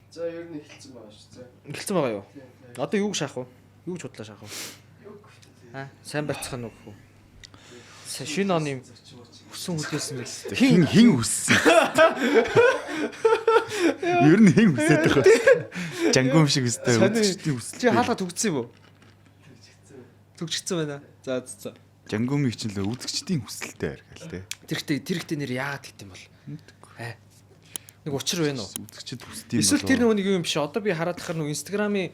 За ер нь эхэлсэн байгаа шүү. За. Эхэлсэн байгаа юу? Одоо юуг шаах вэ? Юу ч худлаа шаах вэ? Сайн байцах нь үгүй. Шинэ оны хүсэн хүлээсэн байл. Хин хүссэн. Ер нь хин хүсээд байгаа. Жангум шиг өстэй үдчихдээ хүсэл. Чи хаалга төгцсөн юм уу? Төгчгцэн байна. За. Жангумыг чинь л үзэгчдийн хүсэлтэй аргаал те. Тэр нэр яагаад гэт юм бол? Нэг учир байна уу? Үзэгчд хүсдэм эсвэл тэр нэг юм биш. Одоо би хараад тахаар нэг Instagram-ийн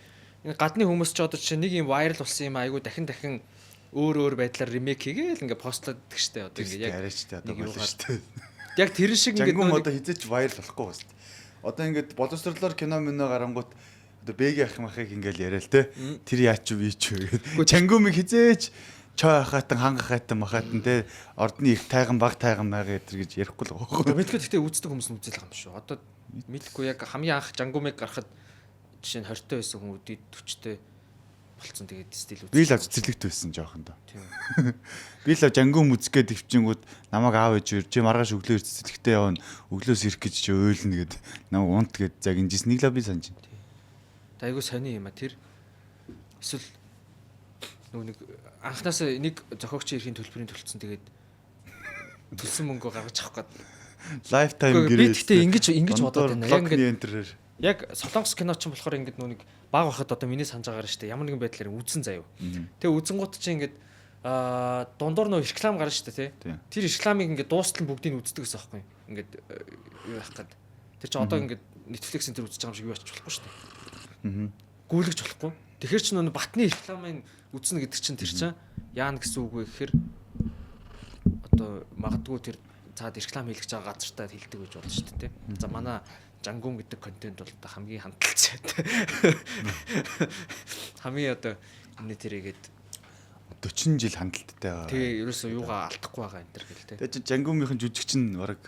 гадны хүмүүс ч одоо чинь нэг юм вайрал болсон юм айгу дахин өөр байдлаар ремейк хийгээл ингээ постлоод идэх штэ одоо ингээ яг арайчтай одоо болно штэ. Яг тэр шиг ингээ Жангум одоо хизээч вайрал болохгүй баст. Одоо ингээд боловсрлоор кино минь гарангууд одоо бэги ах махыг ингээл яриа л те. Тэр яач вэ ч вэ. Жангумыг хизээч чой хахаатан хангахаатан махаатан те ордны их тайган баг тайган байгаа гэдэг гэж ярихгүй л байгаа. Мэдгүй гэхдээ үздэг хүмүүс нь үзэл байгаа юм шүү. Одоо мэдгүй яг хамгийн анх Жангумыг гарахад жишээ нь 20 байсан хүн үдид 40-тэй болцсон тэгээд стил үзсэн. Би л цэцэрлэгт байсан жоохон доо. Би л Жангум үзгээд өвчингүүд намайг аав ээж чи маргааш өглөө цэцэрлэгтээ явна. Өглөөс ирэх гэж чи ойлно гэд намайг унт гэд за гинжис нэг л би санаж байна. Айгу сони юм а тэр. Эсвэл нэг анханасаа нэг зохиогчийн эрхийн төлбөрийн төлцсөн тэгээд төлсөн мөнгө гаргаж авах гээд лайфтайм гэрээ. Би гэхдээ ингэж бодоод байна. Яг ингээд яг Солонгос кино ч болохоор ингээд нэг баг байхад одоо миний санаж байгаагаар штэ ямар нэгэн байдлаар үзэн заяа. Тэгээ үзэнгууд чи ингээд дундуур нөө реклам гарна штэ тий. Тэр рекламыг ингээд дуустал бүгдийг үздэг гэсэн аахгүй. Ингээд юу яах гээд. Тэр чи одоо ингээд Netflix-ийн тэр үзэж байгаа юм шиг юу ач болохгүй штэ. Гүйлгэж болохгүй. Тэгэхээр чи нөө батны рекламыг үзнэ гэдэг чинь тэр чинь яана гэсэн үг вэ гэхээр одоо магадгүй тэр цаад реклам хийлгэж байгаа газартаа хилдэг гэж болно шүү дээ. За манай Жангум гэдэг контент бол одоо хамгийн хандлцтай. Хамгийн одоо энэ тэрийгээд 40 жил хандлттай байгаа. Тэгээ ерөөсөө юугаа алдахгүй байгаа энэ төр гэл тээ. Тэгээ Жангумын жүжигч нь баг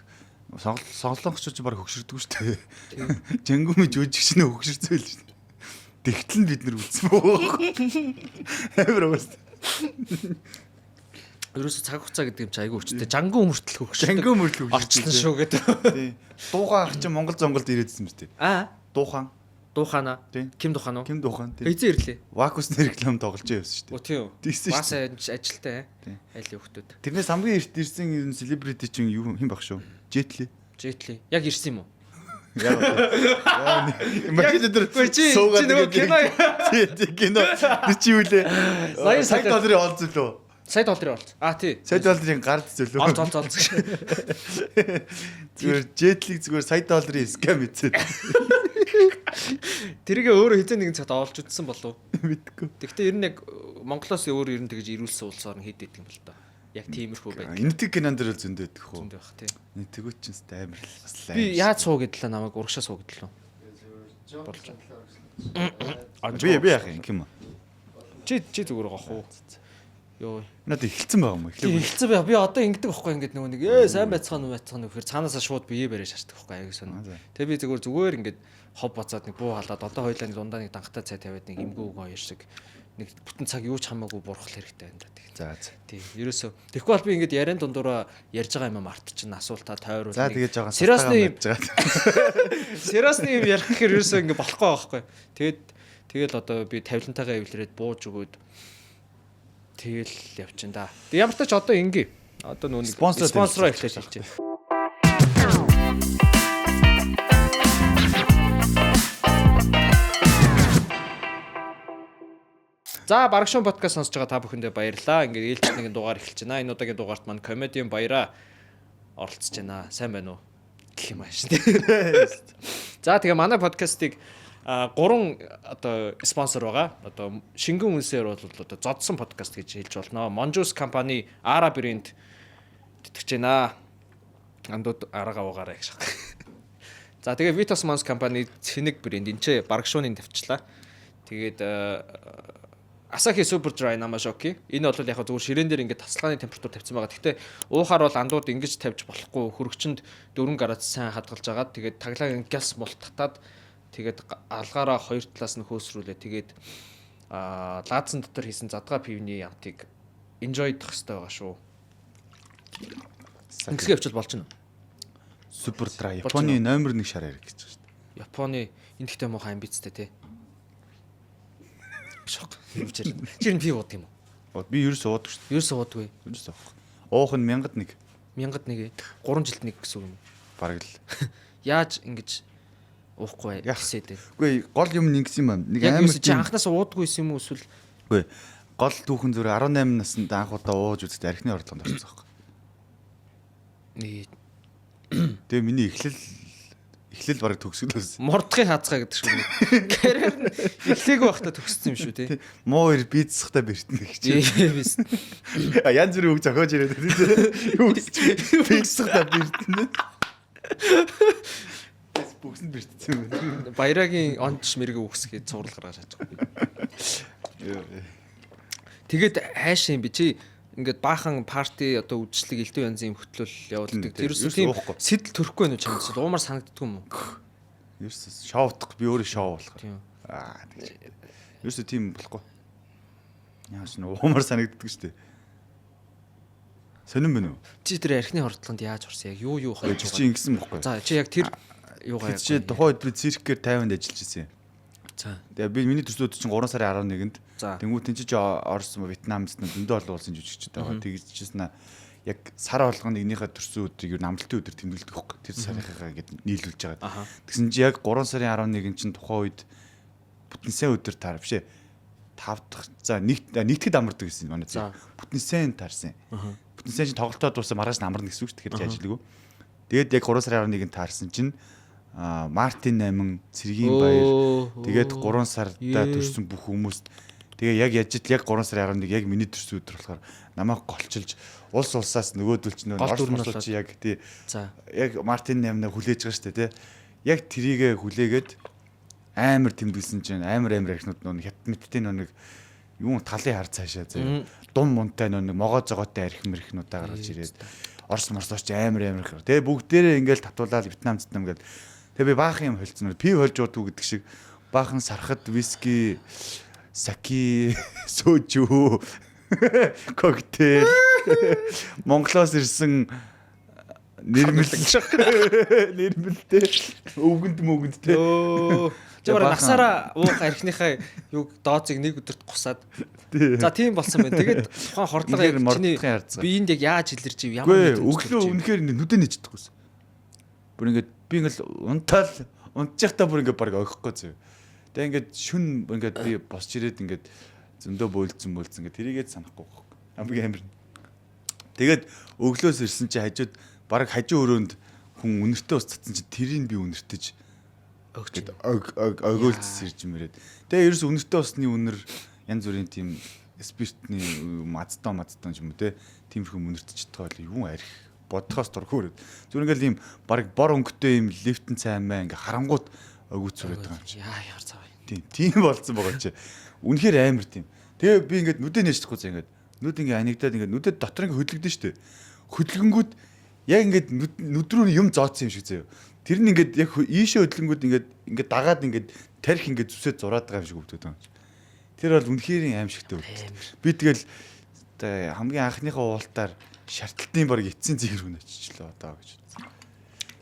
сонголонгочч баг хөксөрдөг шүү дээ. Жангумын жүжигч нь хөксөрцөө л шүү дээ. Тэгтэл нь бид нар үзсэн боо. Амар уус. Ерөөсө цаг хугацаа гэдэг юм чи айгүй өчтэй. Жангум мөртөл хөгш. Жангум мөртөл хөгш. Орчлон шүү гэдэг. Тий. Дуухан ах чи Монгол зонголд ирээдсэн мэт. Дуухан. Дуухана. Ким Дуухана уу? Ким Дуухан тий. Эзэн ирлээ. Вакусны реклам тоглож явсан шүү дээ. Оо тийм үү. Тийсэн шүү. Бас ажилтай. Аль хүүхдүүд. Тэрнээс хамгийн эрт ирсэн ер нь селебрити чинь юу хэн баг шүү? Жетли. Яг ирсэн юм уу? Яа. Машин дээр суугаад нөгөө кино. Тий кино. Чи юу лээ? Сая $100 олж лөө. $100 олж. Тий. $100 гард зөлөө. Олж. Зүгээр жетлиг зүгээр $100 скам хийсэн. Тэргээ өөрөө хэзээ нэгэн цагт олж үзсэн болов? Мэдгүй. Гэхдээ ер нь яг Монголоос өөр ер нь тэгж ирүүлсэн улс орн хэд идэг юм бол та. Яг тиймэрхүү байдаг. Энэтэг кинон дээр л зөндөө идэх хөө. Зөндөө бах тий. Энэтгүүд ч амар л бас лай. Би яаж суу гэдлээ намайг урагшаа суу гэдлээ. Болж. Би яах юм ким. Чи зүгээр гоох уу? Йоо. Надад эхэлсэн байгаа юм уу? Эхэлсэн бай. Би одоо ингэдэг байхгүй ингээд нөгөө нэг сайн байцгаана гэхээр цаанаасаа шууд бие барьж шаарддаг байхгүй аяг сонь. Тэгээ би зүгээр ингээд хов боцоод нэг буу халаад одоо хоёлаа нэг дундаа нэг данхтай цай тавиад нэг эмгүү гоё шиг нэг бүтэн цаг юу ч хамаагүй бурах хэрэгтэй байна да. За. Тийм. Ерөөсөө тэгэхгүй бол би ингээд яриан дундуура ярьж байгаа юм мартчихна асуултаа тойруулна. За тэгэж байгаа. Сериосны юм ярих гэхээр ерөөсөө ингээд болохгүй байхгүй. Тэгэл одоо би тавилантайгаа эвлэрээд бууж өгөөд тэгэл явчихна да. Тэг ямар ч тач одоо ингээ. Одоо нүүн спонсороо эхлэж хэлж байна. За Барагшуун подкаст сонсож байгаа та бүхэндээ баярлалаа. Ингээд ээлж нэгэн дугаар эхэлж байна. Энэ удаагийн дугаарт маань комедиан баяраа оролцож байна. Сайн байна уу? Гэх юм ааш тий. За тэгээ манай подкастыг 3 одоо спонсор байгаа. Одоо шингэн үнсээр бол одоо зодсон подкаст гэж хэлж болно. Monjuice компани Ara брэнд тэтгэж байна. Андууд арга уугаарай гэж. За тэгээ Vitos Mons компани Цэнэг брэнд энэ ч Барагшууны тавьчлаа. Тэгээд Asahi Super Dry Namashiki. Энэ бол яг зүгээр ширээн дээр ингээд тасалгааны температур тавьсан байгаа. Гэхдээ уухаар бол андууд ингэж тавьж болохгүй. Хөрөгчөнд 4 градус сайн хадгалж агаад тэгээд таглаагийн газ мулт татаад тэгээд алгаараа хоёр талаас нь хөөсрүүлээ. Тэгээд лаадсан дотор хийсэн задгаа пивны ямтыг enjoy-дох хэрэгтэй байгаа шүү. Ингэсгээ явуул болж байна. Super Dry Японы номер 1 шар яриг гэж байна шүү дээ. Японы энэ ихтэй муухай амбицтай те. Шок. Чи энэ пив уудаг юм уу? Би ерөөс уудаг шүү Ерөөс уудаггүй. дээ. Ерөөс уух. Уух нь 1000-д 1. 1000-д 3 жилд нэг гэсэн үг юм. Бараг л. Яаж ингэж уухгүй яхсээд вэ? Үгүй гол юм нэгсэн юм аа. Нэг Яг амар юу чи анханаас уудаггүйсэн юм уу эсвэл үгүй гол түүхэн зүгээр 18 наснд анх удаа ууж үзээд архины орлогонд орсон байхгүй. Тэгээ миний эхлэл бараг төгсгөлөөс. мордохын хаацгаа гэдэг шиг нэг. Карьер нь эхлэегүй байхдаа төгссөн юм шүү те. Муу ир бизнесхтаа бэртэн гэх чинь. Бис. Янз бүрийн үг зохиож ирээд тийм. Юу гэж бизнесхтаа бэртэн. Бүгсэнд бэртсэн юм байна. Баярагийн онч мэрэг үгсгээд цуврал гаргаж чаж байгаа. Тэгээд хайш юм би чи ингээд баахан парти одоо үдшилэг элдв янзын хөтлөл явуулдаг. Тэрс тийм сэтэл төрөхгүй байна уу чамд? Уумар санагддаг юм уу? Ерөөс шоутах би өөрөө шоу болох. Тийм. Ерөөс тийм болохгүй. Яаш нь уумар санагддаг шүү дээ. Сонирн байна уу? Чи тэр архины хордлогонд яаж орсон? Яг юу Тэр хойж чи ингэсэн бохгүй. За чи яг тэр юугаа яг. Чи тухайн үед би циркээр 50-нд ажиллаж ирсэн юм. За. Тэгээ би миний төслүүд чинь 3 сарын 11-нд За. тэнгуү тэнцэж Орос Вьетнамд зөндөө олон улсын жүжигчтэй байгаа. Тэгжчихсэн яг сар болгоно нэгнийхээ төрсөн өдрийг юу амралтын өдөр тэмдэглэдэг хөөх. Тэр сарынхаа гээд нийлүүлж байгаа. Тэгсэн чи яг 3 сарын 11-нд чинь тухайн үед бүтэнсэн өдөр таар бишээ. 5 дахь за нэгтгэд амардаг гэсэн манай зөв. Бүтэнсэн таарсан. Бүтэнсэн чинь тоглолтоо дуусаа маргааш амарна гэсэн үг шүү. Тэгэхээр ажилгүй. Тэгээд яг 3 сарын 11-нд таарсан чинь Мартин 8 Цэргийн баяр тэгээд 3 сарда төрсэн бүх хүмүүст тэгээ яг яж яг 3 сарын 11 яг миний төрсөн өдөр болохоор намайг голчилж улс улсаас нөгөөдөлч нөө орс чи яг тий яг Мартин 8-ыг хүлээж байгаа шүү дээ тий яг трийгээ хүлээгээд амар тэмдэглэсэн чинь амар архинууд нөө хятадмиттэй нэг юун талын хар цаашаа заяа дум мунтай нөө могоо зогоотой архимэрхнуудаа гаргаж ирээд орс морсооч амар гаргав тэгээ бүгдээрээ ингээл татуулаад Вьетнам гэдэг тэгээ би баахан юм холцсон. Пив холж уудгүй гэдэг шиг баахан сархад виски, саки, сожу, коктейл, Монголоос ирсэн нэрмэлтэй өвгөнд. Тэр насаараа уух архиныхаа юг дооцыг нэг өдөрт гусаад. За тийм болсон байна. Тэгээд тухайн хордлого яг чиний биеинд яг яаж илэрч ямар мэдрэмж. Өглөө үнэхээр нүдэн нэждэггүйсэн. Бүр ингээд би ингээл унтчихтаа бүр ингээд баг огихгүй зөө. Тэгээ ингээд шүн ингээд би босч ирээд ингээд зөндөө бөөлцөн ингээд тэрийгээд санахгүй байхгүй. Хамгийн амир. Тэгээд өглөөс ирсэн чи хажууд баг хажуу өрөөнд хүн үнэртээ ус татсан чи тэрийг би үнэртэж өгчээд огөөлцс ирж мөрөөд. Тэгээ ерөөс үнэртээ усны үнэр янз бүрийн тийм спиртний мацтон юм уу те. Тиймэрхүү үнэртэж чадгаа юу арих бодхоос дургүйрээд зүгээр ингээл ийм баг бор өнгөтэй ийм лифтэн цаймаа ингээ харангуут өгөөцөрөөд байгаа юм чи. Яа цаа. Тийм болцсон байгаа чи. Үнэхээр амар тийм. Тэгээ би ингээд нүдэ нээчихгүй за ингээд нүд ингээ анигдаад ингээ нүдэд дотор ингээ хөдлөгдөн штэ. Хөдлөнгүүд яг ингээд нүд рүү юм зооцсон юм шиг заяа. Тэр нь ингээд яг ийшээ хөдлөнгүүд ингээд дагаад ингээд тарих ингээд зүсээд зураад байгаа юм шиг өвдөд байгаа юм чи. Тэр бол үнэхээр аим шигтэй өвдөд. Би тэгэл хамгийн анхныхаа уултаар шаардлагын баг эцсийн зэгэр хүн очичлаа одоо гэж.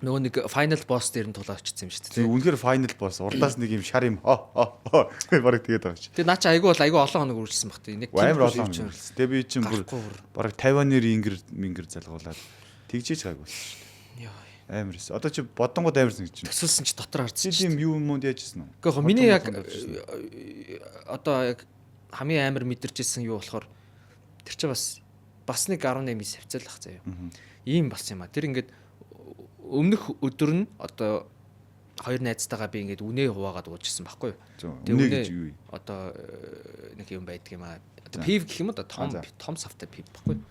Нөгөө нэг final boss дээр нь тулаа очсон юм шүү дээ. Тийм үнэхээр final boss урдаас нэг юм шар юм баг тэгээд байгаа чи. Тэгээ наа чи айгүй олон хоног үргэлжлсэн баг тийм. Нэг амар олон хоног үргэлжлсэн. Тэгээ би чинь бүр баг 50-аар мингэр залгуулаад тэгжээж байгаагүй шүү дээ. Яа. Амар эс. Одоо чи бодонгод амар санагдаж байна. Төсөлсөн чи дотор харцсан. Тийм юм юмуд яажсэн үү? Гэхдээ миний яг одоо яг хамгийн амар мэдэрчсэн юу болохоор тэр чи бас нэг 18 савцаалах заяа. Ийм болсон юм а. Тэр ингээд өмнөх өдөр нь одоо хоёр найзтайгаа би ингээд үнэ хуваагаад уужсэн байхгүй юу. Үнэ гэж юу вэ? Одоо нэг юм байдаг юм а. Одоо пив гэх юм уу? Том савтай пив байхгүй юу.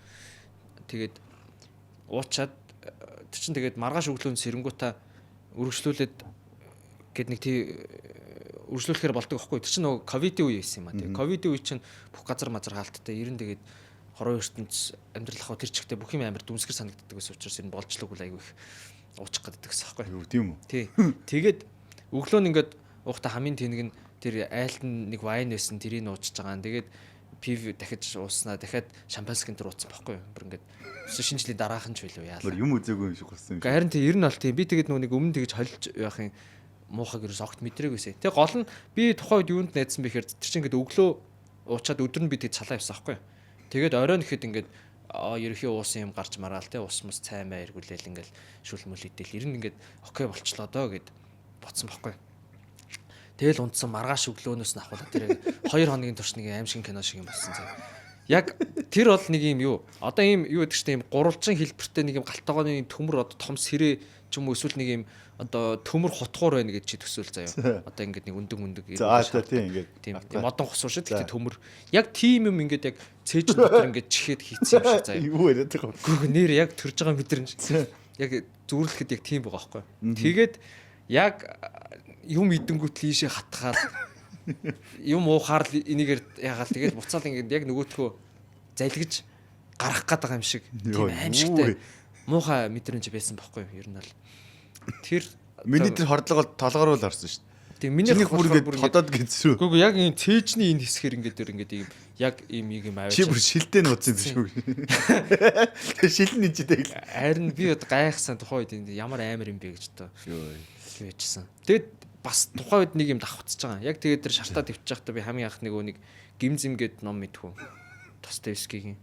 Тэгээд уучаад тэр чин тэгээд маргааш өглөө сэрэнгуутаа үргэлжлүүлээд гээд нэг тий үргэлжлүүлэхээр болдог байхгүй. Тэр чин нөгөө ковидын үе байсан юм а. Тэгээд ковидын үе чин бүх газар хаалттай 90 тэгээд хорон ертөнц амьдрал ахуй тэр чигтээ бүх юм амар дүнсгэр санагддаг гэсэн учраас энэ болжлоогүй айгүй их уучих гэдэг гэсэн байхгүй юу тийм үү. Тий. Тэгээд өглөө нь ингээд уухта хамгийн тэнэг нь тэр айлт нэг вайн байсан тэрийг уучж байгаа. Тэгээд пив дахиж ууснаа дахиад шампанскин тэр ууцсан байхгүй юу. Бүр ингээд шинэ жилийн дараахан ч билүү яалаа. Бүр юм үзээгүй юм шиг болсон юм. Харин тий ер нь бол тий би тэгээд нөгөө нэг өмнө тэгж холж явах юм муухайг ерөөс огт мэдрээгүй байсан. Тэгээ гол нь би тухайн үед юунд найдсан бэ гэхээр тэр чинь ингээд өглөө уучаад өдөр нь би тэг цалаа явсан аахгүй. Тэгээд оройн ихэд ингээд ерөнхий уусан юм гарч мараал те ус мус цай май эргүүлээл ингээд шүлмөл идэл ер нь ингээд окей болчлоо доо гэд бодсон байхгүй. Тэгэл унтсан маргааш өглөөнөөс нь ахвал тэр 2 хоногийн турш нэг аим шиг кино шиг юм болсон заа. Яг тэр бол нэг юм юу одоо ийм юу гэдэг чинь ийм гурвалжин хэлбэртэй нэг юм галтгооны төмөр одоо том сэрээ ч юм уу эсвэл нэг юм одоо төмөр хутгуур байна гэж чи төсөөл заяа. Одоо ингээд нэг өндөг тийм ингээд тийм модон хосуу шүү дээ төмөр. Яг тийм юм ингээд яг цээж дотор ингээд чихээд хийцсэн юм шиг заяа. Юу яриад байгаа вэ? Гүг нэр яг төрж байгаа мэдрэмж. Яг зүрлэхэд яг тийм байгаа байхгүй. Тэгээд яг юм идэнгүүт лийшээ хатгаад юм уухаар энийгээр ягаал тэгээд буцаал ингээд яг нөгөөтгөө залгиж гарах гээд байгаа юм шиг тийм аимшигтай муухай мэдрэмж байсан байхгүй юу ер нь бол тэр миний тэр хордлого бол толгоор л орсон шүү дээ. тийм миний бүр ходоод гизрүү. Гүг яг энэ цээжний энэ хэсгээр ингээд ийм яг ийм юм аваач. Чи бүр шилдэ нууц юм шүү. Тэр шилэн нижтэй. Харин би одоо гайхсан тухайн үед энэ ямар амар юм бэ гэж одоо тэгвэжсэн. Тэгэд бас тухайн үед нэг юм давхцаж байгаа. Яг тэгээд тэр шартаа төвчих байхдаа би хамгийн анх нэг гимзэм гээд ном мэдхүү. Достоевскигийн.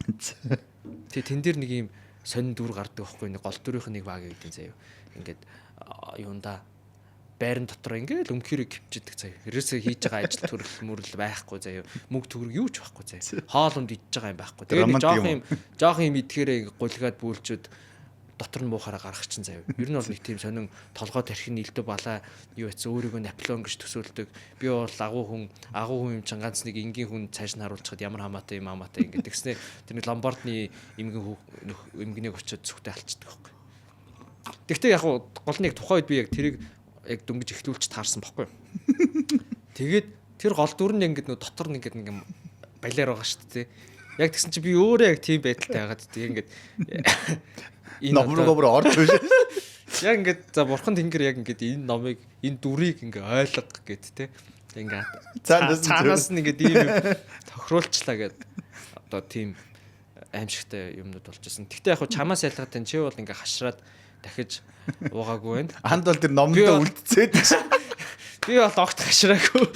Тэгээ тэн дээр нэг юм сонин дүр гардаг байхгүй нэг гол дүрийнх нэг баг гэдэг заяа. Ингээд юунда байран дотор ингээд өмхөрөө кипчдэг заяа. Ерөөсөө хийж байгаа ажил төрөл мөрөл байхгүй заяа. Мөнгө төгрөг юу ч байхгүй заяа. Хоол унд идж байгаа юм байхгүй. Тэгээ жоох юм идэхээрээ гулгаад бүүлчүүд дотор нь буухаараа гарах чинь заяа. Ер нь бол нэг тийм сонин толгой тархины илдэ балаа юу яц өөрийгөө Наполеон гэж төсөөлдөг. Би бол агуу хүн юм чинь ганц нэг энгийн хүн цааш нь харуулчихад ямар хамаатай юм амаатай ингэ тэгснэ тэр нэг Ломбардны эмгэнийг очиод зүгтээ алчдаг байхгүй. Тэгвэл яг гол нэг тухайн үед би яг тэрийг яг дөнгөж эхлүүлж таарсан байхгүй. Тэгээд тэр гол дүр нь ингэ нөө дотор нь ингэ нэг балиар байгаа шүү дээ. Яг тэгсэн чи би өөрөө яг тийм байдалтай байгаад тийм ингэ номрогоор орж биш. Яг ингээд за бурхан тэнгэр яг ингээд энэ номыг энэ дүрийг ингээ ойлго гэд те. Ингээ цаанаас нь ингээд ийм тохируулчлаа гэд одоо тийм аимшигтай юмнууд болж байсан. Гэхдээ яг чамаас ялгаатай чи бол ингээ хашраад дахиж уугаагүй байна. Анд бол тэр номдоо үлдцээд би бол огт хашраагүй.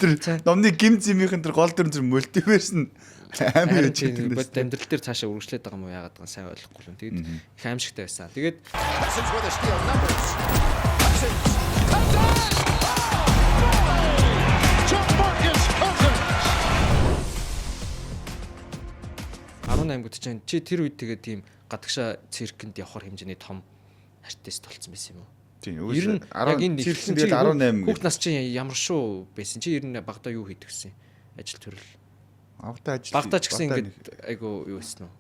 Тэр номны гимзэмийнхэн тэр гол дүр мультиверс нь амар тийм амьдрал дээр цаашаа үргэлжлээд байгаа юм уу яагаад байгаа сайн ойлгохгүй л. Тэгээд их аимшигтай байсан. Тэгээд гот чинь чи тэр үед тэгээд тийм гадагшаа циркэнд явахар хэмжээний том артист болсон байсан юм уу? Тийм. Ер нь яг энэ циркэнд тэгээд 18 хүүхд нас чи ямар шүү байсан? Чи ер нь багада юу хийдэг гэсэн? Ажил төрөл. Багтаач гэсэн ингээд айгу юу байсан уу?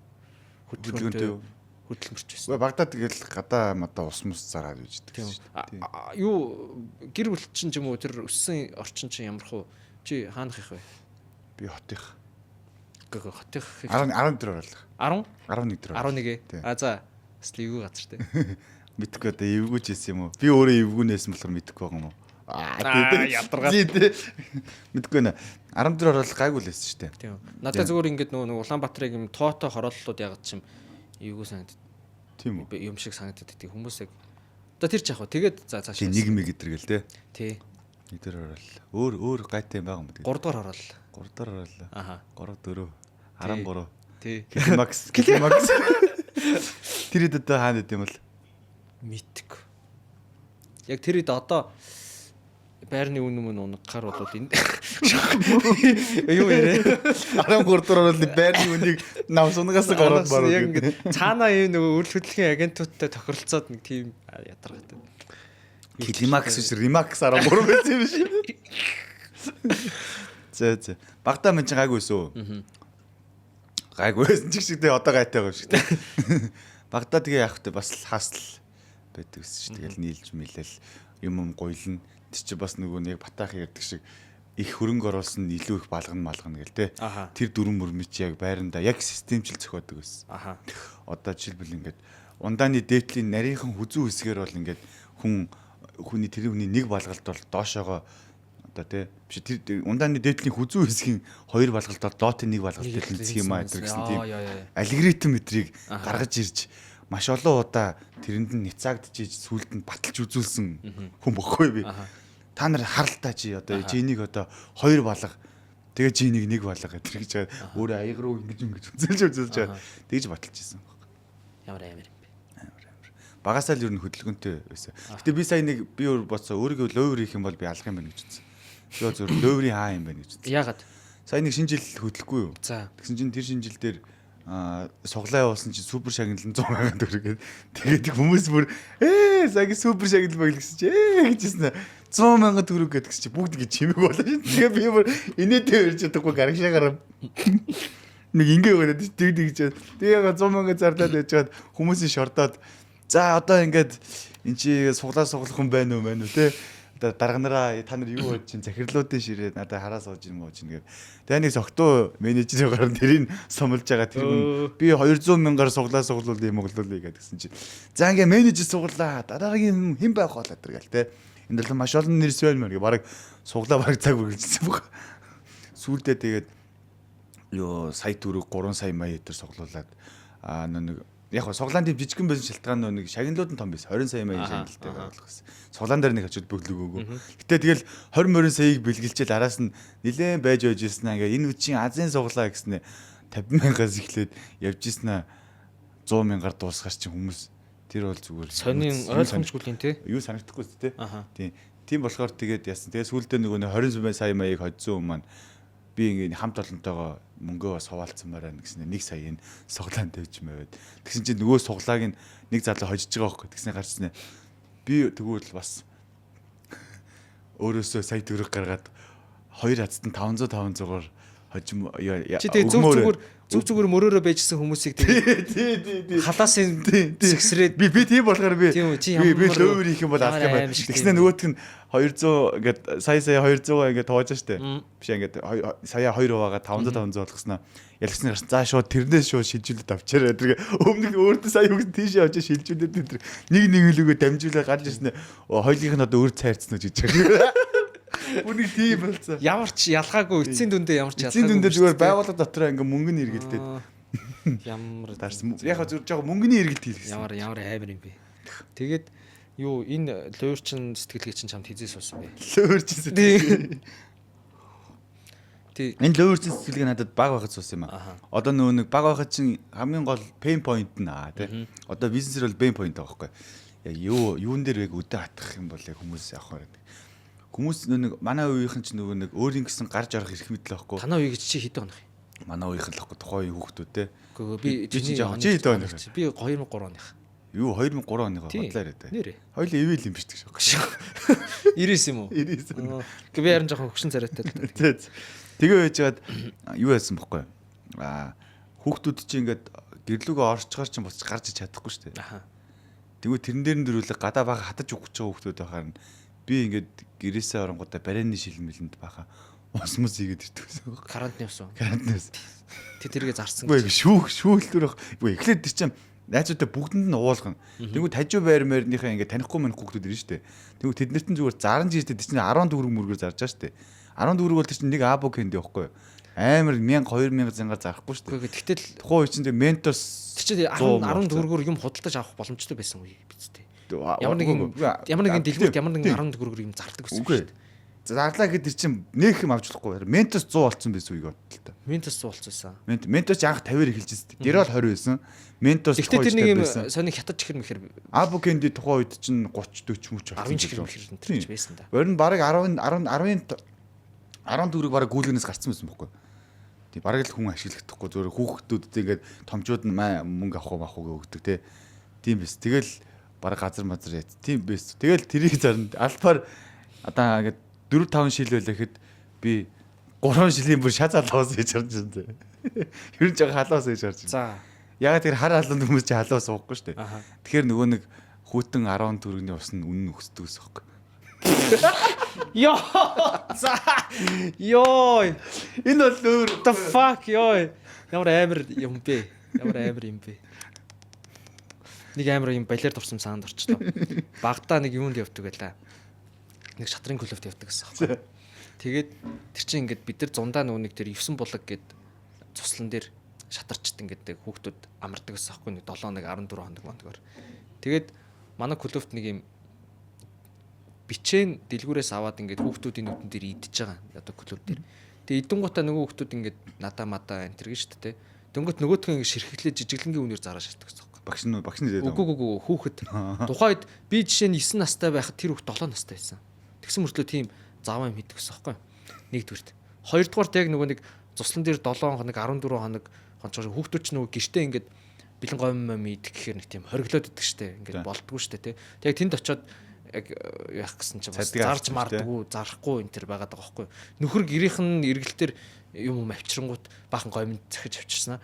Хөдөлмөрч байсан. Багтаа тэгэл гадаа мадаа ус мус зараад үйждэг шүү дээ. Юу гэр бүл чинь ч юм уу тэр өссөн орчин чинь ямар хуу чи хаанах их вэ? Би хотынх. Хотынх 14 орлох. 10? 11 дөрөв. 11. А за бас л эвгүй газар тий. Мэдхгүй одоо эвгүүч байсан юм уу? Би өөрөө эвгүүнээс болохоор мэдхгүй байгаа юм уу? Ядаргаа. Мэдгүй нэ. 14 орлох гайгүй л байсан шүү дээ. Тийм. Надад зүгээр ингээд нөгөө Улаанбаатарыг юм тоото хорооллууд ягаад ч юм эвгүй санагдав. Тийм үү? Юм шиг санагдаад тийм хүмүүс яг одоо тэр ч яг тэгээд за цааш нэг мэг гэдэргээл те. Тий. Эдэр орол. Өөр гайтай юм байгаа юм дээ. 3 дугаар орол. 3 дугаар орол. Аха. 3 4 13. Тий. Климакс. Тэр хэд одоо хаана гэдэм бол мэдгүй. Яг тэр хэд одоо байрны үнэн унагахаар бол энэ юу ярэ 13 дугаар орол байрны үнийг навс унгаас гараад баруун. Яг ингэ цаанаа юм нөгөө үйл хөдлөлийн агентуудтай тохиролцоод нэг тийм ядаргатай. Климакс биш ремакс 13 байсан юм шиг. Зэ. Багтаа мэн чинь гайгүй байсан үү? Гайгүй байсан ч шиг тэгээ одоо гайтай байгаа юм шиг тэгээ. Багтаа тэгээ явах тэ бас хаасл байдаг гэсэн чинь тэгэл нийлж мэлэл юм гойлно. Тэр чи бас нөгөө нэг батаах ярьдаг шиг их хөрөнгө оруулсан илүү их балгана гэл тэ. Тэр дүрм мөрмөч яг байранда яг системчил зохиодог байсан. Одоо жишээлбэл ингээд ундааны дээдлийн нарийнхан хүзүү хэсгээр бол ингээд хүний тэр хүний нэг балгалт бол доошоогоо одоо тий биш тэр ундааны дээдлийн хүзүү хэсгийн хоёр балгалт бол доотын нэг балгалт дээр тэнцэх юм аа гэсэн тийм алгоритм мэтрийг гаргаж ирж маш олон удаа тэрэнд нь няцаагдчихж сүулт нь баталж үзүүлсэн хүн бохгүй би. Та нар харалтаа чи одоо жинийг одоо 2 балга тэгээ жинийг 1 балга гэдэг гэж өөрөө аяг руу ингэж үзүүлж байгаа. Тэгж баталж ирсэн. Ямар амар юм бэ? Багасаа л ер нь хөдөлгөөнтэй байсан. Гэтэ би сая нэг би өөр боцоо өөрийгөө ловер хийх юм бол би алах юм байна гэж үзсэн. Би зөв ловерийн хаа юм байна гэж үзсэн. Яагаад? Сая нэг шинэ жил хөдлөхгүй юу? За. Тэгсэн чинь тэр шинэ жил дээр суглаа явуулсан чинь супер шагналан 100,000 төгрөг. Тэгээд хүмүүс бүр саяг супер шагнал баг гэсэн чи гэжсэн. 100,000 төгрөг гэдэг чи бүгд ингэ чимэг болоо шин. Тэгээ би бүр инээдээ ирж чадахгүй гарагшаа гарав. Нэг ингэ өгөөд тэгж. Тэгээ 100,000 зарлаад байжгаад хүмүүсийн шордоод за одоо ингээд эн чи суглаа суглах хүн байна уу те. Дарганараа та нар юу болж чинь захирлуудын ширээ надад хараа сууж юм уу чинь гэдэг. Тэгээ нэг согтуу менежер гараад тэрийг сумлж байгаа тэр хүн би 200,000-аар суглуулъя юм оглуулъя гэдгсэн чинь. За ингээ менежер суглаа. Дараагийн хэн байх болоо тэр гэл те. Энд л маш олон нэр свэлмэр гэ бараг суглаа бараг цаг үргэлжсэн баг. Сүүлдээ тэгээд ёо сая төгрөг 3 сая мая дээр суглуулад нэг яг суглаан тийм жижигхэн байсан шалтгаан нэг шагналууд нь том байсан 20 сая маягийн шагналтай байгуулах гэсэн. Суглаан дээр нэг очиод бөглөгөөгүй. Гэтэ тэгэл 20 саяыг бэлгэлжэл араас нь нилээн байж ирсэн ингээ энэ үчийн азийн суглаа гэснээр 50,000-аас эхлээд явж ирсэн 100,000-аар дуусгар чинь хүмүүс тэр бол зүгээр сонин ойлгомжгүй тий. Юу санагдахгүй тий. Тийм болохоор тэгээд яасан. Тэгээд сүүлдээ нөгөө 20 сая маяыг хоцсон юм маань би ингээ хамт олонтойгоо мөнгөө бас хуваалцсанмаар байна гэснээр 1 сая энэ суглаан тавьж маяад. Тэгсэн чинь нөгөө суглааг нь нэг залуу хожиж байгаа байхгүй. Тэгснээр гарчсан. Би тэгвэл бас өөрөөсөө сая төгрөг гаргаад 2 хацтан 500-500-аар хожим чи тэгээ зүг зүгээр мөрөөрөө байжсэн хүмүүсийг тэгээ халаасын зэгсрээд би тийм болохоор би ловер хийх юм бол алах юм байна. Тэгснээр нөгөөх нь 200 ингээд сая 200 ингээд тоож штэ. Биш ингээд сая 2 хуваагаа 500 болгосноо. Ялгсны гарсан. За шууд тэрнээс шууд шилжүүлээд авчаарай. Тэр өмнө нь өөртөө сая үг тийшээ очиж шилжүүлээд тэр нэг лүгөө дамжуулаад гарч ирсэн. Хоёулынх нь одоо өөр цайрцсан гэж байгаа. Үнийг тийм болцоо. Ямар ч ялгаагүй эцсийн дүндээ ямар ч ялгаагүй. Эцсийн дүндээ зүгээр байгууллага дотроо ингээ мөнгөний эргэлдээд. Ямар дарсан. Яг зөв жоо мөнгөний эргэлт хийлгэсэн. Ямар амар юм бэ. Тэгээд юу энэ луурчин сэтгэлгээ чинь чамд хизээс болсон бэ? Луурчин сэтгэлгээ. Тий. Энэ луурчин сэтгэлгээ надад баг байхад суусан юм аа. Одоо нөгөө нэг баг байхад чинь хамгийн гол pain point нь тий. Одоо бизнесэр бол pain point байгаа байхгүй. Яг юун дээр яг өдөө хатах юм бол яг хүмүүс явах хэрэгтэй. Хүмүүс нэг манай үеийнхэн ч нөгөө нэг өөрийн гэсэн гарч орох эрх мэдэл байхгүй. Танаа үеийг чи хэдэг онох юм? Манай үеийнхэн л байхгүй тухайн үеийн хүүхдүүд те. Гэхдээ би чи хэдэг онох. Би 2003 оных. Юу 2003 оных бодлоо яриад. Нэрээ. Хоёул ивэл юм биш гэж шок. 90 юм уу? 90. Гэхдээ би харин жоохон хөшин царайтай. Тэгээ байжгаад юу яасан бэхгүй. Хүүхдүүд чи ингээд гэрлүүгөө орчгоор чи буцаж гарч чадахгүй шүү дээ. Тэгвэл тэрэн дээр нь дөрүүлээ гадаа бага хатаж өгч байгаа хүүхдүүд байхаар нь би ингээд гэрээсээ оронгуудаа барайны шилмэлэнд баха осмос игээд ирдэг гэсэн. Карантин явсан. Карантинаас. Тэргээ зарсан. Үгүй шүүлтүр байх. Үгүй эхлээд тэр чинь найзуудаа бүгдэнд нь уулгана. Тэгвэл тажуу байр мэрнийхээ ингээд танихгүй мань хүүхдүүд ирнэ шүү дээ. Тэгвэл тэднэрт нь зүгээр заран жийтэй тэр чинь 10 төгрөг мөргөөр зарж байгаа шүү дээ. 10 төгрөг бол тэр чинь нэг або кэнди байхгүй юу? Амар 1000 2000 зянгаар зарахгүй шүү дээ. Тэгтэл тухайн үе чинь ментос тэр чинь 10 төгрөгөөр юм худалдаж авах боломжтой байсан үе бицтэй. Ямар нэгэн дэлгүүрт ямар нэгэн 10 төгрөгөөр юм зардаг гэсэн үг шүү дээ. Зарлаа гэхэд чинь нэг юм авч болохгүй. Ментос 100 болцсон байсан үеиг бодлоо та. Ментос 100 болцсон. Ментос анх 50-аар эхэлж байсан. Тэр бол 20 байсан. Ментос тухайн үед тэр нэг юм сони хятад чихэр мэхэр. Абукенди тухайн үед чинь 30 40 мөч болсон. 10 чихэр мэхэр тэр байсан да. Өөр нь бараг 10 төгрөг бараг гүйлгэнээс гарцсан байсан байхгүй. Тий бараг л хүн ашиглахдаггүй зөвөр хүүхдүүдтэй ингээд томчууд нь мөнгө авах өгдөг тий. Тийм биз. Тэгэл бараг газар мазар яа. Тийм биз. Тэгэл тэрийг зарна. Альбаар одоо ингээд 4-5 шил байлаа гэхэд би 3 шилийн бүр шаз халуус хийж харж байна. Ер нь жоо халуус хийж харж байна. За. Яг тэр хар халуун хүмүүс чи халуус уухгүй шүү дээ. Тэгэхээр нөгөө нэг хүүтэн 10 төгрөгийн ус нь үнэн өсдөг ус байхгүй. Йоо. За. Йоо. Энэ бол өөр the fuck ёо. Ямар амар юм бэ? Ямар амар юм бэ? Нэг амар юм балиар дурсан саанд орчлоо. Багтаа нэг юунд явдаг байлаа. Нэг шатрын клубт явдаг гэсэн юм. Тэгээд тэр чинь ингээд бид нар зундаа нөгөө нэг тэр 9 булаг гээд цуслан дээр шатарчт ингээд хүүхдүүд амардаг гэсэн аахгүй нэг 7 хоног 14 хоног мондгоор. Тэгээд манай клубт нэг юм бичэн дэлгүүрээс аваад ингээд хүүхдүүдийн нүдэн дээр идчихэж байгаа одоо клуб дээр. Тэгээд идэнгуудаа нөгөө хүүхдүүд ингээд надаа мадаа энэ төр гэж шүү дээ. Дөнгөт нөгөөдгөө ингээд ширхглээ жижиглэнгийн үнээр зараа шатдаг гэсэн аахгүй. Багш нь дээд. Үгүй хүүхэд. Тухайд би жишээ нь 9 настай байхад тэр хүүхд 7 настай байсан. Тэгсэн мөртлөө тийм заваа юм хийдэг гэсэн аахгүй. Нэгдүгürt. Хоёрдугаарт яг нөгөө нэг цуслан дээр 7 хоног 14 хоног хонцоор хүүхдүүд ч нөгөө гэртээ ингээд бэлэн гомм идэх гэхээр нэг тийм хориглоод идэх штэ. Ингээд болдгоо штэ тий. Тэг тэнд очиод яг яах гэсэн чинь бас зарж мардаггүй, зарахгүй энэ төр байгаад байгаа байхгүй. Нөхөр гэрийнх нь эргэлтэр юм авчирангууд баахан гомд захиж авчирснаа.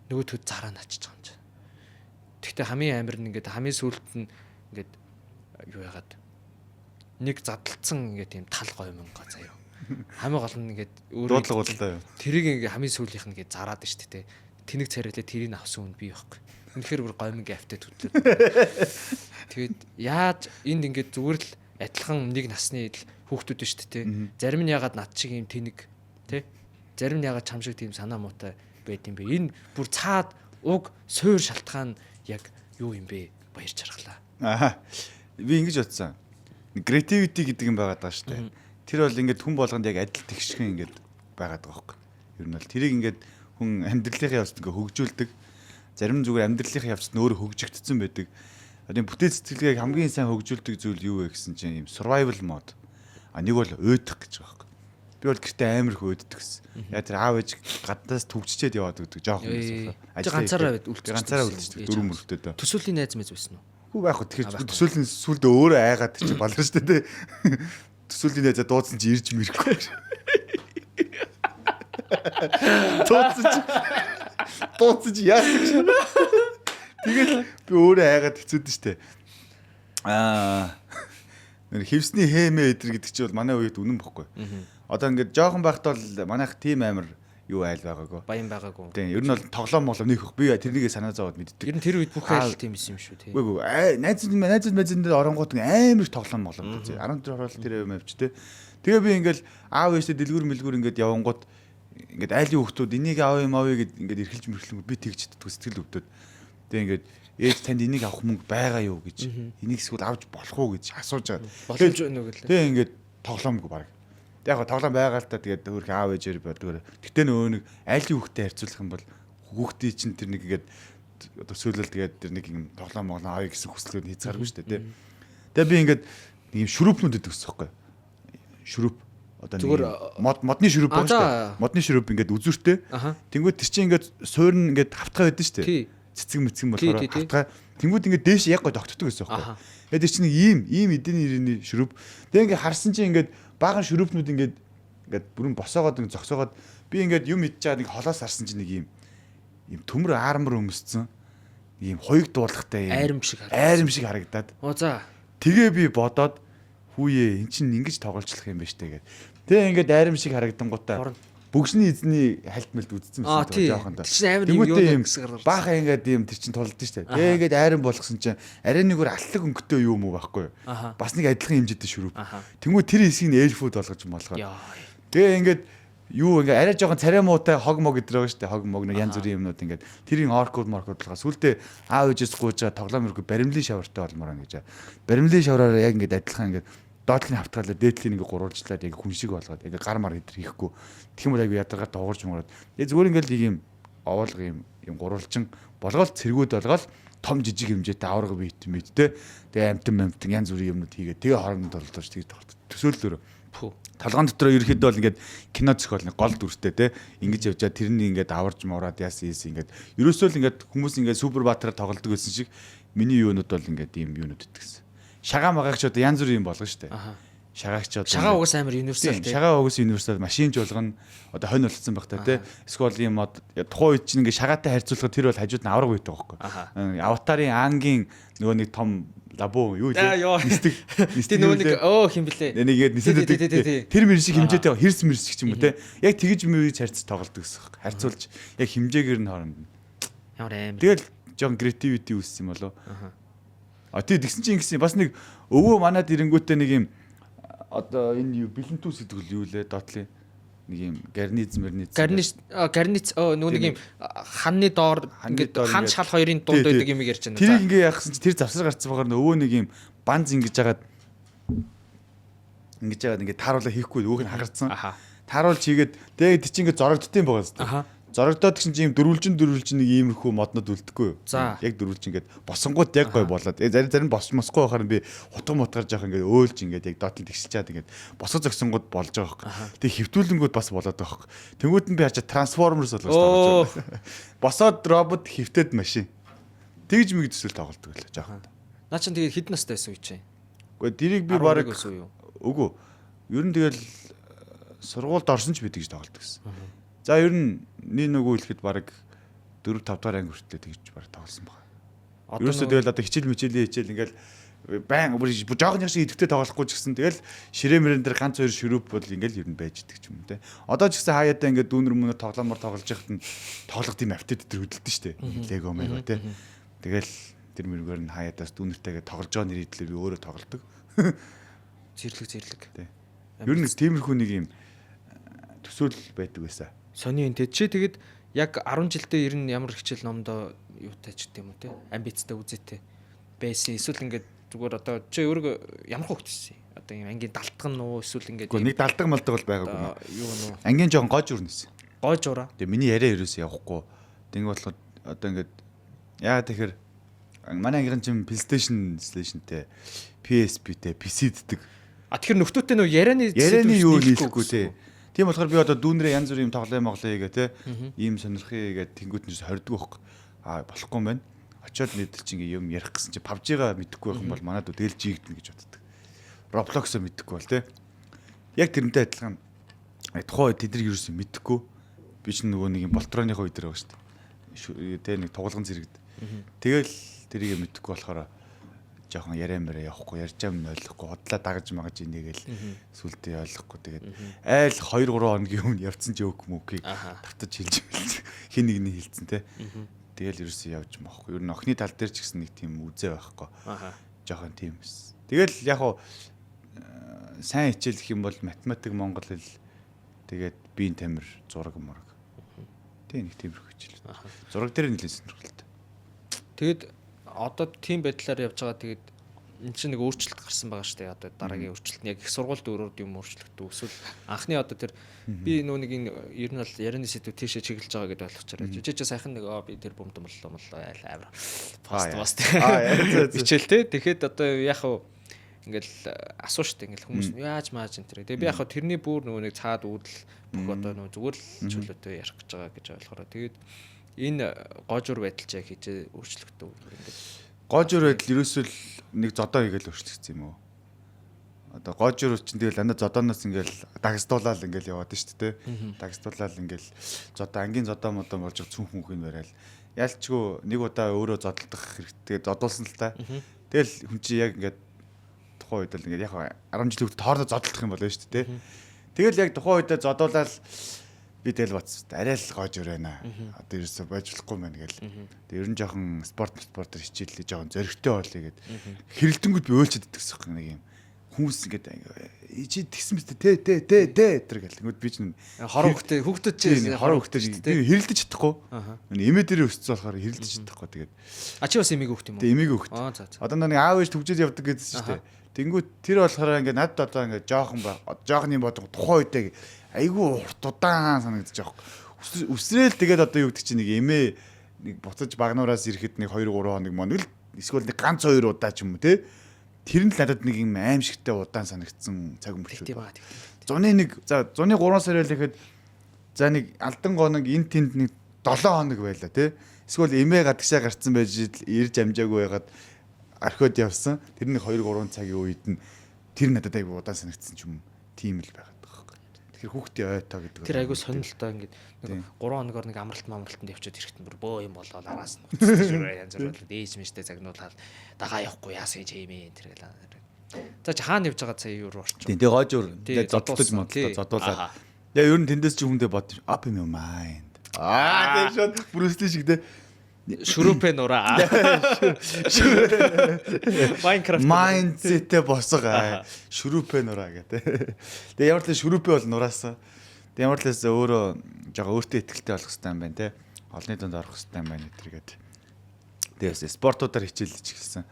Нөгөөдгөө зараа наачиж байгаа юм чинь. Тэгтээ хамгийн амар нь ингээд хамгийн сүүлд нь ингээд юу яагаад нэг задлцсан ингээд тийм тал гомонго заяа. Хамгийн гол нь ингээд өөрөө дуудлага болтой юу. Тэрийг ингээд хамгийн сүүлийнх нь ингээд зараад нь шүү дээ. Тэнэг царайлаа тэрийг авсан үн би байхгүй. Үнэхээр бүр гомонгийн автаа төдлөө. Тэгээд яаж энд ингээд зүгээр л адилхан нэг насны хүүхдүүд шүү дээ. Зарим нь ягаад над шиг юм тэнэг тий? Зарим нь ягаад чам шиг тийм санаа муутай байд юм бэ? Энэ бүр цаад уг суур шалтгаан яг юу юм бэ? Баяр чаргалаа. Аа. Би ингэж бодсон. Creativity гэдэг юм байгаад байгаа шүү дээ. Тэр бол ингээд хүн болгонд яг адил тэгшхэн ингээд байгаад байгаа байхгүй. Ер нь бол тэрийг ингээд хүн амьдралынхаа явцад ингээд хөгжүүлдэг. Зарим зүгээр амьдралынхаа явцад нь өөрөө хөгжигдсөн байдаг. Одоо бүтэц сэтгэлгээг хамгийн сайн хөгжүүлдэг зүйл юу вэ гэсэн чинь юм survival mode. А нэг бол уйдах гэж байгаа байхгүй. Би бол гэртээ амар их уйддаг гэсэн. Яа тэр аав ээж гаднаас төгччээд яваад гэдэг жоохон байсан. Ганцаараа үлдчихсэн. Дөрөв мөрөлтөд. Төсөөлийн найз мэз байсан уу? Хүү байх уу тэгэхээр төсөөлийн сүлдө өөрөө айгаад чи балар штэ тэ. Төсөөлийн найзаа дуудсан чи ирж мэрэхгүй. Дуудсан чи яасан гэж. Тэгэл би өөрөө айгаад хэцүүдэн штэ. Нэр хевсний хэмээ эдэр гэдэг чи бол манай үед үнэн бохгүй. Одоо ингээд жоохон байхдаа бол манайх тим амар юу айл байгаагүй. Баян байгаагүй. Тийм, ер нь бол тоглоом болов нөх би тэрнийгээ санаа зовоод мэддэг. Ер нь тэр үед бүх айл тийм юм шүү тий. Үгүй найзууд дээр оронгууд амар тоглоом болов. 14 орол тэр юм авч тий. Тэгээ би ингээл аав ээжтэй дэлгүр мэлгүр ингээд явангууд ингээд айлын хүүхдүүд энийг аав юм аав гэд ингээд эрхэлж мэрхлэнгүүд би тэгж чаддаг сэтгэл өвдөд. Тэгээ ингээд ээж танд энийг авах мөнгө байгаа юу гэж энийг эсвэл авч болох уу гэж асууж байгаа. Боломж өгнө гэлээ. Тэгээ ингээд тоглоомгүй баг. Яг тоглоом байгаа л та тэгээд өөрх аав ээжээр бодгоор. Гэтэ нөө нэг айлын хүүхдэд харьцуулах юм бол хүүхдийн чинь тэр нэг ингээд төсөөлөл тэгээд тэр нэг юм тоглоом авъя гэсэн хүслүүд хийцгааргүй шүү дээ тий. Тэгээ би ингээд нэг юм шүрүүпнүүд гэдэг ус хэвгүй. Шүрүүп одоо нэг модны шүрүүп байгаа шүү дээ. Модны шүрүүп ингээд үзүүртэй. Тэнгүүд тэр чинь ингээд суурн ингээд хавтгай байдаг шүү дээ. Цэцэг мэцгэн болохоор хавтгай. Тэнгүүд ингээд дээш яг гоо тогтдог гэсэн хэвгүй. Тэгээд тэр чинь нэг ийм эдийн ирээний шүрүүп. Тэгээ ингээд харсан чинь ингээд баахан шүрүүпнүүд ингээд бүрэн босоогоод нэг зогсоогоод би ингээд юм идж байгаа нэг холоос харсан чинь нэг ийм төмөр аармар өмсцэн ийм хоёуг дуулахтай айрам шиг харагдаад. Оо за. Тэгээ би бодоод хүүе эн чинь ингэж тоглолцох юм ба штэ гэд. Тэгээ ингээд айрам шиг харагдангуудаа бүгшний эзний хальт мэлд үдцсэн байсан жоохон доо. Тэгвэл амар юм гэсэн баахан ингээд юм тэр чинь тулд штэ. Тэгээ ингээд айрам болгосон чинь арай нэгээр аллаг өнгөтэй юм уу байхгүй юу? Бас нэг адилхан хэмжээтэй шүрүүп. Тэнгүү тэр хэсгийг эльфүүд болгож болгоод. Тэгээ ингээд юу ингээд арай жоохон царай муутай хог мог гэдэр байгаа штэ. Хог мог нэг янз бүрийн юмнууд ингээд тэрийн оркууд маркууд болгоо. Сүлдээ аав ээжээс гуйж байгаа тоглоом өргө баримлын шавартай болмоор ан гэж. Баримлын шавраараа яг ингээд адилхан ингээд доотлын хавтгаалаа дээдлийн ингээ гурвалжлаад яг хүн шиг болгоод ингээ гар мар идэр хийхгүй. Тэгэх юм бол яг ядаргаар доогорч мөрөд. Тэгээ зүгээр ингээл нэг юм овоолго юм гурвалжин болгоод цэргүүд болгоод том жижиг хэмжээтэй авраг бит те. Тэгээ амтан янз бүрийн юмнууд хийгээ. Тэгээ хоорондоо толдож тэгээ төсөөллөөр. Талгаан дотроо ерөөхдөө бол ингээд кино зохиол нэг гол дүрстэй те. Ингэж явжаа тэрний ингээд аварж муураад яасан ингээд ерөөсөө л ингээд хүмүүс ингээд супер баатараар тоглодог гэсэн шиг миний юунууд бол ингээд ийм юунууд итгэсэн. Шагаа магаагч одоо янз бүрийн болгоно шүү дээ. Шагаагч одоо шагаа угаас амар универсал тийм. Шагаа угаас универсал машинж болгоно. Одоо хонь болцсон байх та тий. Эсвэл юм мод тухайн үед чинь ингээ шагаатай харьцуулахад тэр бол хажууд нь авраг үйдэг байхгүй. Аватарын ангийн нөгөө нэг том лабу юу вэ? Нисдэг нөгөө нэг хим блэ. Нэгээд нисэдэг. Тэр мэр шиг хэмжээтэй хэрс мэрс шиг ч юм уу тий. Яг тэгж мөрөж харьцаж тоглолдог гэсэн хэрэг. Харьцуулж яг хэмжээгээр нь хооронд. Ямар амар. Тэгэл жоон creativity үүссэн юм болоо. А тий тэгсэн чинь ингэсэн бас нэг өвөө манад ирэнгүүтээ нэг юм одоо энэ юу бэлэнтүүс гэдэг нь юу лээ доотлын нэг юм гарниз гарниц нүү нэг юм ханны доор ингээд хан шал хоёрын дунд байдаг юм ярьж байна. Тэр ингээ яахсан чи тэр завсар гарцсан багаар өвөө нэг юм банз ингэж жагаад ингээ тааруулаа хийхгүй өөх нь хагарцсан. Тааруулж хийгээд тэгээд чи ингээ зорогдсон байгаа зү. Зорогдоод гэсэн чи юм дөрвөлжин нэг иймэрхүү моднод үлдэхгүй юу? Яг дөрвөлж ингээд босонгууд яг гой болоод. Зарим босмосгүй байхаар би хутга мотгаар жоох ингээд өөлж ингээд яг доотлон тэгсэлж чаад ингээд босго зогсонгууд болж байгаа хөөх. Тэг хөвтүүлэнгүүд бас болоод байгаа хөөх. Тэнгүүд нь би хачаа трансформерс болгож байгаа. Босоод робот хөвтөд машин. Тэгж мэг төсөл тоглолдог байлаа жоох. Наа чин тэгээд хэд настай байсан үе чинь? Гэхдээ дэрийг би бараг үгүй. Ер нь тэгэл сургуульд орсон ч бид тэгж тоглолдог гэсэн. За ер нь нөгөө хэлэхэд бараг 4 5 дахь анги хүртэл тэгж бараг тоглосон байна. Ерөөсөө тэгэл одоо хичээл ингээл байн жоохон яг шиг идэвхтэй тоглохгүй ч гэсэн тэгэл ширээмэрэн дээр ганц хоёр ширүүп бол ингээл ер нь байж идэг ч юм те. Одоо ч гэсэн хаяатаа ингээд дүүнэр мөнөөр тоглоомор тоглож яхад нь тоглох тийм автет дээр хөдөлдөн штэ. Лего маяг те. Тэгэл тэр мөргөөр нь хаяатаас дүүнэртэйгээ тоглож байгаа нэр идлээ би өөрөө тоглодог. Зэрлэг. Ер нь тиймэрхүү нэг юм төсөөл байдаг байсан. Сони энэ чи тэгэд яг 10 жилдээ ер нь ямар хичээл номдоо юутай ч гэдэм үү те амбицтай үзээтэй байсан эсвэл ингээд зүгээр одоо чи өөрөө ямар хөвгт ийсэн одоо юм ангийн далтган нуу эсвэл ингээд нэг далдаг малдаг бол байгаагүй юу нуу ангийн жоохон гож өрнөсөн гож ураа тэгээ миний яриа ерөөсөө явахгүй тэгин болохоор одоо ингээд яа тэгэхээр манай ангийн чим PlayStation-тэй PSP-тэй PC-ддэг тэгэхээр нөхдөөтэй нөө ярианы юу нийлэхгүй те. Тийм болохоор би одоо дүүнрээ янз бүрийн тоглоом моглоо хийгээ те. Ийм сонирхъя гэдэг тэнгуут нь хорддог байхгүй. Болохгүй юм байна. Очоод нийтл чи ингээм юм ярих гэсэн чи PUBG-га мэдэхгүй байх юм бол манад тэгэл жигдэн гэж боддог. Roblox-о мэдэхгүй бол те. Яг тэрнтэй адилхан тухайн үед тэдэр юусэн мэдэхгүй. Би ч нөгөө нэг юм болтроныхоо үед дээр байгаа шүү дээ. Тэ нэг тоглоом зэрэгд. Тэгэл тэрийг мэдэхгүй болохоор жоохон яриамаараа явахгүй ярьж байгаа юм ойлгохгүй хотлаа дагаж магаж инээгээл сүлдээ ойлгохгүй тэгээд айл 2 3 хоногийн өмнө явцсан ч өөх мөкийг тавтаж хэлж байлаа хин нэгний хэлцэн те тэгэл ерөөсөө явж маахгүй ер нь охины тал дээр ч гэсэн нэг тийм үзээ байхгүй жоохон тийм эс тэгэл яг хуу сайн хичээлэх юм бол математик монгол хэл тэгээд биеийн тамир зураг мураг тэг нэг тиймэрхүү хичээл зураг дээр нэлээд сонирхолтой тэгээд одоо тийм байдлаар явж байгаа тэгээд энэ чинь нэг өөрчлөлт гарсан байгаа шүү дээ. Одоо дараагийн өөрчлөлт нь яг их сургуульд өөрөөр юм өөрчлөгдөв. Эсвэл анхны одоо тэр би нөө нэг энэ ер нь бол ярианы сэдв тийшээ чиглэж байгаа гэдээ ойлгочоор. Жижиг сайхан нэг би тэр бомд моллоо айл авир. Пост. Хичээл те. Тэгэхэд одоо яг хав ингээл асуу штэ ингээл хүмүүс яаж мааж энэ тэр. Тэгээ би яг хав тэрний бүр нөгөө нэг цаад үүдэл бүх одоо нөгөө зүгээр л чөлөөтэй ярих гэж байгаа гэж ойлгохоор. Тэгээд энэ гожуур байдал ч яг хийж өөрчлөгдөв ингээд гожуур байдал ерөөсөө нэг зодоо хийгээл өөрчлөгдсөн юм уу одоо гожуур чинь тэгэл андаа зодооноос ингээл дагстуулаад ингээл яваад шүү дээ дагстуулаад ингээл зодоо ангийн зодоо модон болж цүнх мөнхийн барайл ялчгүй нэг удаа өөрөө зодтолдох хэрэгтэй зодуулсан л та тэгэл хүн чи яг ингээд тухайн үед л ингээд яг 10 жил хөвгт хоорондоо зодтолдох юм болно шүү дээ тэгэл яг тухайн үедээ зодуулаад би тэл бац арай л гожуур байна. Одоо ерөөсө байж болохгүй мэн гээл. Тэг ер нь жоохон спортер хичээлээ жоохон зөрөгтэй болъё гэд. Хэрэлдэнгүүд би өөлчөд идэгсэх нэг юм. Хүмүүс ингээд чи тэгсэн мэт тэ тэр гэл. Тэгвэл би чинь хорон хөвгтөд чи хорон хөвгтөд би хэрэлдэж чадахгүй. Эмээ дээр өссөн болохоор хэрэлдэж чадахгүй тэгээд. А чи бас эмээг хөвгт юм уу? Тэг эмээг хөвгт. Одоо нэг аав ээж төгжөөд явдаг гэсэн шүү дээ. Тэнгүүд тэр болохоор ингээд надад одоо ингээд жоохон юм бодох тухайн үедээ айгүй урт удаан санагдаж байгаа. Үсрээл тэгээд одоо юу гэдэг чинь нэг эмээ нэг буцаж багнуураас ирэхэд нэг 2 3 хоног моног л эсвэл нэг ганц 2 удаа ч юм уу те. Тэр нь л надад нэг юм аимшигтай удаан санагдсан цаг өнгөрчүүд. Зуны 3 сар байлэхэд за нэг алдан гоног эн тэнд нэг 7 хоног байлаа те. Эсвэл эмээ гадагшаа гарцсан байж ирж амжаагүй байгаад архиод явсан. Тэр нэг 2 3 цагийн үед нь тэр надад айгүй удаан санагдсан ч юм тийм л байгаа. Тэгэхээр хүүхдээ ойтоо гэдэг. Тэр айгүй сонирхолтой ингээд нэг 3 хоногор нэг амралтанд явчихад ирэхэд бүр бөө юм болоод араас нь янз бүр дээж мэжтэй загнуулаад дагаа явахгүй яасан ч юм ээ тэр гэл. За чи хаана явж байгаа цаа юу руу орчих. Тэгээ гожуур ингээд зодтолж зодуулаад. Яа ер нь тэндээс чи хүндээ бод up in your mind. Тэр шууд Брюс Ли шиг те. Шүрүүпэ нураа. Майнкрафт mindset босгоо. Шүрүүпэ нураа гэдэг. Тэгээ ямар ч шүрүүпэ бол нураасан. Тэг ямар л хэсэ өөрөө жоо өөртөө ихтэй болох хэрэгтэй юм байна те. Олны дунд орох хэрэгтэй юм байна гэдэргээд. Тэгээс спортуудаар хичээлж эхэлсэн.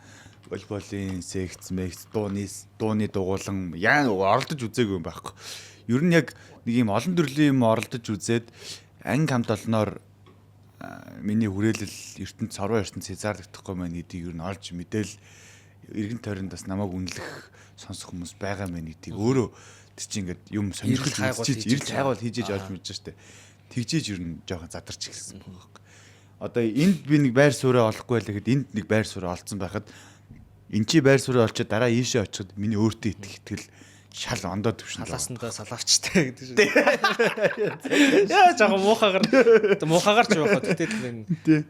Волейболын секц, мекс, дууны дугуулan яа оролдож үзээгүй юм байхгүй. Ер нь яг нэг юм олон төрлийн юм оролдож үзээд анги хамт олноор миний хүрээлэл ертөнд цорвоо ертөнд хязгаарлагдахгүй маань гэдгийг ер нь олж мэдээл эргэн тойронд бас намайг үнэлэх сонсох хүмүүс байгаа мэн гэдгийг өөрөө тэр чинь ингээд юм сонирхолтой ирж хайгуул хийж олж мэдэж штэ. Тэгжээж ер нь жоохон задарч эхэлсэн байхгүй. Одоо энд би нэг байр сууриа олохгүй байлаа гэхэд энд нэг байр сууриа олцсон байхад эн чи байр сууриа олчоод дараа ийшээ очиход миний өөртөө итгэл шал ондоо төвшин. Салаасандаа салаавчтай гэдэг шүү. Яа жоохон муухагаар ч явах гэдэг. Тэ.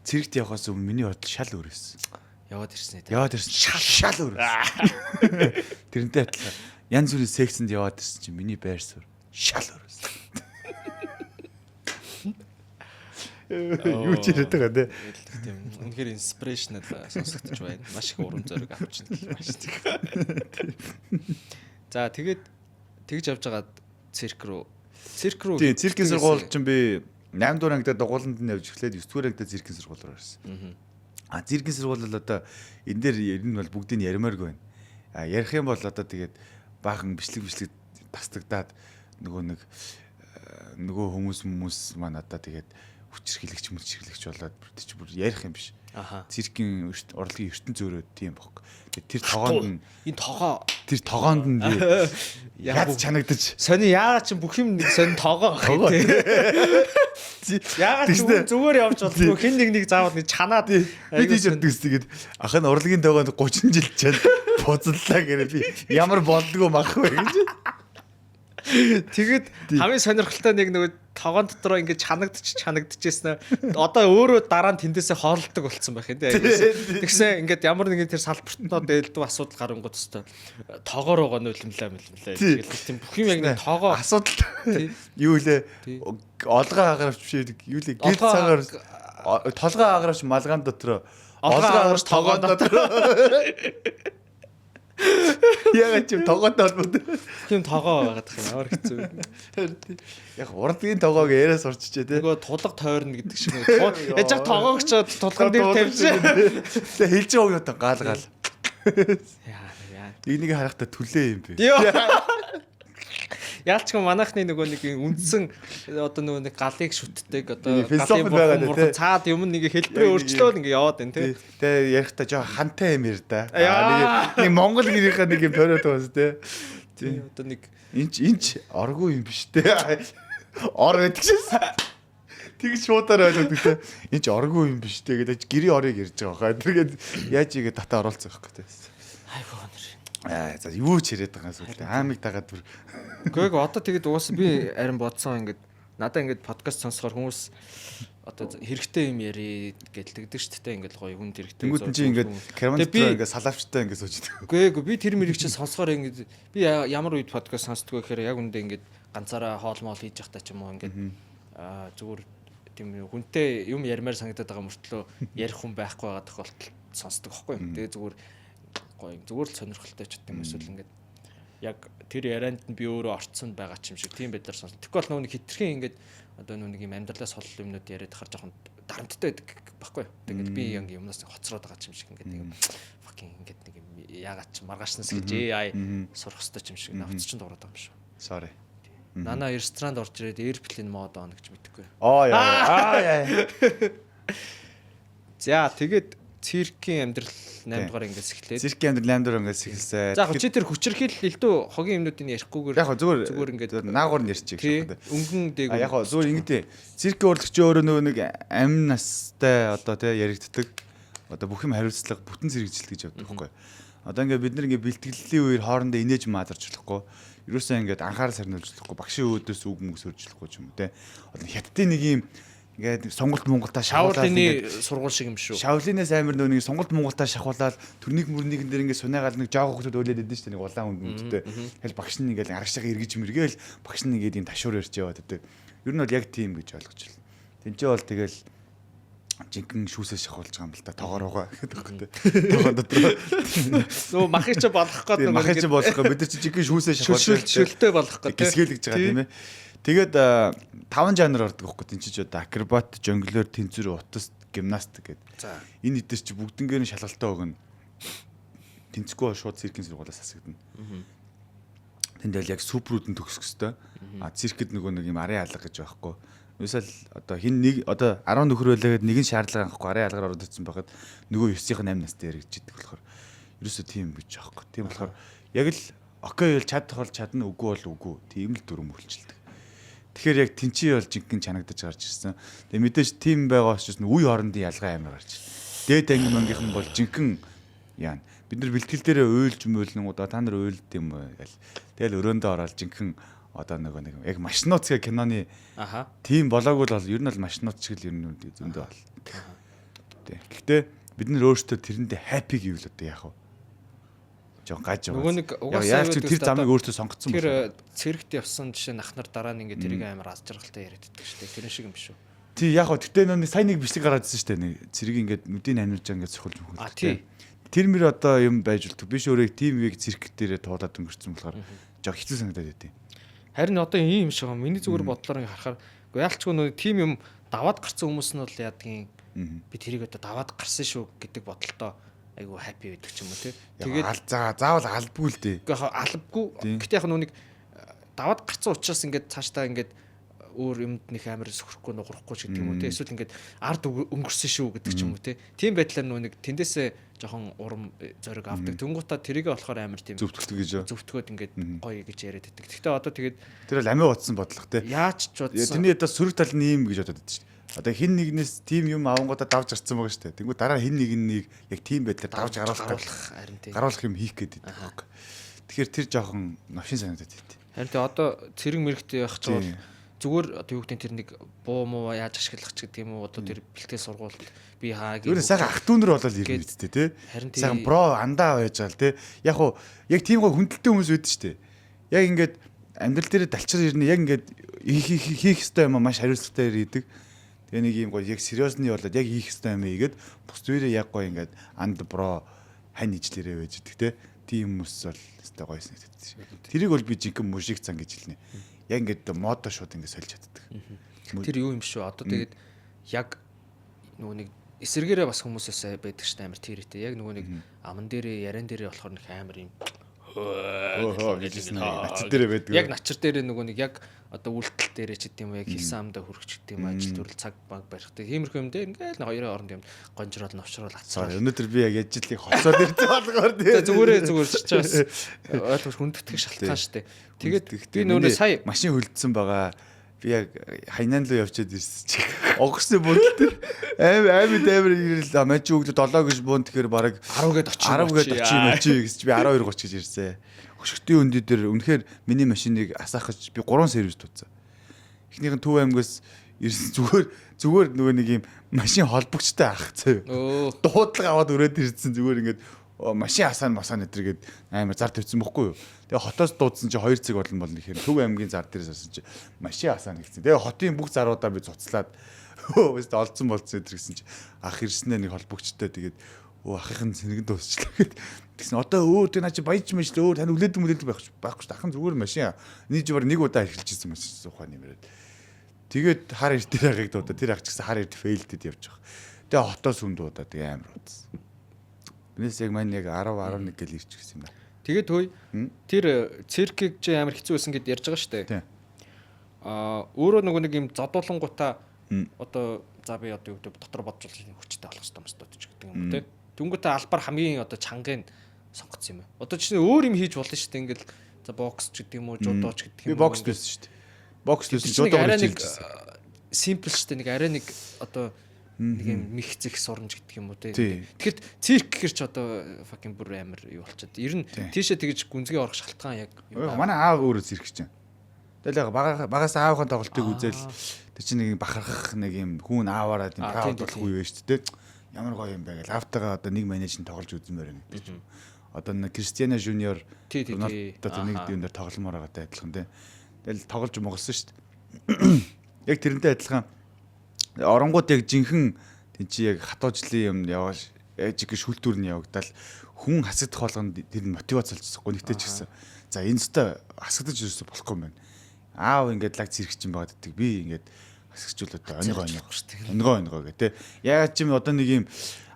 Цэрэгт явахаас өмнө миний бодол шал өөрөөсөн. Яваад ирсэн. Шал өөрөөсөн. Тэрнтэй адилхан янз бүрийн сексэнд яваад ирсэн чинь миний байр суурь шал өөрөөсөн. Юу ч яриад байгаа нэ. Тийм. Үнэхээр инспирэшнл сонсогдож байна. Маш их урам зориг авч байна шүү дээ. За тэгээд тэгж явж байгаа цирк руу. Тийм, циркийн сургууль чинь би 8 дугаар ангидаа дугууланд нь явж эхлээд 9 дугаар ангидаа циркийн сургууль руу ирсэн. Циркийн сургууль бол одоо энэ дээр ер нь бол бүгдийг ярмааргүй байна. Ярих юм бол одоо тэгээд баахан бичлэг тасдагдаад нөгөө хүмүүс маань одоо тэгээд хүчрхийлэгч болоод чи бүр ярих юм биш. Циркийн урлагийн ертөнц зөөрөө тийм бохог. Тэр тогоонд тэр тогоонд нь яаж чанагдаж сони яагаад ч бүх юм нэг сони тогоо гэх тийм. Яагаад ч зүгээр явж болтгоо хэн нэг заавал нэг чанаад би тийж яддаг гэсэн. Ах нь урлагийн тогоонд 30 жил чад буцаллаа гэрээ би ямар болдгоо махгүй гэж. Тэгээд хамгийн сонирхолтой нэг тогоон дотроо ингээд чанагдчихсэн. Одоо өөрөө дараа нь тэндээсээ хооллдог болцсон байх юм дээ. Тэгсэн ингээд ямар нэгэн тэр салбартноо дээлдэв асуудал гарангууд өстой. Тоогоор байгаа нөлмлээ. Тийм бүх юм яг нэг тоогоо асуудал. Юу лээ? Олгоо агаравч биш юу лээ? Гэр цагаар толгой агаравч малгаан дотроо. Олгоо агаравч тогоон дотроо. Ягаад ч тогоотой холбоотой. Тийм тогоо байгаад их ямар хэцүү. Яг урдгийн тогоог яриа сурчжээ тий. Нөгөө тулга тойрно гэдэг шиг. Яж тогоог ч тулган дээр тавьчих. Тэгээ хэлж байгаа юм гал. Яа. Энийг харахтаа түлээ юм бэ. Яалчгүй манайхны нөгөө нэг үндсэн одоо нөгөө нэг галыг шүтдэг одоо галын байгаа цаад юм нэг хэлбэрээ өөрчлөөл ингээ яваад байна тий. Тэгээ ярихдаа жоо хантай юм яар да. Нэг Монгол гэрийнхаа нэг юм тойроод байгаас тий. Тий одоо нэг инч оргүй юм биш тий. Ор гэдэг шээ. Тэгж шуудаар ойлгодог тий. Инч оргүй юм биш тий гэдэг гэрийн орыг ярьж байгаа хаа. Тэгээд яаж игээ татаа оруулсан байхгүй тий. Айгуу өнөр. За юу ч яриад байгаа сүлдээ аамиг дагаад бүр. Гэхдээ одоо тэгээд уус би харин бодсон ингээд надаа ингээд подкаст сонсохоор хүмүүс одоо хэрэгтэй юм яри гэлтэгдэг шүү дээ ингээд гоё хүнд хэрэгтэй. Тэнгүүд чи ингээд кармантраа ингээд салавчтай ингээд суучдаг. Үгүй би тэр мэрийг чи сонсохоор ингээд би ямар үед подкаст сонсдгоо гэхээр яг үндэ ингээд ганцаараа хоол хийж явахтаа ч юм уу ингээд зүгээр тийм хүнтэй юм ярмаар санагдаад байгаа мөртлөө ярих хүн байхгүй байгаа тохиолдолд сонсдог байхгүй. Тэгээ зүгээр л сонирхолтой ч гэдэг юм эсвэл ингээд яг тэр ярианд нь би өөрөө орцсон байгаа ч юм шиг тийм байдлаар сонсон. Тэгэхгүй бол нөгөө хитрхийн ингээд одоо нөгөө нэг юм амьдралаас хол юмнууд яриад хахаар жоохон дарамттай байдаг байхгүй. Тэгээд би яг юмнаас хоцроод байгаа ч юм шиг ингээд fucking ингээд нэг юм яагаад ч маргаашнаас гэж AI сурах хэрэгтэй ч юм шиг навц ч дуурайд байгаа юм шүү. Sorry. Нана ресторанд орж ирээд airplane mode on гэж мэдхгүй. Яа. За тэгээд циркийн амьдрал 8 дугаар ингээс эхлээд. Циркийн амьдрал 8 дугаар ингээс эхэлсэн. За чи тэр хүчирхийлэл элдв хогийн юмнуудыг ярихгүйгээр яг зүгээр ингээд наагур нь ярьчих шиг байна. Өнгөн дээг. Яг зүгээр ингэдэй. Циркийн урлагч өөрөө нөгөө нэг амин настай одоо тий яригддаг. Одоо бүх юм хариуцлага бүтэн зэрэгжил гэж явдаг байхгүй. Одоо ингээд бид нар ингээд бэлтгэллийн үеэр хоорондоо инээж маадарч болохгүй. Ерөөсөө ингээд анхаарал сарниулж болохгүй. Багшийн өөдөөс үг мөс өрж болохгүй ч юм уу тий. Одоо хятадын нэг юм ингээд сонголт Монголтаа шавлын сургууль шиг юм шүү. Шавлынаас амар нөгөө нэг сонголт Монголтаа шахуулаад төрнийг мөрнийгэн дээр ингээд сунаагаал нэг жоох хүмүүс өөлээд идэв шүү дээ. Нэг улаан хүндтэй. Тэгэл багш нь ингээд аргашаа эргэж мэргээл багш нь ингээд юм ташуур ярьж яваад байдаг. Ер нь бол яг тийм гэж ойлгож байна. Тэнцээ бол тэгэл жинхэнэ шүүсээ шахуулж байгаа юм л та тоогоороо гэдэг байхгүй. Тоогоо дотор. Нөө махыг ч болох гээд махыг ч болох гээд бид нар чи жинхэнэ шүүсээ шахуулж шөлтөө болох гээд гисгэлж байгаа тийм ээ. Тэгээд 5 жанр ордог байхгүй тийм ч одоо акробат, жонглер, тэнцвэр, утас, гимнастик гэдэг. За. Энэ эдгээр чи бүгднгээр нь шалгалтаа өгнө. Тэнцэхгүй шууд циркийн сургуулиас асагдана. Тэнд л яг суперүүд нь төгсөх хэвээр. Циркэд нөгөө нэг юм арын алга гэж байхгүй. Юусаал одоо хин нэг одоо 10 нөхөр байлаа гэд нэг нь шаардлага анхгүй арын алгаар ороод ирсэн байхад нөгөө 9-ийнх нь 8 настай яригдчихдэг болохоор ерөөсөө тийм гэж байхгүй. Тийм болохоор яг л окей бол чадах бол чадна, үгүй бол үгүй. Тийм л дүрм үйлчилдэг. Тэгэхээр яг тэнцээ бол жинхэнэ чанагдаж гарч ирсэн. Тэгээ мэдээж тийм байгаас ч үе хоорондын ялгаа амар гарч. Дээд анги мангийнхан бол жинхэнэ яа. Бид нар бэлтгэл дээрээ уйлж мөөлнө одоо та нар уйлд юм уу гэл. Тэгэл өрөөндөө ороод жинхэнэ одоо нэг яг машинууд гэх киноны тийм болоогүй л ер нь бол машинууд шиг л ер нь зөндөө бол. Тий. Гэхдээ бид нар өөрсдөө тэрэндээ happy гэвэл одоо яах вэ? Жон гаж байгаа. Нөгөө нэг угаасаа тэр замыг өөртөө сонгоцсон байна. Тэр цэрэгт явсан жишээ нь ахнар дараа нь ингээд тэрийг амар аз жаргалтай яриад байдаг шүү дээ. Тэрэн шиг юм биш үү? Тий, яг хөө тэгтээ нөө сайн нэг бичлэг гараад ирсэн шүү дээ. Нэг цэрэг ингээд нүдийг анирж ингээд сухалж мөхөлж. Тий. Тэр мөр одоо юм байж болдог. Биш өөрөө тим виг цирк дээрээ туулаад өнгөрцөн болохоор жоо хэцүү санагдаад байдیں۔ Харин одоо ийм шиг юм. Миний зүгээр бодлоор ингээд харахаар яалчгүй нөө тим юм даваад гарсан хүмүүс нь бол яадгийн би тэрийг одоо даваад гарсан шүү гэдэг бодолтой айгу happy байдаг ч юм уу тий. Тэгээд заавал албгүй л дээ. Гэхдээ албгүй. Гэхдээ яг нүг даваад гарсан учраас ингээд цаашдаа ингээд өөр юмд нэг амар сөхрөхгүй нуграхгүй ч гэдэг юм уу тий. Эсвэл ингээд ард өнгөрсөн шүү гэдэг ч юм уу тий. Тийм байдлаар нүг тэндээсээ жоохон урам зориг авдаг. Тэнгуутаа тэрийгэ болохоор амар тийм зөвтгөлдөг гэж. Зөвтгөөд ингээд гоё гэж яриад байдаг. Гэхдээ одоо тэгээд тэр бол амиа утсан бодлого тий. Яаж ч утсан. Тэрний одоо сөрөг тал нь юм гэж бодоод байдаг шүү дээ. Одоо хин нэгнээс тим юм авангуудаа давж гарцсан байгаа шүү дээ. Тэнгүү дараа хин нэгнийг яг тим байдлаар давж гаруулах юм хийх гээд байдаг. Тэгэхээр тэр жоохон новшин санагдаад байт. Харин тэ одоо цэрэг мэрэгтэй явах ч бол зүгээр одоо юу гэдэг тэр нэг буу муу яаж ашиглах ч гэдэг юм уу одоо тэр бэлтгэл сургуульд би хаа гэх. Юу сайхан ах дүүнэр болол ирнэ үсттэй тий. Сайхан про андаа байж гал тий. Яг уу яг тийм гоо хүндэлтэй хүмүүс байдаг шүү дээ. Яг ингээд амьдрал дээр далчир ирнэ яг ингээд хийх ёстой юм маш хариуцлагатай хийдэг. Тэгээ нэг юм гоё яг сериосны болоод яг хийх ёстой юм ийгээд бус зүрээ яг гоё ингээд анд бро хань ижлэрээ байж идэх те. Тийм хүмүүс бол өстой гоё санагддаг. Тэрийг бол би жинхэнэ мужик цан гэж хэлнэ. Яг ингээд модо шууд ингээд сольж чаддаг. Тэр юу юм шүү. Одоо тэгээд яг нөгөө нэг эсэргээрээ бас хүмүүсээс байдаг ш амар тэрэтэ. Яг нөгөө нэг аман дээрээ яран дээрээ болохоор нэг амар юм гэжсэн начир дээрээ байдаг. Яг начир дээрээ нөгөө нэг яг одоо үйлдэл дээрээ ч гэдэм үү яг хэлсэн амдаа хүрч гэдэм үү ажил төрөл цаг баг барихдаг. Тиймэрхүү юм дээр ингээл хоёрын оронд юм гонжрол новшрол ацгаа. Өнөөдөр би яг ажилыг хоцоод ирсэн болгоор тий. Зүгээр чичээс ойлгож хүндэтгэх шалтгаан штэ. Тэгээд би нөгөө сая машин хөлдсөн байгаа. Би яг хайнан руу явчаад ирсэн чи. Огсны бодол тэр амар ирэл мэж өгдө 7 гэж буун тэгэхээр бараг 10 гээд 80 гэж би 12:30 гэж ирсэн. Хөшгтийн өндөө дээр үнэхээр миний машиныг асаахж би 3 сервис тууцсан. Эхнийх нь Төв аймгаас ирсэн зүгээр нөгөө нэг юм машин холбогчтой ах цаа. Дуудлага аваад өрөөд ирсэн зүгээр ингээд машин асаана өдр гээд амар зар тавьсан бохгүй юу. Тэгээ хотоос дуудсан чи 2 цаг болно гэхээр Төв аймгийн зар дээрээс орсон чи машин асаана гэсэн. Тэгээ хотын бүх заруудаа би цуцлаад өөстө олцсон болцсон өдр гэсэн чи ах ирснээр нэг холбогчтой тэгээд ахын сэргэн дуусчлаа гэд. Тэгсэн одоо тэ наа чи баяж мэжлээ тань үлээдэг байхгүй ш. Ахын зүгээр машин нийж бар нэг удаа эхэлж ирсэн машин ухаан нэмэрээд. Тэгээд хар эрт дээр агыг дуудаа тэр ах ч гэсэн хар эрт фейлдэд явж байгаа. Тэгээ хотоос хүндуудаа тэгээ амар удсан. Бинээс яг маань яг 10 11 гэл ирч гисэн юм байна. Тэгээд хөөе тэр циркийг чи амар хэцүү байсан гэд ярьж байгаа шүү дээ. Өөрөө нөгөө нэг юм зодуулангуудаа одоо за би одоо юу гэдэг дотор бодж хүчтэй болох хэрэгтэй мөстэй ч гэдэг юм те. Дүнгүүтээ албаар хамгийн одоо чангаыг сонгоцсон юм байна. Одоо чинь өөр юм хийж болно шүү дээ. Ингээл за бокс ч гэдэг юм уу, жудо ч гэдэг юм уу. Би бокс дээсэн шүү дээ. Бокс дээсэн жудо хийж симпл шүү дээ. Нэг арай нэг одоо нэг юм михцэх сурнж гэдэг юм уу те. Тэгэхээр цирк гэхэр ч одоо fucking бүр амар юу болчиход. Ер нь тийшээ тэгж гүнзгий орох шалтгаан яг манай аав өөрөө цирк чинь. Тэгэл багаас аавынхаа тоглолтыг үзэл тэр чинь нэг бахархах нэг юм хүүн ааваараа тийм прауд болох үе байж тээ. Ямар гоё юм бэ гэл автагаа одоо нэг менежн тоглож үзмээр байна гэж. Одоо нэг Кристиано Жуниор одоо нэг юм дээр тогломоор байгаатай адилхан тий. Тэгэл тоглож моголсон шүү дээ. Яг тэрнтэй адилхан оронгууд яг жинхэнэ тий чи яг хатуужлын юм явааш ээж их шүлтүүр нь явагдал хүн хасагдах болгонд тэр мотивац олчихсон. Нэгтэй ч гэсэн. За энэ өстой хасагдаж ирсэн болохгүй юм байна. Аав ингээд лаг зэрэг чинь байгаад байдаг. Би ингээд хасгчулаад онгоо гэх тэ. Ягаад ч юм одоо нэг юм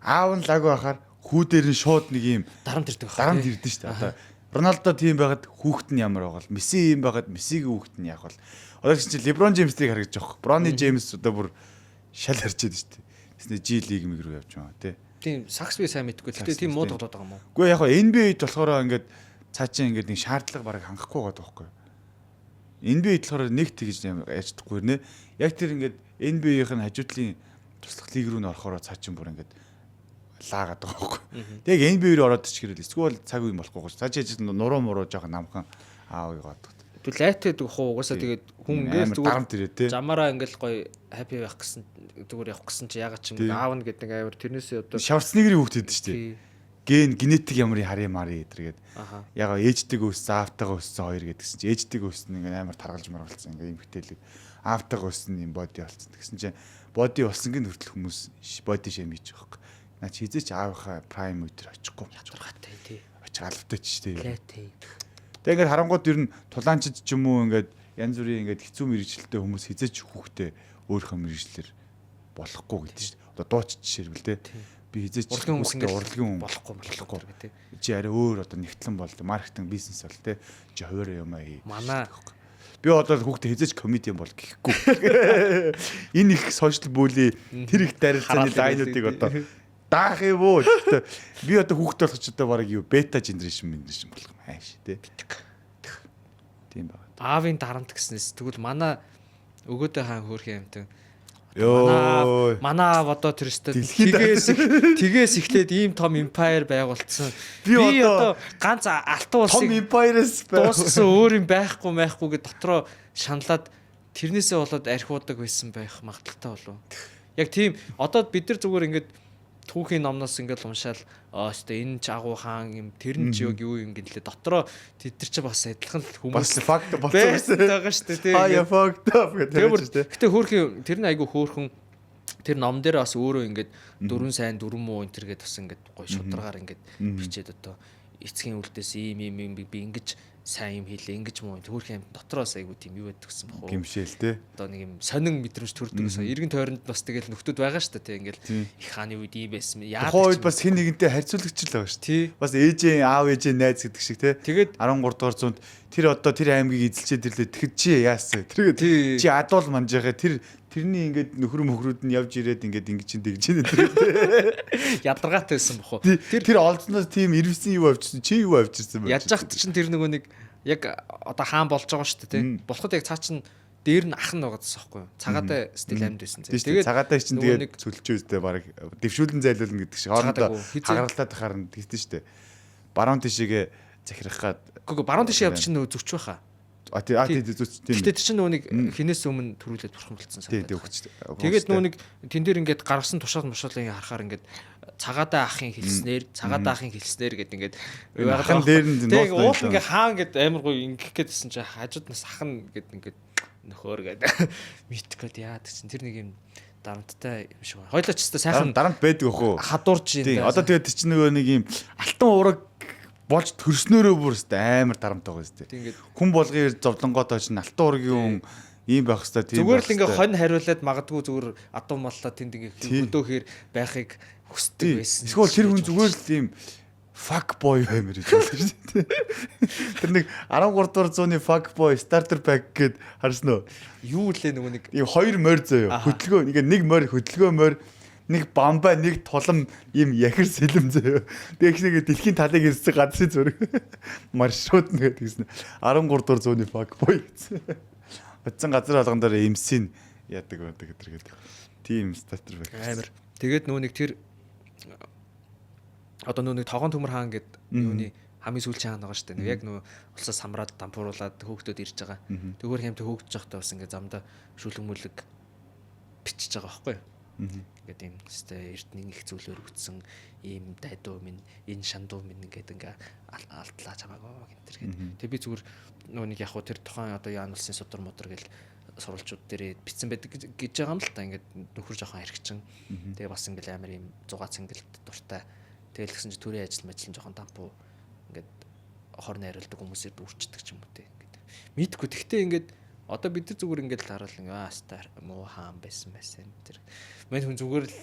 аав нь лаг байхаар хүү дээр нь шууд нэг юм дарамт ирдэг дарамт ирдэ шүү дээ. Одоо Роналдо тийм байгаад хүүхэд нь ямар байгаа бол Месси юм байгаад Мессигийн хүүхэд нь яг бол одоо чинь Леброн Джеймсийг харагдаж байгаа. Брони Джеймс одоо бүр шал харж байдаг шүү дээ. Тэснэ G лиг мэг рүү явж байгаа тий. Тийм сакс би сайн мэдгүй. Гэтэ тийм муу тоглоод байгаа юм уу? Үгүй яг NBA-д болохоор ингээд цаачаа ингээд нэг шаардлага бараг хангахгүй байгаа байхгүй. NBA-д болохоор нэг тэгж яаждаггүй нэ. Яг тэр ингээд NBA-ийн хажуудлын туслах лиг рүү н орохоор цаачин бүр ингээд лаагаад байгаа байхгүй. Тэг NBA рүү ороод ч гэрэл эсвэл цаг үе болохгүй. Цаачаа нуруу муруу жоохон намхан аав яагаад. Тэгвэл лайтед ухаа угаасаа тэгээд хүн ингээд зүгээр дарамт ирээ те. Замаараа ингээд гоё хаппи байх гэсэн зүгээр явах гэсэн чи ягаад ч юм аав нь гэдэг нэг авир тэрнээсээ одоо шавцныгрийн хүүхд гэдэг шүү дээ. Ген генетик ямарын хари мари гэдэргээд ягаа ээжтэйг өссөн аавтайгаа өссөн хоёр гэдгсэн чи ээжтэйг өссөн ингээд амар таргалж маргалцсан ингээд эмхтэлэг аавтайгаа өссөн юм боди болсон гэсэн чи боди болсонгийн хүртэл хүмүүс боди шэм хийж байгаа юм. Наа чи хизээч аавынхаа прайм үдер очихгүй ядгаргатай тий. Очих албатай ч тий. Тий. Тэг ингээд харангууд ер нь тулаанчид ч юм уу ингээд янз бүрийн ингээд хэцүү мэрэгчлэлтэй хүмүүс хизээч хүүхдээ өөрийнхөө мэрэгчлэр болохгүй гэдэг шүү дээ. Одоо дууч жишээрвэл те. Би хизээч урлагийн хүн болохгүй тий. Чи арай өөр одоо нэгтлэн болдог маркетинг бизнес бол те. Чи хуваараа юм аа. Манай би одоо хүүхдээ хизээч комедиан бол гэхгүй. Энэ их сошиал бүли тэр их дарилцааны лайнуудыг одоо даах юм уу? Би одоо хүүхдээ болох ч одоо бараг юу бета генерашн болох юм ааш тий. Тийм байна. Аавын дарамт гэснээс тэгвэл манай өгөөдөө хаан хөөрхөн юмтай. Йоо. Манай аав одоо тэр өстө тгээс эхлээд ийм том empire байгуулсан. Би одоо ганц алтан улсыг том empire-с дууссан өөр юм байхгүй гэд дотроо шаналаад тэрнээсээ болоод архиудаг байсан байх магадaltaй болов. Яг тийм одоо бид нар зүгээр ингээд түүхийн номноос ингээд уншаал өстө энэ ч агуу хаан юм тэр нь ч юу юм гэлээ дотроо тэд нар ч бас адилхан хүмүүс бас факт болсон байгаа шүү дээ. Аа факт гэдэг шүү дээ. Гэтэ хөөрхөн тэр нь айгүй хөөрхөн тэр ном дээр бас өөрөө ингээд дөрвөн сайн дөрвөн муу энэ төр гэдээ бас ингээд гой шударгаар ингээд бичээд одоо эцгийн үлдээс ийм би ингэж сайн юм хийлээ ингэж муу хөөрхөн дотроос айгүй тийм юу байдаг гэсэн бохоо. Гимшээл те. Одоо нэг юм сонин мэдрэмж төрдөг гэсэн. Иргэн тойронд бас тэгэл нөхдүүд байгаа шүү дээ ингээл их хааны үед ийм байсан. Яг хойд бас хэн нэгэнтэй харьцуулагч л байгаа шүү дээ. Бас ээжээ аав ээжээ найз гэдэг шиг те. Тэгээд 13 дугаар зуунд тэр одоо тэр аймгийг эзэлчээд ирлээ. Тэгэхэд чи яасан? Тэргээд чи адуул манжихаа тэрний ингээд нөхөр мөхрүүд нь явж ирээд ингээд ингэж тэгж байна. Ядаргаатай байсан бохоо. Тэр олдсноос тийм ирвсэн юу авчирсан? Чи юу авчирсан бэ? Яаж захт чинь тэр нөгөө нэг яг одоо хаан болж байгаа шүү дээ тий. Болоход яг цаа чин дээр нь ах нь байгаа гэсэн байхгүй юу? Цагаатай стил амьд байсан. Тэгээд цагаатай чинь тэгээд цөлчөө үстэй баг дэвшүүлэн зайлуулна гэдэг шиг хоорондоо хагаралтаад харна гэдэг шүү дээ. Баруун тишээгээ захирах гад. Гэхдээ баруун тишээ явж чинь нөгөө зүч байхаа. Тийм. Гэтэ чинь нөгөө нэг хинээс өмнө төрүүлээд бурхан болцсон санагдав. Тэгээд нөгөө нэг тэн дээр ингээд гаргасан тушаал мушаалын харахаар ингээд цагаадаа ахын хэлснээр гэдэг ингээд ахын дээр нь тэгээд уул ингээд хаан гэд амар гоё ингэх гээдсэн чинь хажууднаас ахын гэд ингээд нөхөр гэд митгээд яад гэсэн тэр нэг юм дарамттай юм шиг байна. Хойлооч өстой сайхан дарамт байдаг өхөө. Хадуурж юм. Одоо тэгээд чи нөгөө нэг юм алтан уураг болж төрснөөрөө бүр амар дарамт байгаа юм. Хүн болгын зовлонгоод очиж алтан уургийн хүн ийм байх хэвээр тийм. Зүгээр л ингээ хонь хариулаад магадгүй зүгээр адуу маллаа тэнд ингээ хөдөөхөр байхыг хүсдэг байсан. Эсвэл тэр хүн зүгээр л ийм fuck boy баймир гэж байна шүү дээ. Тэр нэг 13 дугаар зууны fuck boy starter pack гэд харсан уу? Юу лээ нөгөө нэг ийм хоёр морь заяа. Хөдөлгөөн ингээ нэг морь хөдөлгөөн морь нэг бамбай нэг тулам ийм яхир сэлэм заяа. Тэгэх нэг дэлхийн талыг ирсэн газрын зүрх маршрут нэгэд гэсэн. 13 дугаар зууны fuck boy гэсэн. Утсан газар алган дээр эмсийн яадаг байдаг гэдэргээд. Тийм стартер байх. Амар. Тэгээд нөө нэг тэр одоо нөө нэг тогоон төмөр хаан гэд юуны хамгийн сүүлчийн хаан байгаа шүү дээ. Яг нөө улсаас самраад дампууруулаад хөөгдөд ирж байгаа. Тэгвэр хэмтэй хөөгдөж байхдаа бас ингээ замдаа шүлэг мүлэг бичиж байгаа байхгүй юу? Ингээд юм өстэй эрдний их зүйлээр өгсөн ийм дайдуу минь энэ шандуу минь ингээд ингээ алдлаа чамаагаа гэнтэр гээд. Тэг би зүгээр нөө нэг яг хуу тэр тухайн одоо яан улсын судар мудар гэл сурвалжууд дээрээ битсэн байдаг гэж байгаа юм л та ингээд нөхөр жоохон хэрэгчин. Тэгээ бас ингээл амар ийм зугаа цэнгэлт дуртай. Тэгэл гисэн чи төрийн ажил мэжлэн жоохон дампуу ингээд хорны хариулдаг хүмүүсээр дүүрчдэг ч юм уу те. Ингээд мэдгүй тэгтээ ингээд Одоо бид нар зүгээр ингээд л харуул стар муу хаан байсан тэр. Мань хүн зүгээр л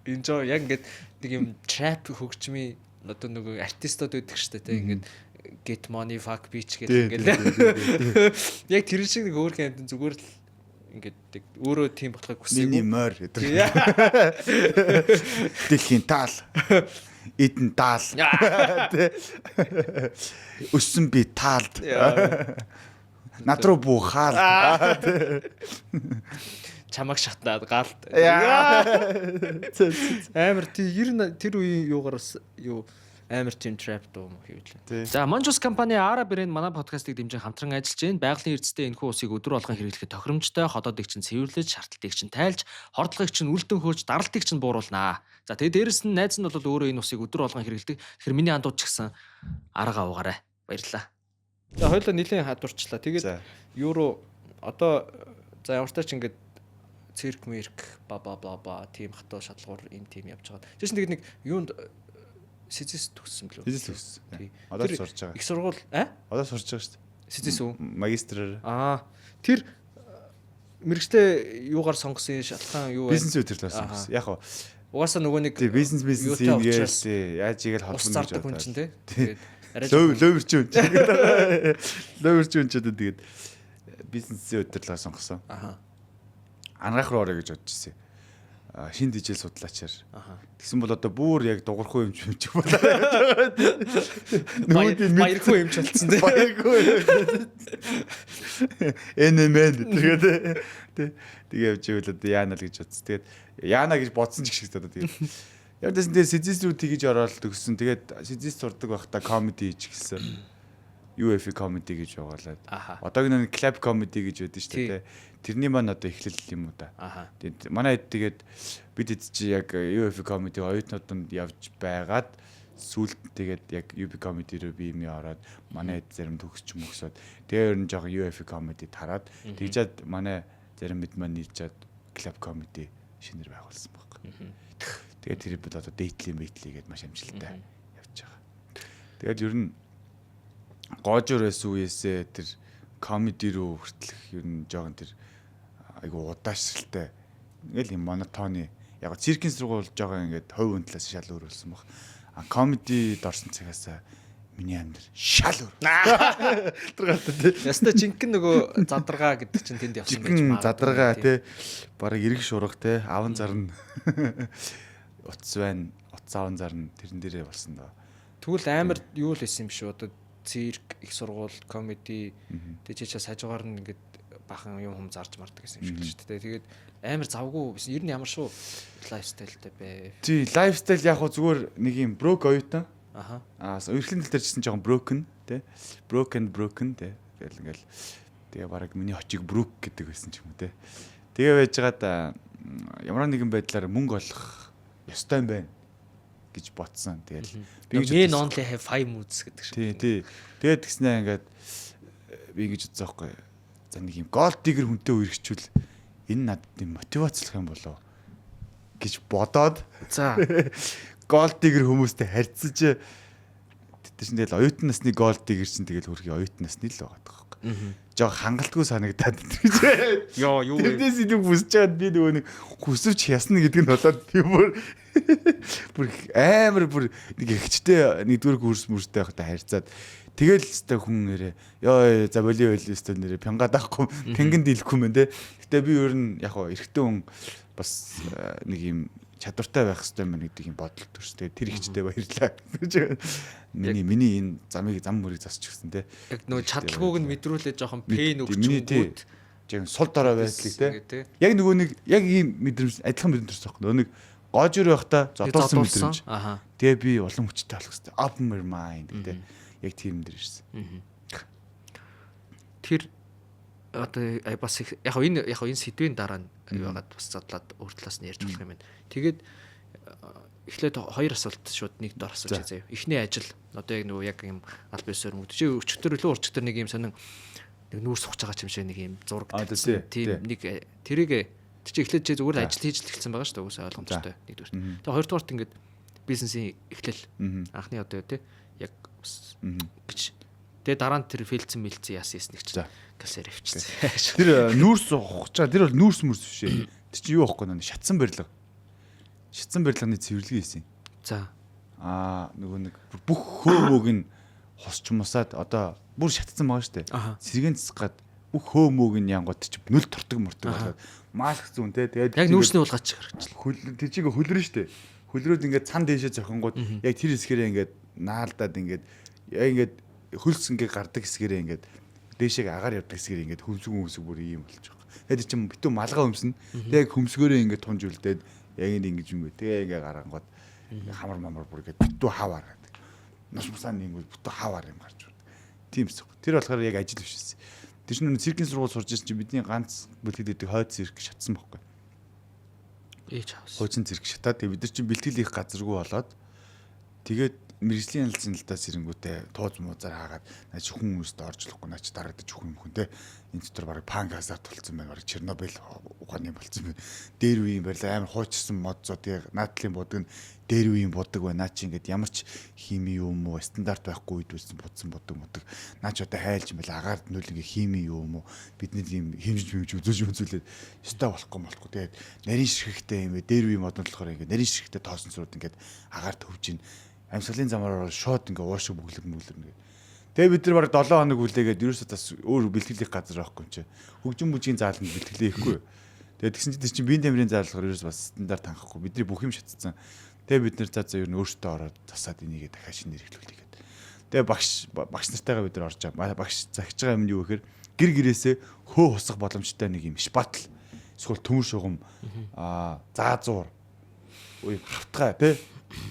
enjoy яг ингээд нэг юм trap хөгжмийн одоо нөгөө артистууд байдаг шүү дээ ингээд get money fuck bitch гэдэг ингээд яг тэр шиг нэг өөр юм зүгээр л ингээд өөрөө тийм болохыг хүсэв. Миний морь гэдэг. Дэлхийн таал. Эдэн таал. Өссөн би таалд. Над руу буухаал. Чамаг шатнаад гаалт. Амар тэр үеийн юугаар юу амар тийм trap дуу хийвлээ. За Monjos компани Ara брэнд манай подкастыг дэмжин хамтран ажиллаж байна. Байгалийн эрдэстэй энэхүү усыг өдөр болгон хэрэглэхэд тохиромжтой, ходоодыг чинь цэвэрлэж, шаардлагыг чинь тайлж, хордлогыг чинь үлдэн хөөж, даралтыг чинь бууруулнаа. За тэгээд дээрэс нь найз нь бол өөрөө энэ усыг өдөр болгон хэрэглэдэг. Тэгэхээр миний андууд ч гэсэн арга аваарай. Баярлалаа. За хоёулаа нэлийн хадварчлаа. Тэгээд евро одоо за ямар ч тач ингээд цирк мэрк ба тийм хатуу шалгуур энэ тийм явж байгаа. Жишээ нь тэгээд нэг юунд Сизис төгссөн билүү? Сизис төгссөн. Одоо сурж байгаа. Их сургууль Одоо сурж байгаа шүү дээ. Сизис үү? Магистрээр. Тэр мэрэгчтэй юугаар сонгосон шалтгаан юу вэ? Бизнес үтерлээс сонгосон. Яг уу. Угаасаа нөгөө нэг бизнес ийгээл яаж ийгээл холбоно гэж бодсон чинь тий. Лөөвөрч юм. Лөөвөрч юм ч одоо тэгээд бизнесийн үтерлээ сонгосон. Ангаах руу орё гэж бодож ирсэн. Шинэ дижитал судлаачаар. Тэгсэн бол одоо бүр яг дуурахгүй юм ч болоо. Баяргүй юм ч болцсон тий. Баяргүй. NMN тэгээд явж ивэл одоо яана л гэж бодсон. Тэгээд яана гэж бодсон ч их шиг одоо тэгээд яг дэсэн тэгээд Сизис рүү тгийж ороод төгссөн. Тэгээд Сизис сурдаг байхдаа комеди хийж гисэн. UFI comedy гэж байгуулад. Одоогийн нэг club comedy гэж байдаг шүү дээ. Тэрний маань одоо эхлэл юм уу да. Тэгээд манай хэд тэгээд бид хэд чи яг UFI comedy оюутнуудад явж байгаад сүүлд тэгээд яг UFI comedy руу би юм ороод манай хэд зарим төгсч мөксөд тэгээд ер нь жоохон UFI comedy тараад тэгжээд манай зарим бид маань нийлжээд club comedy шинээр байгуулсан байхгүй. Тэгээд тэр бид одоо дээдлийн гэдэг маш амжилттай явж байгаа. Тэгээд ер нь гоожор байсан үеэсээ тэр комеди рүү хүртэлх ер нь жоохон тэр айгу удаашралтай ингээл юм монотоны яг циркийн сургууль жоохон ингээд хувь үнтлээс шал өөр болсон баг. Комедид орсон цагаас миний амьдрал шал өөр. Тэргаатай тий. Яста жинхэнэ нөгөө задаргаа гэдэг чинь тэнд явсан гэж байна. Задаргаа тий. Бараг эрг шурга тий. Аван зарна. Утас байна. Утас аван зарна тэрэн дээрээ болсон доо. Тэгвэл амар юу л байсан юм биш үү? Одоо цирк, их сургууль, комеди тэг чичээс хажуугаар нь ингээд бахан юм хүм зарж мардаг гэсэн юм шиг шүү дээ. Тэгээд амар завгүй байсан. Ер нь ямар шүү лайфстайлтай бэ? Тий, лайфстайл яг хөө зүгээр нэг юм брок оюутан. Ерхлийн тал дээр жисэн жоохон broken тий. Broken тий. Тэгэл ингээл тэгээ бараг миний очиг брок гэдэг байсан ч юм уу тий. Тэгээ байжгаад ямар нэгэн байдлаар мөнгө олох ёстой юм байна гэж ботсон. Тэгэл men only have 5 moods гэдэг шиг. Тий. Тэгээд тэгснээ ингээд би ингэж бодсон байхгүй. За нэг юм gold digger хүнтэй үргэлжчүүл энэ надад юм мотивацлах юм болоо гэж бодоод за gold digger хүмүүстэй харьцаж тийм тэгэл оюутан насны gold digger чинь тэгэл хөрхий оюутан насны л байгаа байхгүй. Жог хангалтгүй санагдаад гэж. Йоо юу вэ? Тэрнээс илүү хүсэж байгаад би нөгөө нэг хүсвч ясна гэдэг нь болоод би бүр амар бүр нэг ихчтэй нэгдүгээр курс мөрстэй байхдаа харьцаад тэгэл өстэй хүн нэрээ ёо за боли өстэй нэрээ пянгаад авахгүй тэнгэн дийлэхгүй мэн тэ. Гэтэ би ер нь яг хоо эрэгтэй хүн бас нэг юм чадвартай байх хэрэгтэй мэн гэдэг юм бодол төрстэй. Тэр ихчтэй баярлаа гэж. Миний энэ зам мөрийг засч гисэн тэ. Яг нөгөө чадлагууг нь мэдрүүлээ жоохон пэн өгч өгөөд яг сул дорой байдлыг тэ. Яг нөгөө нэг яг ийм мэдрэмж адилхан мэдрэмж төрсөн байхгүй. Нөгөө нэг гоожор байхдаа зодуулсан мэдрэмж. Тэгээ би улам хүчтэй болох хэрэгтэй. Open my mind тэ. Яг тийм дээр ирсэн. Тэр одоо бас яг энэ сэдвийн дараа нь байгаад бас задлаад өөр талаас нь ярьж болох юм байна. Тэгээд эхлээд хоёр асуулт шууд нэг дор асууж заяа. Эхний ажил одоо яг нөгөө яг юм аль бисээр мөд чи өчтөр илүү урчтөр нэг юм сонин нэг нүүрс сухаж байгаа юм шиг нэг юм зураг тийм нэг тэрийг чи эхлээд чи зүгээр ажил хийж л эхэлсэн байгаа шүү дээ. Уусаа ойлгомжтой нэгдүгээр. Тэгээ хоёрдугаарт ингээд бизнесийн эхлэл анхны одоо тий яг гэж Тэгээ дараа нь тэр филцэн мэлцэн яасан нэг чинь За. калсер авчихсан. Тэр нүүрс ухаж байгаа. Тэр бол нүүрс мөрс биш ээ. Тэр чинь юу аахгүй нэ шатсан барилга. Шатсан барилганы цэвэрлэгээ хийсэн. За. Нөгөө нэг бүх хөөмөөг нь хосч мусаад одоо бүр шатсан байгаа штэ. Сэргэн цэцгаад бүх хөөмөөг нь янгууд чи нүл тортог мортог болоод маск зүүн те. Тэгээд яг нүүрсний уулгаач гаргачлаа. тэр чигээ хөлрөн штэ. Хөлрөөд ингээд цан дээшээ зохингууд яг тэр хэсгэрээ ингээд наалдаад ингээд яг ингээд хөлс ингээд гардаг хэсгэрээ ингээд дээшээ агаар явдаг хэсгэрээ ингээд хөмсгөн бүр ийм болж байгаа. Тэгээд чи битүү малгай хөмснө. Тэгээд хөмсгөрөө ингээд тунж үлдээд яг ингэж юм бэ. Тэгээ ингээд гарангууд хамар мамар бүр ингээд битүү хаваар гэдэг. Нас мусаа нэнгүүл битүү хаваар юм гарч байна. Тийм зүг. Тэр болохоор яг ажил биш байсан. Тэр чинь циркийн сургууль сурж ирсэн чи бидний ганц бүлтгэл гэдэг хойд цирк шатсан байхгүй. Ээж авс. Хуучин цирк шатаад бид нар чинь бэлтгэл их газаргүй болоод тэгээд мэрэгжлийн ялцсан л тас ирэнгүүтээ тууз муузаар хаагаад наач хүн хүмүүст оржлохгүй наач дарагдаж хүн те энэ дотор баг панк азарт болсон байна баг Чернобыль ухааны болсон байна дээр үеийн барил амар хуучсан мод зоо тэгээ наадлын будаг нь дээр үеийн будаг байна наач ингээд ямар ч хими юм уу стандарт байхгүй үед үүсэн будсан будаг наач одоо хайлж юм байл агаард нүл ингээ хими юм уу бидний ийм хэмжиж үзүүлээд ёстой болохгүй тэгээд нарийн ширхэгтэй юм ээ дээр үеийн мод нь болохоор ингээ нарийн ширхэгтэй тоосон зурууд ингээд агаар төвж ийн амьсгалын замаар шууд ингээ уушиг бүглэрнэ. Тэгээ бид нар баг 7 хоног үлээгээд ерөөсөө бас өөр бэлтгэлийн газар байхгүй юм чи. Хөгжим бүжгийн зааланд бэлтгэлээ ихгүй. Тэгээ тэгсэн чинь чинь биеийн тамирын заалгаар ерөөс бас стандарт хангахгүй. Бидний бүх юм шатцсан. Тэгээ бид нар за ер нь өөртөө ороод засаад энийгээ дахиад шинээр хэрэглүүлээ гэдэг. Тэгээ багш нартайгаа бид нар орж байгаа. Багш загч байгаа юм нь юу гэхээр гэр гэрээсээ хөө хусах боломжтой нэг юм шпатл. Эсвэл төмөр шугам заазуур. Хавтгай тий.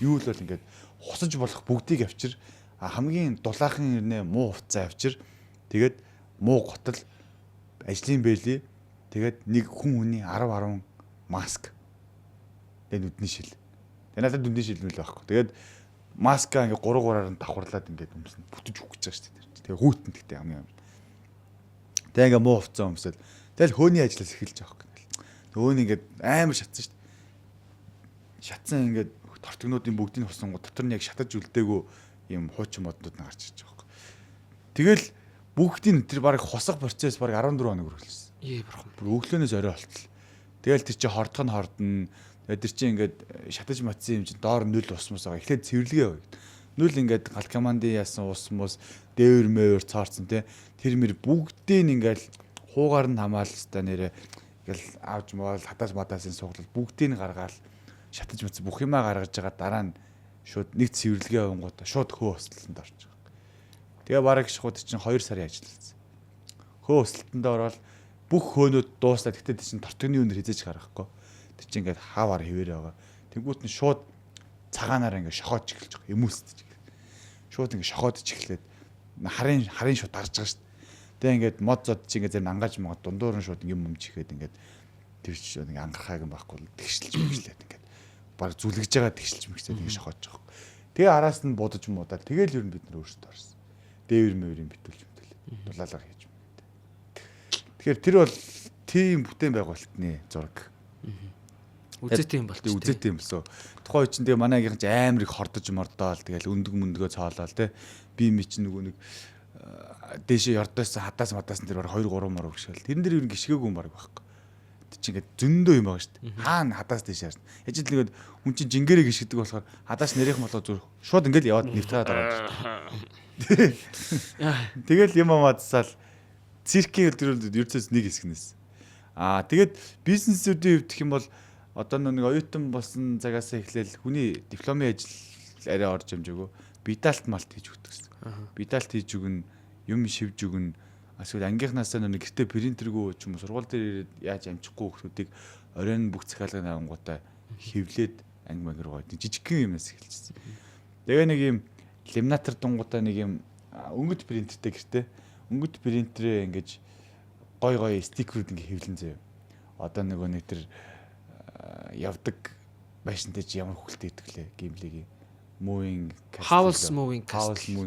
Юу л бол ингээд хусаж болох бүгдийг авчир хамгийн дулаахан ирнэ муу хувцас авчир тэгээд муу готл ажлын бэлий тэгээд нэг хүний 10 маск тэгээд нүдний шил. Тэгээд надад нүдний шил мэл байхгүй. Тэгээд маска ингээ 3-3-аар нь давхарлаад ингээд өмснө бүтэж өгч байгаа шүү дээ. Тэгээд хүүтэн гэдэгтэй хамгийн. Тэгээд ингээ муу хувцас өмсөөл тэгэл хөөний ажлаас эхэлж байгаа юм. Хөөний ингээд амар шатсан шүү дээ. Шатсан ингээд тортогнуудын бүгдийг хусан дотор нь яг шатаж үлдээгүү юм хуучин моднууд нь гарч ирж байгаа юм. Тэгэл бүгдийн тэр баг хосох процесс баг 14 хоног үргэлжилсэн. Бурхан. Бүр өглөөнөөс орой болтол. Тэгэл тэр чинь хордох нь хордно. Тэр чинь ингээд шатаж матсан юм чинь доор нүл усмус байгаа. Эхлээд цэвэрлэгээ байв. Нүл ингээд галкамандын яасан усмус дээвэр мөвөр цаарцсан тий. Тэр мэр бүгдийг ингээд хуугаар нь хамаалстай нэрэ ингээл аавж мал хатаас мадаасын суглал бүгдийг гаргаал шатаж мэдсэн бүх юмаа гаргаж байгаа дараа нь шууд нэг цэвэрлэгээ авангуудаа шууд хөө өсөлтөнд орж байгаа. Тэгээ бараг шууд чинь 2 сарын ажилласан. Хөө өсөлтөнд ороод бүх хөөнүүд дуустаа тэгтээ чинь тортогны өнөр хизээж гаргахгүй. Тэр чинь ингээд хаваар хэвээр байгаа. Тэнгүүт нь шууд цагаанаар ингээд шохоод эхэлж байгаа. Эмүүлсэж. Шууд ингээд шохоод эхлээд харын шууд гарч байгаа шүү дээ. Тэгээ ингээд мод зод чи ингээд зэрэг ангааж магад дундуур нь шууд юм чихээд ингээд тэр чинь ингээд ангарахаг юм байхгүй тэгшилж мэгшлээд ингээд баг зүлгэж байгаа тэгшилж мэгсээд ингэ шохоод байгаа. Тэгээ араас нь будаж муудаад тэгэл ер нь бид нар өөрсдөө орсон. Дээвэр мөврийн битүүлж мэдээлээ. Дулаалга хийж мэдээ. Тэгэхээр тэр бол тийм бүтээн байгуулалтны зураг. Үзээтэй юм болчих. Үзээтэй юм лсөө. Тухайн үе чинь тэгээ манайгийнх ч амар их хордож мордоол тэгэл өндөг мөндгөө цоолол те. Би ми чинь нөгөө нэг дээшээ ёрдоос хадаас мадаас тэр баг 2 3 мөр өгшөөл. Тэрэн дээр ер нь гიშгээгүй юм баг байхгүй. Чи ингээд зөндөө юм байгаа шүү дээ. Хаана хадаас тийш яарна. Яж л нэгэд хүн чинь жингэрэг гიშгэдэг болохоор хадаас нэрийнх болоо зүр шууд ингээд яваад нэвтрээд байгаа. Тэгэл юм амаадсаал циркийн өдрөнд ердөөс нэг хэсгнээс. Тэгээд бизнесүүдийн хувьд гэх юм бол одоо нэг оюутан болсон цагаас эхлээл хүний дипломын ажил арай орж амжаагүй бидалт малт хийж өгдөг гэсэн. Бидалт хийж өгнө, юм шивж өгнө. Эсвэл ангийнхнаасаа нэг гэртээ принтергүй ч юм уу сургууль дээр яаж амжихгүй хүмүүсийг оройн бүх захиалгын авангуудаа хевлээд анги мангар гоо жижигхэн юмнаас эхэлчихсэн. Тэгээ нэг юм ламинатор дунгуудаа нэг юм өнгөт принтертэй гэртээ өнгөт принтерээ ингэж гой стикерүүд ингэ хевлэн заяа. Одоо нөгөө нэг тэр явдаг байшинтай чи ямар хөлтэй итгэлээ геймлэгийн moving House moving castle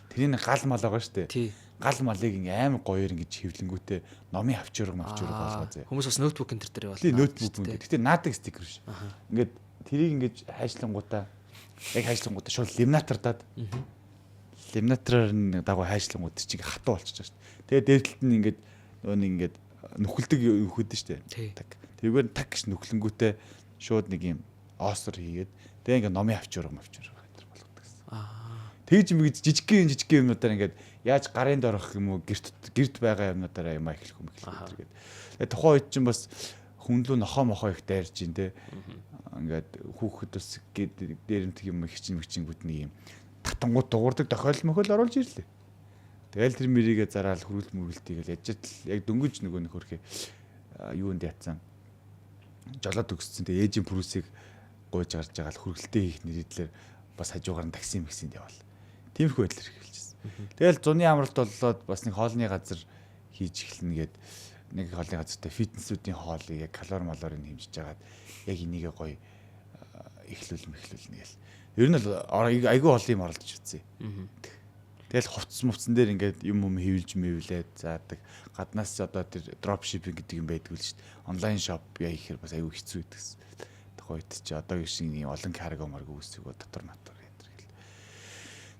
тэрийн гал мал байгаа шүү дээ. Гал малыг амар гоёор ингэж хевлэнгүүтээ номын авчирга болгоо заяа. Хүмүүс бас ноутбук энэ төр дээр байна. Ноутбук энэ. Гэтэ наадаг стикер биш. Ингээд тэрийг ингэж хайшлангуудаа яг хайшлангуудаа шууд ламинатор даад лиминатороор дагуу хайшлангууд чинь хатуу болчихж байгаа шүү дээ. Тэгээ дээр талд нь ингээд нөгөө нэг ингээд нүхэлдэг өгөхөд шүү дээ. Так. Тэргээр так гэж нүхлэнгүүтээ шууд нэг юм оосор хийгээд тэгээ ингээд номын авчир гэтэр болгодог гэсэн. Тэгж мэгж жижиг юмнуудаар ингээд яаж гарын дорох юм уу гэрд байгаа юмнуудаараа юм эхлэх юм гэдэг. Тэгээ тухайн үед чинь бас хүнлүү нохоо мохоо их дайрж ин тэ. Ингээд хүүхэд бас дээрэмтг юм хичингүүт нэг юм татангууд дуурдаг тохиолдол мөхөл оруулж ирлээ. Тэгэл тэр мэрийгээ зараал хөргөл мөргөлтийг л яжт яг дөнгөж нөгөө нэг хөрхий юунд ятсан жолоод өгссөн тэгээ ээжийн пүрүсийг гойж гарч байгаа л хөргөлтэй хийх нэрэдлэр бас хажуугаар нь такси мэгсэнд явал. Тиймэрхүү байдлаар эхэлчихсэн. Тэгэл зуны амралт боллоод бас нэг хоолны газар хийж эхэлнэ гээд нэг хоолны газартай фитнесүүдийн хоолыг яг калори малорыг хэмжиж жагаад яг энийгээ гоё эхлүүлнэ гэл. Ер нь л айгүй олон юм оролдож үзье. Тэгэл хувцсан дээр ингээд юм хэвлж мэвлээд заадаг. Гаднаас одоо тэр дроп шиппинг гэдэг юм байдгүй л шүү дээ. Онлайн шоп яа ихээр бас айгүй хэцүү байдагс. Тухайд чи одоо шиг нэг олон карго марго үүсгөө дотор натар гэдэг гэл.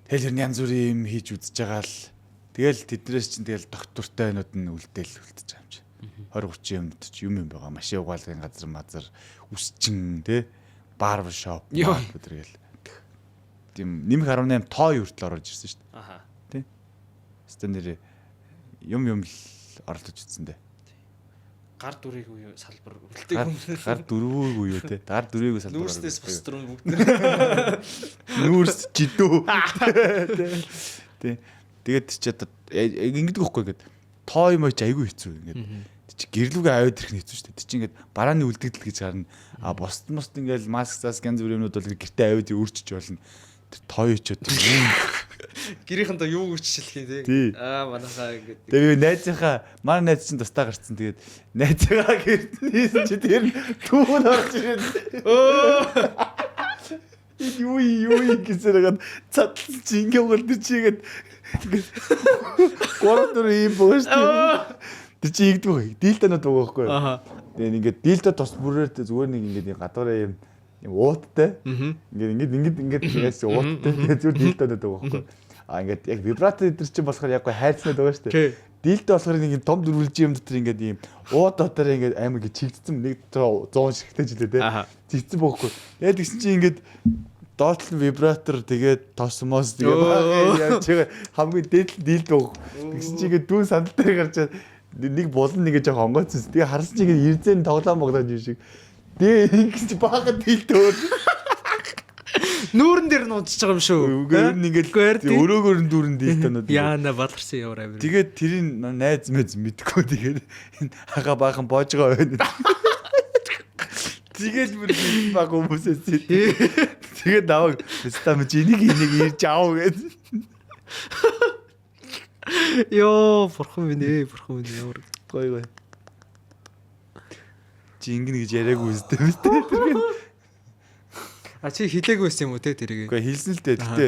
Тэгэл ер нь янз бүрийн юм хийж үзэж байгаа л тэгэл тэднээс чинь тэгэл доктортай нууд нь үлдээл үлдэж байгаа юм чи. 20-30 юмд ч юм байгаа. Машин угаалгын газар мазар үсчин тэ барбер шоп гэдэг гэл. Тийм нэмэх 18 тоо хүртэл орж ирсэн шүү дээ. Аха. Тий. Стэнэр юм л оролдож үзсэн дээ. Гар дүрийг үе салбар үлдээгүй юм. Гар дөрвөөг үе үү те. Гар дүрийг салбар. Нүүрстээс бостроо бүгд. Нүүрс жидүү. Тий. Тэгээд чи одоо ингэдэг хөхгүй ингээд тоо юм ч айгүй хэцүү ингээд. Чи гэрлүүгээ аваад ирэх нь хэцүү шүү дээ. Чи ингээд барааны үлдэгдэл гэж харна. А бусд ингээд маск зас ганц бүр юмнууд бол гэртээ аваад өөрчиж болно. Тойчод юм. Гэрийнхэнтэй юу гүчилэх юм те. Манайхаа ингээд. Тэгээ найзынхаа манай найз чинь тустаа гарцсан. Тэгээд найзынхаа гэрт нээсэн чи тэр түүн орж ирээд. Юу гэсэн цадлсан чи ингээ угалд чигээд ингээд гурав ийм бөөш. Тэр чи игдвэ. Дийлтанууд байгаа байхгүй юу? Тэгээд ингээд дийлтэ тус бүрээр зүгээр нэг ингээд гадаараа юм ууттай. Ингээд яаш ууттай. Тэгээд зүгээр дийлтэнэд байгаа байхгүй. Ингээд яг вибратор эдэр чинь болохоор яг хайрцнаад байгаа шүү дээ. Дийлтэ болохоор нэг том дөрвөлж юм дотор ингээд ийм ууд дотор ингээд амар гэж чигдсэн нэг 100 шигтэй жилээ те. Чигдсэн байхгүй. Тэгээд тэгсэн чинь ингээд доотлон вибратор тэгээд тосмос тэгээд явж байгаа хамгийн дээдл дийлт байгаа. Тэгсэн чинь ингээд дүүн сандал дээр гарч нэг булан нэгэ жоо хонгоцсон. Тэгээ харсан чинь ингээд ирзэн тоглоом моглоод юм шиг. Тэгээ ингэж баагаад дийлтөө. Нүүрэн дээр нуудаж байгаа юм шүү. Үгээр нь ингээд өрөөгөр нь дүүрэн дийлтэнүүд. Яана баларсан яваар амир. Тэгээд тэрийг найз мэз мэдгүй тэгээд энэ хага баахан боож байгаа байна. Тэгээд бүр баг хүмүүсээс тэгээд даваг стам жинийг энийг ирж аав гэд. Йоо бурхан минь ямар гоё. Жингэн гэж яриаггүй үстэй мэт. А чи хэлээгүй байсан юм уу те тэрийг? Үгүй хэлсэн л дээ. Гэтэ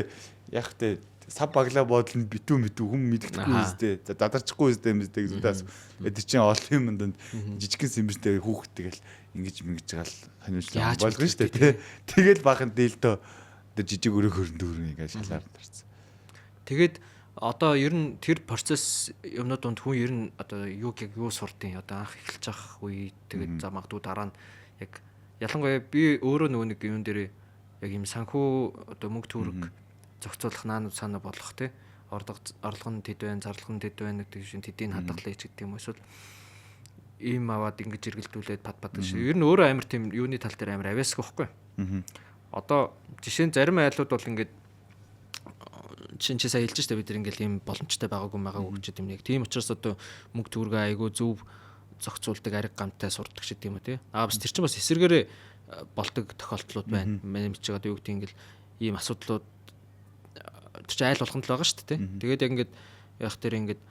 яг тэ сав баглаа бодол нь битүү хүм мэддэхгүй үстэй. Задарчихгүй үстэй юм зү тас. Тэр чинь олон юмд жижигхэн симбэртэй хүүхэд тэгэл ингэж мэгж гал ханиучлаа болгоно шүү дээ. Тэгэл баахан дээлтөө тэр жижиг өрөө хөрөндөрн ингэж шалаар тарцсан. Тэгээд одоо ер нь тэр процесс юмнууд донд хүн ер нь одоо юу сурдیں۔ Одоо анх эхэлж авах үе тэгээд за магадгүй дараа нь яг ялангуяа би өөрөө нөгөө нэг юм дээр яг юм санхүү одоо мөнгө төгрөг зохицуулах наанууд санаа болох те орлого нь тэд байна, зарлага нь тэд байна гэдэг шиг тэдийг хадгалаач гэдэг юм эсвэл ийм аваад ингэж эргэлдүүлээд пад гэж. Ер нь өөрөө амар тийм юуны тал дээр амар авьяасгүй байхгүй. Одоо жишээ нь зарим айлууд бол ингээд чинь сая хэлж штэ бид ингээл ийм боломжтой байгаагүй гэж юм яг. Тийм учраас одоо мөнгө төгрөгөө айгүй зөв зохицуулдаг ариг гамтай сурдаг ч гэдэм үү те. Бас тэр чинь бас эсэргээрээ болдог тохиолдлууд байна. Манай мэдчихэд юу гэдэг ингээл ийм асуудлууд тэр чинь айл болгонд л байгаа шүү дээ. Тэгээд яг ингээд яг тэр ингээд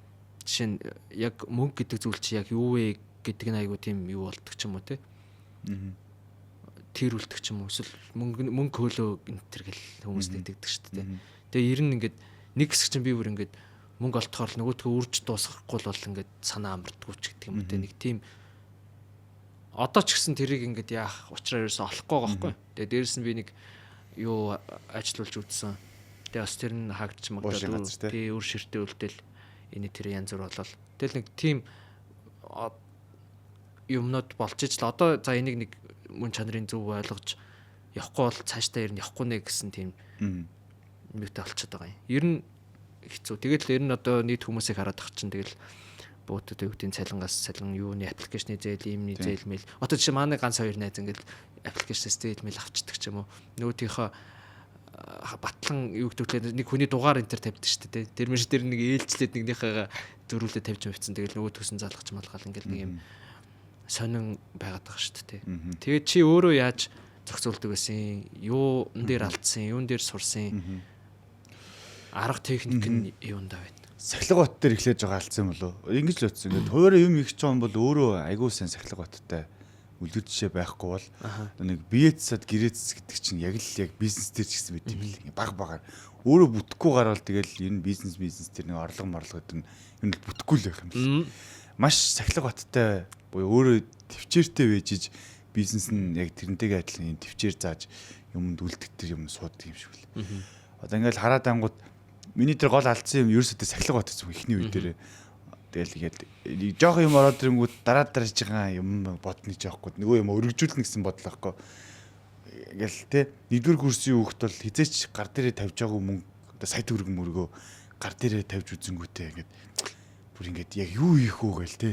жишээ нь яг мөнгө гэдэг зүйл чи яг юу вэ гэдэг нь айгүй тийм юу болдог ч юм уу те. Тэр үлдэх ч юм уу эсвэл мөнгө хөөлөө энэ төр гэл хүмүүс тэгдэг шүү дээ. Тэгээ ер нь ингээд нэг хэсэг чинь би бүр ингээд мөнгө олдохоор л нөгөөдгөө үрж дуусгахгүй бол ингээд санаа амардгүй ч гэдэг юм үү те. Нэг тийм одоо ч гэсэн тэрийг ингээд яах учраар ерөөсө олохгүй байгаа байхгүй. Тэгээ дээрэс нь би нэг юу ажилуулж үзсэн. Тэгээ бас тэр нь хаагдчих Уушиг магадгүй. газар, Тий үр ширтээ үлдээл энэ тэр янз бүр болол. Тэгэл нэг тийм юмнууд болж иж л одоо за энийг нэг мөн чанарын зөв ойлгож явахгүй бол цаашдаа ер нь явахгүй нэ гэсэн тийм юмтай болчиход байгаа юм. Ер нь хэцүү. Тэгэл ер нь одоо нийт хүмүүсийг хараад тах чинь тэгэл буутад үүдийн цалингаас цалин юуны аппликейшны зээл, имний зээл мэл. Одоо чи манай ганц хоёр найз ингээд аппликейшнээс зээл мэл авчдаг ч юм уу. Нөгөөдийнхөө батлан юу гэдэгтэй нэг хүний дугаар энэ төр тавьдаг шүү дээ. Тэр мэж дээр нэг ээлжлээд нэгнийхээ зөрүүлээ тавьж мөвцөн тэгэл нөгөө төсөн залгаж малгаал ингээд нэг юм сонин байгаад байгаа шүү дээ. Тэгээд чи өөрөө яаж зохицуулдаг байсан? Юун дээр алдсан, юун дээр сурсан? Арга техник нь юунд аваад? Сахилга бот дээр эхлэж байгаа алдсан юм болов. Ингэж л утсан. Ингээд хуваараа юм их ч юм бол өөрөө айгуу сайн сахилга боттой үлдэр жишээ байхгүй бол нэг бие засаад гэрээ засаг гэдэг чинь яг бизнес дээр ч гэсэн байт юм бэл. Баг багаар өөрөө бүтэхгүй гарвал тэгэл энэ бизнес дээр нэг орлого морлого гэдэг нь юм л бүтэхгүй л байх юм бэл. Маш сахилга боттой буюу өөрөө төвчээртэй байжиж бизнес нь яг тэрнтэйгээ адилхан төвчээр зааж юмд үлдэх тэр юм суудаг юм шиг л. Одоо ингээл хараад ангууд миний тэр гол алдсан юм ерөөсөө сахилга бот гэсэн ихний үе дээр тэгэл игээд жоох юм ороод ирэнгүүт дараа дарж байгаа юм бодно гэж аахгүй нөгөө юм өргөжүүлнэ гэсэн бодол байхгүй ингээл те нэгдүгээр курсын хүүхэд бол хизээч гар дээрээ тавьж байгаа мөнгө одоо сая төгрөг мөргөө гар дээрээ тавьж үзэнгүүтээ ингээд бүр ингээд яг юу хийх үү гээл те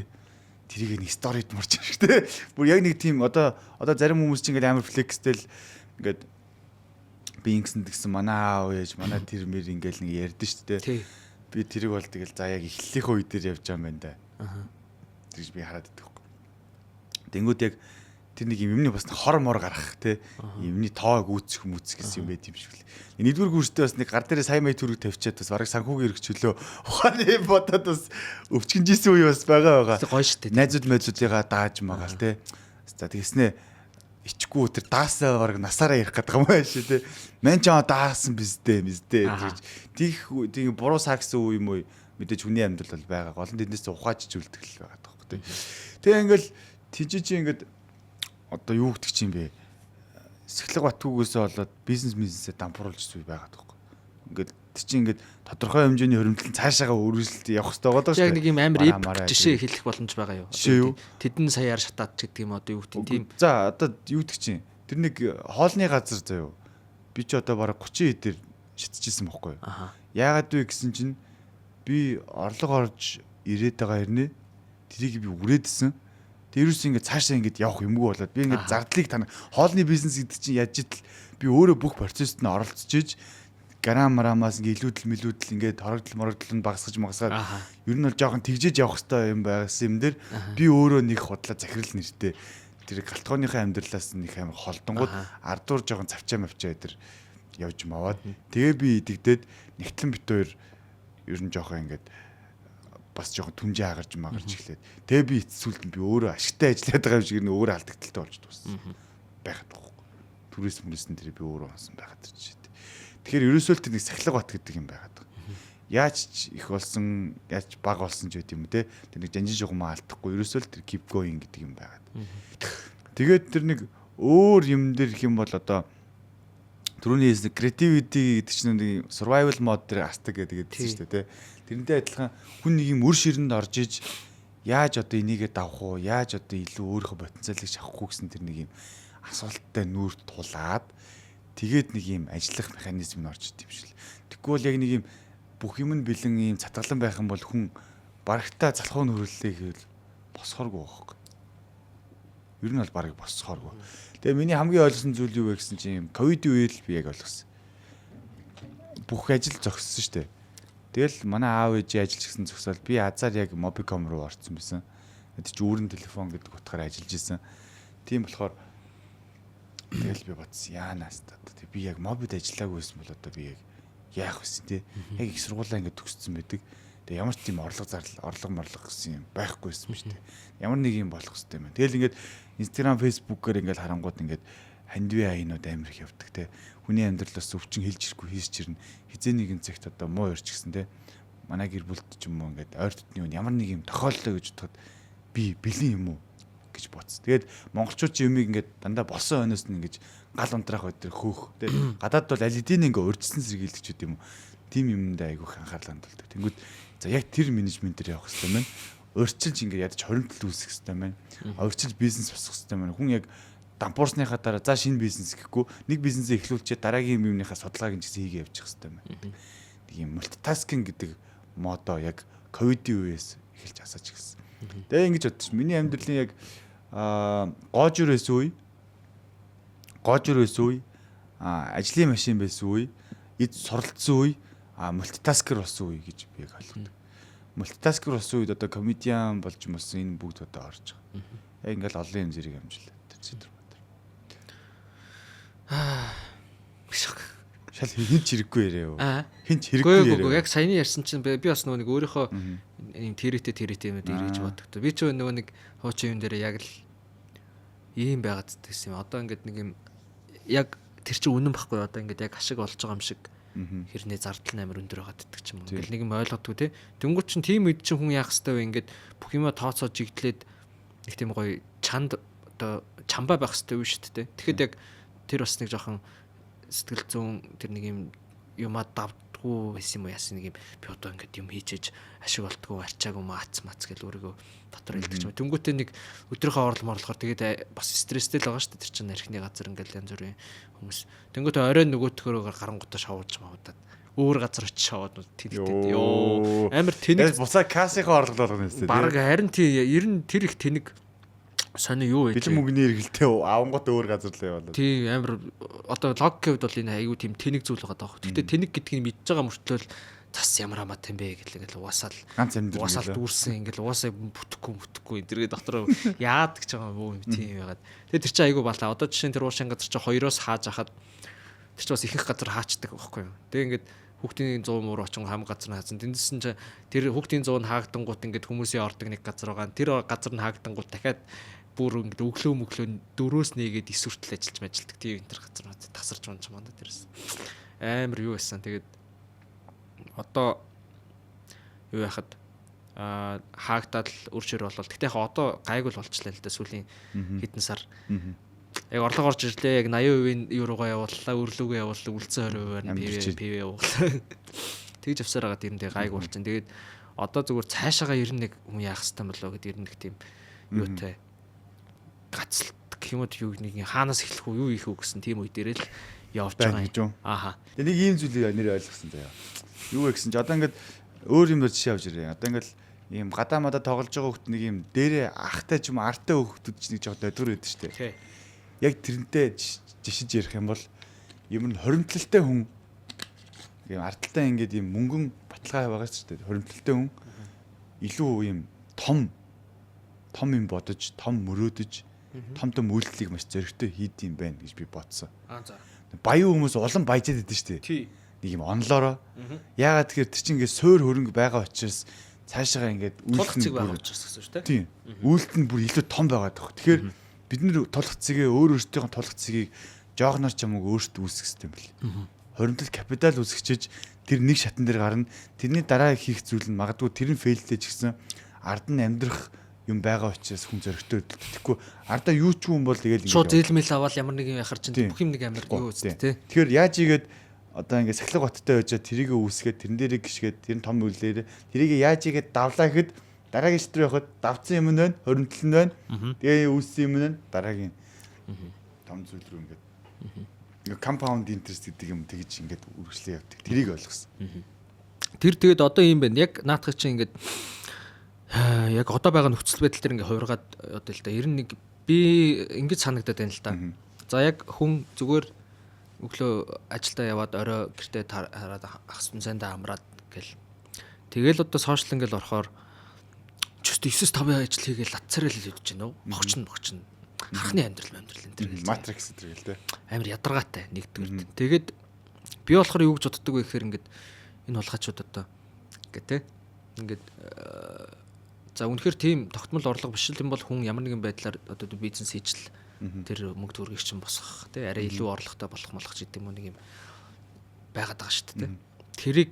тэрийг нэг сторид марч шиг те бүр яг нэг тийм одоо зарим хүмүүс чинь ингээд амар флекстэй л ингээд би ингэсэн манай аав ээж манай тэр мэр ингээл нэг ярьдэн шүү дээ. Би тэрийг бол тэгэл за яг эхлэлийнхөө үе дээр явж байгаа юм байна да. Тэгж би хараад идэх байхгүй. Тэнгүүд яг тэр нэг юмны бас хор мор гарах те юмны тоог үүсэх гэсэн юм байт юм шиг л. Нэгдүгээр курстэй бас нэг гар дээрээ сая мая төгрөг тавьчаад бас бараг санхүүгийн эргчлөө ухааны бодоод бас өвчгөнжсэн үе бас байгаа. Гоё шүү дээ. Найзуудыгаа дааж магаал те. За тэгснэ ичгүй тэр даасаа бараг насаараа ярих гэдэг юм байна шүү те. Мэн ч даасан биздээ гэж. Тийг буруу саагсан үе юм уу мэдээж хүний амьдрал бол байгаа. Гол нь тэндээс ухааж зүйлдэг л байгаа тоххой те. Тэгээ ингээл тийж ингээд одоо юу гэдэг чинь бэ? Сахилга батгүйгээсээ болоод бизнесээ дампууруулж зүйл байгаа тоххой. Ингээд тэр чинь ингээд тодорхой хэмжээний хөрөмтлөн цаашаага үргэлжлэлт явах хэрэгтэй байгаа шүү. Яг нэг юм амар жишээ хэлэх боломж байгаа юу? Тэдэн саяар шатаад ч гэдэг юм одоо юу гэдэг тийм. За одоо юу гэдэг чинь тэр нэг хоолны газар заяа. Би ч одоо бараг 30 хэдээр шатчихсан байхгүй юу? Яагаад вэ гэсэн чинь би орлого орж ирээд байгаа хэрнээ тэрийг би үрээдсэн. Тэрүүс ингээд цаашаа ингээд явах юмгүй болоод би ингээд зардлыг танах хоолны бизнес гэдэг чинь яаж итл би өөрөө бүх процессд нь оролцож иж грам марамаас ингээд илүүдэл ингээд хорогдол багсгаж магасгаад ер нь бол жоохон тэгжээж явах хэрэгтэй юм байсан юм дээр би өөрөө нэг худлаа захирал нэртэй тэр галтгооныхаа амьдралаас нэг амар холдонгууд ардуур жоохон цавчаа мавчаа тэр явж маваад тэгээ би идэгдээд нэгтлэн бит хоёр ер нь жоохон ингээд бас жоохон түнжээ хагарч магарч эхлээд тэгээ би эцсүүлд нь би өөрөө ашигтай ажиллаад байгаа юм шиг нэ өөрөө алдагдaltaй болж дууссан байгаад байгаа. Түрээс мөрөөсөн тэр би өөрөө онсон байгаад ирж байна. Тэгэхээр ерөөсөө л тэр нэг сахилга бат гэдэг юм байгаад байгаа. Яаж их болсон, яаж бага болсон ч гэдэм юм те. Тэр нэг жанжин жугмаа алдахгүй ерөөсөө л тэр keep going гэдэг юм байгаад. Тэгээд тэр нэг өөр юм дээр их юм бол одоо түрүүний хэлсэн creativity гэдэг чинь нэг survival mode дээр астаг гэдэг чинь шүү дээ те. Тэрнтэй адилхан хүн нэг юм өр ширэнд орж иж яаж одоо энийгээ давах уу, яаж одоо илүү өөрийнхөө потенциалыг шахахгүй гэсэн тэр нэг юм асуулттай нүүр тулаад тэгээд нэг юм ажиллах механизм нь орж идэв юм шиг л. Тэгвэл бол яг нэг юм бүх юм нь бэлэн юм цатгалан байх юм бол хүн барагтаа залхуу нөхөрлөлээ гэвэл босхоргүй байхгүй. Ер нь бол бараг босхоргүй. Тэгээ миний хамгийн ойлгосон зүйл юу вэ гэсэн чинь ковидын үед л би яг ойлгосон. Бүх ажил зогссон шүү дээ. Тэгэл манай аав ээжийн ажиллаж гисэн зогсоод би азар яг Mobicom руу орсон байсан. Тэд чи үүрэн телефон гэдэг утгаараа ажиллаж исэн. Тийм болохоор тэгэл би бодсон яанаас та би яг мобид ажиллаагүй байсан бол одоо би яг яах вэ те. Яг их сургуулаа ингээд төгссөн байдаг. Тэгээ ямар ч тийм орлого морлого гэсэн юм байхгүйсэн юм шүү дээ. Ямар нэг юм болох хэрэгтэй юм. Тэгэл ингээд Instagram, Facebook-ээр ингээд харангууд ингээд хандвийн аянууд амар их явдаг те. Хүний амьдралаас өвчин хэлж ирэхгүй хийсч ирнэ. Хизээ нэгэн цагт одоо муу өрч гисэн те. Манай гэр бүлд ч юм уу ингээд ойр дотны хүн ямар нэг юм тохиоллоо гэж бодоход би бэлэн юм уу? гэж бодсон. Тэгээд монголчууд ч юмыг ингээд дандаа болсон өнөөс нь ингэж гал унтраах өдр хөөх. Тэгээд гадаад бол аль хэдийн ингээ урьдчилан сэргийлдэг ч гэдэг юм уу. Тим юмдаа айгүйх анхаарлаа хандуулдаг. Тэнгүүд за яг тэр менежментээр явах хэрэгтэй байна. Урьдчилж ингээ ядаж хоримтлал үүсгэх хэрэгтэй байна. Урьдчилж бизнес босгох хэрэгтэй байна. Хүн яг дампуурсныхаа дараа за шинэ бизнес гэхгүй нэг бизнесээ эхлүүлчихэд дараагийн юмныхаа судалгааг нь хийгээ явуучих хэрэгтэй байна. Нэг юм мультитаскинг гэдэг модо яг ковидын үеэс эхэлж асаач гисэн. Тэгээ ингэж бодчих. Миний амьдралын яг гоожур байсан үе, ажлын машин байсан үе, эд суралцсан үе, мультитаскер болсон үе гэж би яг ойлгодог. Мультитаскер болсон үед одоо комедиан болж мөсөн энэ бүгд одоо орж байгаа. Яг ингээл олон юм зэрэг амжилт тэр зэдэр бат. Шал хин ч хэрэггүй яриа. Хин ч хэрэггүй яриа. Яг саяны ярьсан чинь би бас нөгөө нэг өөрийнхөө ийм тэрэтэй юмуд ирэж боддог. Би ч нөгөө нэг хуучин юм дээр яг л ийм байгаад гэсэн юм. Одоо ингээд нэг юм яг тэр чинь үнэн байхгүй одоо ингээд яг ашиг олж байгаа юм шиг хэрнээ зардал амар өндөр байгаад иддэг ч юм. Ингээл нэг юм ойлгодгүй те. Дөнгөж чинь тийм үед чинь хүн яах хэвтэй вэ ингээд бүх юма тооцоо жигдлээд нэг тийм гоё чанд одоо чамбаа байх хэвтэй үе шүү дээ. Тэгэхэд яг тэр бас нэг жоохон сэтгэл зүүн тэр нэг юм юмаа давдггүй байсан юм уу яасан нэг юм би одоо ингээд юм хийчээж ашиг олдгоо арчаагүй мац гэл өөрийгөө дотор хэлдэг ч юм. Тэнгүүтээ нэг өдрийнхөө орлол морлохоор тэгээд бас стресстэй л байгаа шүү дээ. Тэр чинь архины газар ингээд янз бүрийн хүмүүс. Тэнгүүтээ оройн нөгөөтгөрөөр гарангуудаа шавуулж мавдаад өөр газар очиж шаваад тэнэгтэй. Йоо амар тэнэг буцаа кассийнхаа орлол болгоно юм шүү дээ. Бараг харин тий ер нь тэр их тэнэг сони юу вэ? Бэлэн мөнгөний эргэлтээ авангууд өөр газар л яваад. Тий амар одоо логикийн хувьд бол энэ аюу тийм тэнэг зүйл байгаа даа. Гэхдээ тэнэг гэдгийг мэдж байгаа мөртлөө цас ямар хамаатай юм бэ гэхэл уусаал ганц амьдрал уусаал дүүрсэн ингээл уусаа бүтэхгүй эдэргээ дотор яад гэж байгаа юм тийм байгаад. Тэгээ тэр чинь аюу балаа. Одоо жишээ нь тэр уушин газар чинь хоёроос хааж хахад тэр чинь бас ихэнх газар хаачдаг байхгүй юу. Тэгээ ингээд хүүхдийн 100 муур очин хам газар нь хаасан. Тэндсэн чинь тэр хүүхдийн 100 нь хаагдангууд ингээд хүмүүсийн ордог нэг газар байгаа. Тэр газар нь хаагдангууд дахиад бүр ингээд өглөө дөрөөс нэгээд эсвэртэл ажиллаж мажилдаг. Тийм энэ төр газар тасарч унж мандаа тэрс. Амар юу байсан. Тэгээд одоо юу яхад хаагдаад өршөр болол. Гэтэ яг одоо гайг л болчлаа л да сүүлийн хэдэн сар. Яг орлого орж ирлээ. Яг 80% еврогоо явууллаа, өрлөгөө явууллаа, үлдсэн 20% PV явууллаа. Тэгж авсаар байгаа юм дээр гайг болчихно. Тэгээд одоо зүгээр цаашаага ер нь нэг хүн яах хэвээр болоо гэдэг ер нь нэг тийм юутай гацалт гэх юм уу юу нэг хаанаас эхлэх үү юу их үү гэсэн тийм үе дээр л явж байгаа юм. Ааха. Тэгээ нэг ийм зүйлийг нэр ойлгосон заяа. Юу вэ гэсэн чи одоо ингээд өөр юм дээр жишээ авч ирээ. Одоо ингээд ийм гадаа мада тоглож байгаа хүүхд нэг ийм дээрээ ахтай ч юм артай хүүхдүүд ч нэг жоо додгор байдаг шүү дээ. Яг тэрнтэй жишиж ярих юм бол юм нь хоримтлалтай хүн ийм ардталтай ингээд ийм мөнгөн баталгаа байгаа шүү дээ. Хоримтлалтай хүн илүү ийм том юм бодож, том мөрөөдөж, том үйлдэлийг маш зөрөгтэй хийд юм байна гэж би бодсон. За. Баян хүмүүс улам баяжаад идэв шүү дээ. Тий. Нэг юм онлоороо. Яагаад тэгэхээр тэр чинь ингээд суур хөрөнгө байгаа учраас цаашаа ингээд үйлдэл байгаа учраас гэсэн шүү дээ. Тийм. Үйлдэл нь бүр илүү том байгаад байгаа. Тэгэхээр бид нэр тулах цэгээ өөрсдийнхөө тулах цэгийг жоохноор ч юм уу өөрсдөө үүсгэх хэрэгтэй юм бэл. Хоримтлал капитал үүсгэж тэр нэг шатан дээр гарна. Тэрний дараа хийх зүйл нь магадгүй тэр нь фейлтэй ч гэсэн ард нь амьдрах юм байгаа учраас хүн зөрөгтэй өдөлдөхгүй ардаа юу ч юм бол тэгэл шууд зээлмэл аваад ямар нэг юм яхаар чинь бүх юм нэг амар юу үстэй тий. Тэгэхээр яаж игээд одоо ингээд сахилга баттай байжаа тэрийг үүсгээд тэрэн дээрээ гიშгээд тэр нь том үйлээр тэрийг яаж игээд давлаа гэхэд дараагийн шитрүү явахад давцсан юм нь байна, хоримтлал нь байна. Тэгээ үүссэн юм нь дараагийн том зүйл рүү ингээд compound interest гэдэг юм тэгж ингээд үргэлжлээ явдаг. Тэрийг ойлгосон. Тэр тэгээд одоо юм байна. Яг наадах чинь ингээд яг одоо байгаа нөхцөл байдал дээр ингээ хувиргаад одоо л да 91 би ингэж санагдаад байна л да. За яг хүн зүгээр өглөө ажилдаа яваад орой гэртээ хараад ахс сүнсэндээ амраад гэл. Тэгэл одоо сошиал ингээл орохоор just 9-5 ажил хийгээл латцараа л хийж байна уу? Богчно. Харахны амьдрал энэ төр гэл. Matrix гэдэг л дээ. Амар ядаргаатай нэгдүгээр. Тэгээд би болохоор юу гэж боддог вэ гэхээр ингээд энэ улгачууд одоо ингээ те ингээд за үнэхээр тийм тогтмол орлого биш юм бол хүн ямар нэгэн байдлаар одоо бизнес хийжл тэр мөнгө төгрөгийг чинь босгох тий арай илүү орлоготой болох гэдэг юм нэг юм байгаад байгаа шүү дээ тий. Тэрийг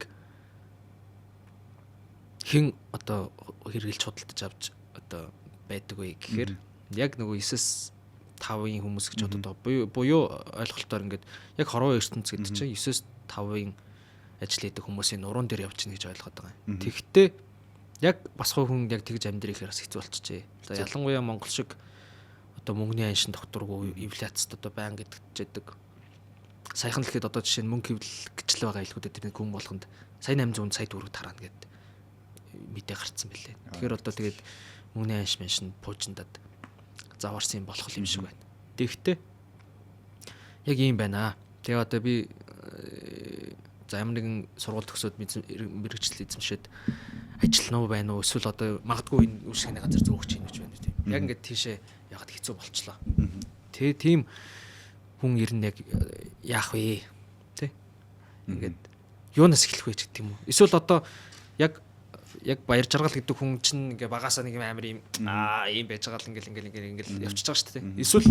хэн одоо хэрэгжилж худалдаж авч одоо байдаг вэ гэхээр яг нөгөө 9-5-ын хүмүүс гэж боддог. Буюу ойлголтоор ингээд яг хорвоо ертөнц гэдэг чинь 9-5-ын ажил хийдэг хүмүүсийн нуруунд дээр явж гин гэж ойлгоод байгаа юм. Тэгэхдээ яг бас хүн яг тэгж амьдрэх хэрэгс хэцүү болчихжээ. За ялангуяа Монгол шиг одоо мөнгөний аншин докторгүй инфляцид одоо баян гэдэгчээдэг. Саяхан л ихэд одоо жишээ нь мөнгө хэвлэл гिचл байгаа илгүүдэд тэрний хүн болгонд сая 800 сая төгрөг тарана гэд мэдээ гарцсан байлээ. Тэгэхээр одоо тэгээд мөнгөний аншин пуужиндад заварсан юм болох юм шиг байна. Тэгэхдээ яг ийм байна. Тэгээ одоо би за ямар нэгэн сургууль төгсөөд мэрэгчлэл эзэмшээд ажиллана уу байна уу эсвэл одоо магадгүй энэ үйлчлэгийн газар зөөгч юм гэж байна тийм. Яг ингээд тийшээ ягаад хэцүү болчлоо. Тэгээ тийм хүн ирнэ яг яах вэ? Тэ? Ингээд юунаас эхлэх вэ гэдэг юм уу? Эсвэл одоо яг баяр жаргал гэдэг хүн чинь ингээ багасаа нэг амар ийм ийм байж байгаа л ингээл явчихж байгаа шүү дээ. Эсвэл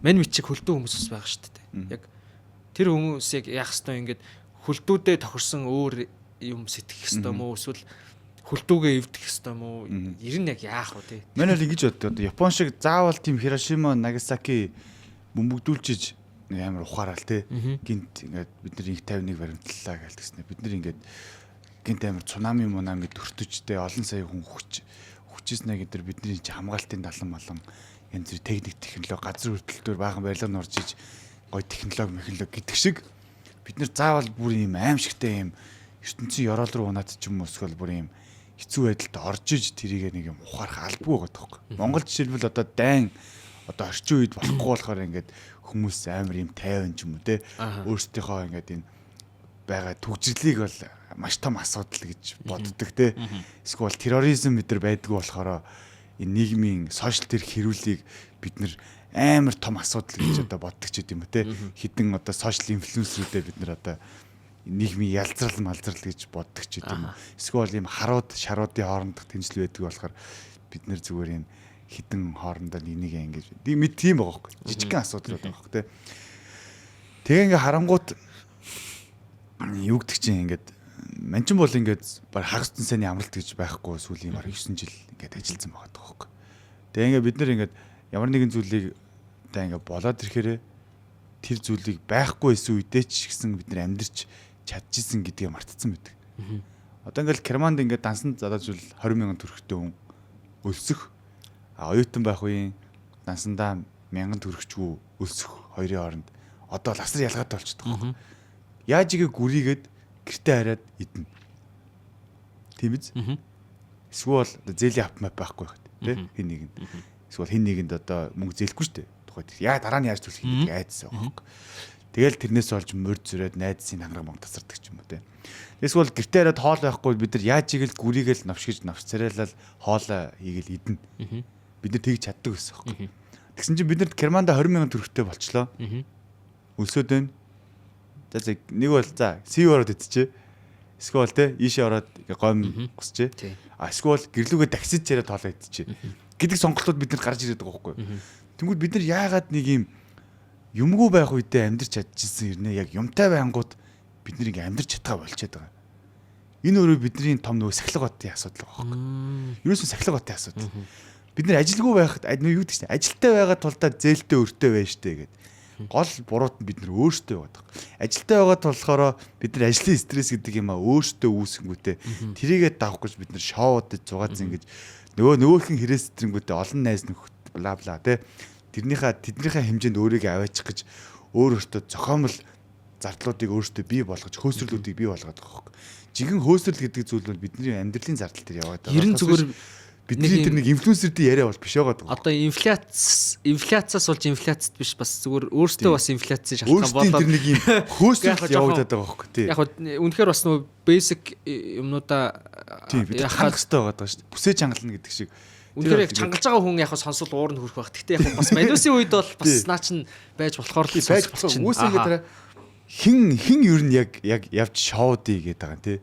мань мичиг хөлдөө хүмүүс бас байгаа шүү дээ. Яг тэр хүмүүсийг яах ёстой ингээд хөлдүүдээ тохирсон өөр юм сэтгэх ёстой мó эсвэл хөлдүүгээ эвдэх ёстой мó? Ер нь яг яах вэ? Манай л ингэж боддог. Одоо Япон шиг заавал тийм Хирошима, Нагасаки бөмбөгдүүлчиж амар ухаарал те. Гинт ингээд бид нар инх 51 баримтлалаа гэлтгснэ. Бид нар ингээд гинт амар цунами монами төртөжтэй олон сая хүн хүчээснэ гэдэг бидний хамгаалтын далан малан янз бүр техник технологи газар хөдлөлтөөр баахан барилга норж иж гой технологи гэдэг шиг бид нар заавал бүр ийм аимшигтай ийм ертөнцийн ёроол руу унаад ч юм уу эсвэл бүр ийм хэцүү байдалд орж иж тэрийг нэг юм ухаарах албагүй байгаа тоххой. Монгол жишээлбэл одоо дайн одоо орчин үед болохгүй болохоор ингээд хүмүүс амар ийм тайван ч юм уу те өөрсдийнхөө ингээд энэ байгаа төгжрлийг бол маш том асуудал гэж боддог те. Эсвэл терроризм бид нар байдгүй болохоор энэ нийгмийн сошиал тэрх хэрүүлийг бид нар амар том асуудал гэж одоо боддог ч гэдэм үү те. Хідэн одоо сошиал инфлюенсерүүдээ бид нар одоо нийгмийн ялзрал малзрал гэж боддог ч гэдэм үү. Эсвэл ийм харууд шаруудын хоорондох тэнцэл байдаг болохоор бид нар зүгээр ийм хідэн хоорондоо нэгийг ингэж мэд тийм байгаа хөөхгүй. Жижигхэн асуудал байгаа хөөхгүй те. Тэгээ ингээ харангуут юу гэдэг чинь ингээд манчин бол ингээд баг хагас цэсний амралт гэж байхгүй сүүлийн 9 жил ингээд ажилласан байгаа тоххой. Тэгээ ингээд бид нар ингээд ямар нэгэн зүйлийг одоо ингээд болоод ирэхээр тэр зүйлийг байхгүй байсан үедээ ч гэсэн бид нар амьдарч чадчихсан гэдгийг мартцсан байдаг. Одоо ингээд Германд ингээд дансанд задаажвал 20,000 төгрөгтэй хүн өлсөх, оюутан байх үеийн дансандаа 1000 төгрөгчгүй өлсөх хоёрын хооронд одоо л асар ялгаатай болчихдог. Яаж игээ гүрийгээд гэртээ хараад идэнэ. Тийм биз? Эсвэл зээлийн автомат байхгүй байх тий хин нэгэнд. Эсвэл хин нэгэнд одоо мөнгө зээлэхгүй шүү дээ. Тухайд яа дараа нь яаж төлөх юм айдсан байхгүй. Тэгэл тэрнээс олж мөрд зүрээд найдсын хангараг мөнгө тасардаг ч юм уу тий. Эсвэл гэртээ хараад хоол байхгүй бид нар яаж игээл гүрийгээл навшгиж навцараалал хоолоо хийгээл идэнэ. Бид нар тэгж чаддаг байсан байхгүй. Тэгсэн чинь бид нарт Германда 20,000 төгрөгтэй болчлоо. Өлсөд байна. За нэг бол за СУ ороод идчихэ. Эсвэл те ийшээ ороод гойм госчээ. Эсвэл гэрлүүгээ таксид чараад хоолоо идчихэ. Гэдэг сонголтууд бид нар гарч ирээд байгаа байхгүй. Тэнгүүд бид нар яагаад нэг юм юмгүй байх үедээ амьдарч чадчихсан юм яг юмтай байнгут бид нэг амьдарч чадгаа болчиход байгаа. Энэ өөрөө бидний том нөгөө сахилга батын асуудал байгаа байхгүй. Ерөөсөн сахилга батын асуудал. Бид нар ажилгүй байхад юу гэдэг чинь ажилтай байгаа тулдаа зээлтэй өртөө байж штэ гэдэг. Гол бурууд нь бид нар өөрсдөө байдаг. Ажилтай байгаа болохоор бид нар ажлын стресс гэдэг юм а өөрсдөө үүсгэнгүүтээ тэрийгээ давах гэж бид нар шоудад зугаацсан гэж нөгөөхөн хэрэгс стрэнгүүтээ олон найз нөхөд бла бла тэ тэднийхээ хэмжээнд өөрийгөө аваачих гэж өөрөөсөө зохиомл зардлуудыг өөрсдөө бий болгож хөөсрлүүдийг бий болгоод байгаа хөөе. Жинхэнэ хөөсрөл гэдэг зүйл бол бидний амьдралын зардал дээр яваад байгаа. Ерэн зүгээр бидний тэр нэг инфлюенсердийн яриа бол биш байгаа. Одоо инфляцаас болж инфляцид биш бас зүгээр өөртөө бас инфляцийн шалтгаан болоод тэр нэг юм хөөсрөл явагдаад байгаа хөөхгүй тий. Яг үнэхээр бас нөгөө basic юмнуудаа хангах хэрэгтэй байгаа шүү дээ. Бүсээ чангална гэдэг шиг. Үнэхээр яг чангалж байгаа хүн яг сонсвол уур нь хөрөх байх. Гэхдээ яг бас манусын үед бол бас наа чин байж болохоор л байж болсон. Үүсээ гэдэг хин ер нь яг явж шоудий гэдэг байгаа тий.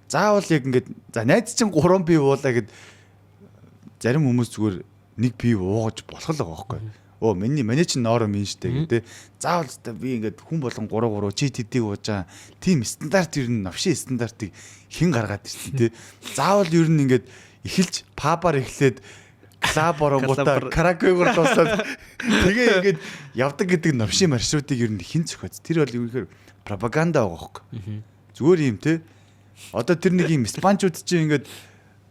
Заавал яг ингээд за найз чинь 3 бие уулаа гэд зарим хүмүүс зүгээр нэг бие уугаж болох л байгаа байхгүй. Оо миний чинь ноороо минь штэ гэдэг. Заавал би ингээд хүн болгон 3 чи тэдийг ууж байгаа. Тим стандарт ер нь навшийн стандартыг хэн гаргаад ирсэн тий. Заавал ер нь ингээд эхэлж пабаар эхлээд клаб оронгуудаа караокегоор дуусаад тэгээ ингээд явдаг гэдэг новшийн маршрутыг ер нь хэн зохиоц. Тэр бол ерөнхийдөө пропаганда байгаа хөөхгүй. Зүгээр юм те. Одоо тэр нэг юм испанчууд чинь ингээд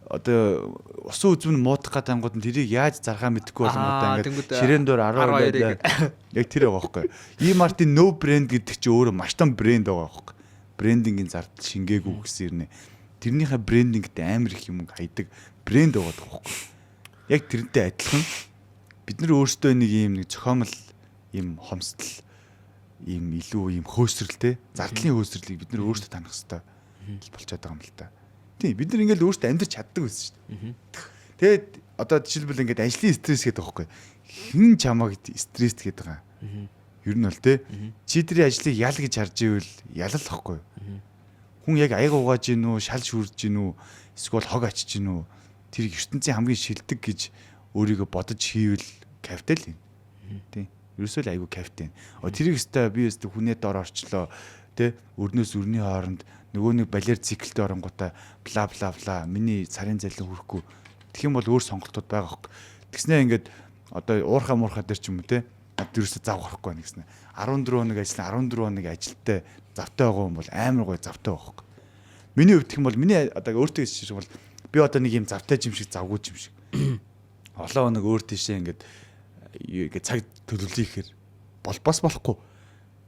одоо усан үзмэн муудах гэдэг ангууд нь тэрийг яаж зархаа мэдэхгүй болгоомоо ингээд ширээн доор 12 яг тэр байгаа хөөхгүй. E-Mart-ийн no brand гэдэг чинь өөрөө маш том брэнд байгаа хөөхгүй. Брендингийн зардал шингээгүй гэсэн юм. Тэрнийхээ брендингт амар их юм хайдаг брэнд байгаа хөөхгүй. Яг тэрнтэй адилхан бид нар өөрсдөө нэг зохиомл юм хомсдол ийм илүү ийм хөөсрэлтэй зардлын хөөсрэлийг бид нар өөрсдөө танах хэрэгтэй болчиход байгаа юм л та. Тийм бид нар ингээл өөрсдөө амьдрч чаддаг байсан шүү дээ. Тэгээд одоо жишээлбэл ингээд ажлын стресс гэдэг байгаа байхгүй. Хэн чамайг стресст гэдэг байгаа. Ер нь бол те чи тэрийн ажлыг ял гэж харж ивэл ялал ахгүй. Хүн яг аяга угааж гин үү, шал шүрж гин үү, эсвэл хог ачиж гин үү, тэр ертөнцийн хамгийн шилдэг гэж өөрийгөө бодож хийвэл кайфтай л юм. Тийм. Ерөөсөө л айгүй кайфтай. Тэрийг өстой би өстой хүнээ дор орчлоо. Тэ өрнөөс өрний хооронд нөгөө нэг балер циклтэй оронгуудаа бла бла бла миний сарын зайлан хүрэхгүй. Тэгэх юм бол өөр сонголтууд байгаа хөөе. Тэгснээ ингээд одоо уурхаа муурхаа дээр ч юм уу те. Ерөөсөө зав гарахгүй байна гэснэ. 14 хоног ажиллана, 14 хоног ажилттай завтай байгаа юм бол амар гоё завтай байгаа хөөе. Миний хувьд гэх юм бол миний одоо өөртөө хэлж шиг бол би одоо нэг юм завтай юм шиг завгүй юм шиг. Олон хоног өөр тийшээ ингээд цаг төлөвлөе гэхээр бас болохгүй.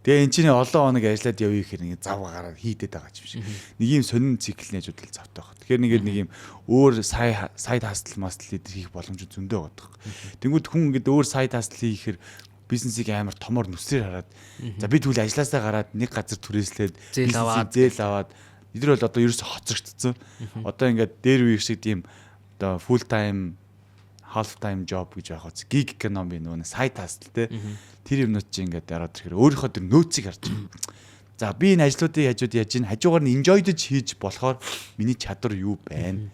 Тэгээ эн чинь олон хоног ажиллаад явъя гэхээр ингээд зав гараад хийдэд байгаа юм шиг. Нэг юм сонин циклний ажууд л завтай байгаа. Тэгэхээр нэг юм өөр сайд хастл мастл хийх боломж зөндөө байгаа. Тэнгүүд хүн ингээд өөр сайд хастл хийхээр бизнесийг амар томор нүсрээр хараад за би тэгвэл ажилласаа гараад нэг газар түрээслээд зээл аваад эдгээр бол одоо ерөөсө хоцрогдсон. Одоо ингээд дээр үеиг шиг тийм одоо full time half time job гэж байх үз gig economy нөгөө сайд хастл те тэр юмнууд чинь ингээд дараад ирэхээр өөрийнхөө тэр нөөцийг харж байна. За би энэ ажлуудыг хажууд яаж ийн хажуугаар нь enjoy-дж хийж болохоор миний чадвар юу байна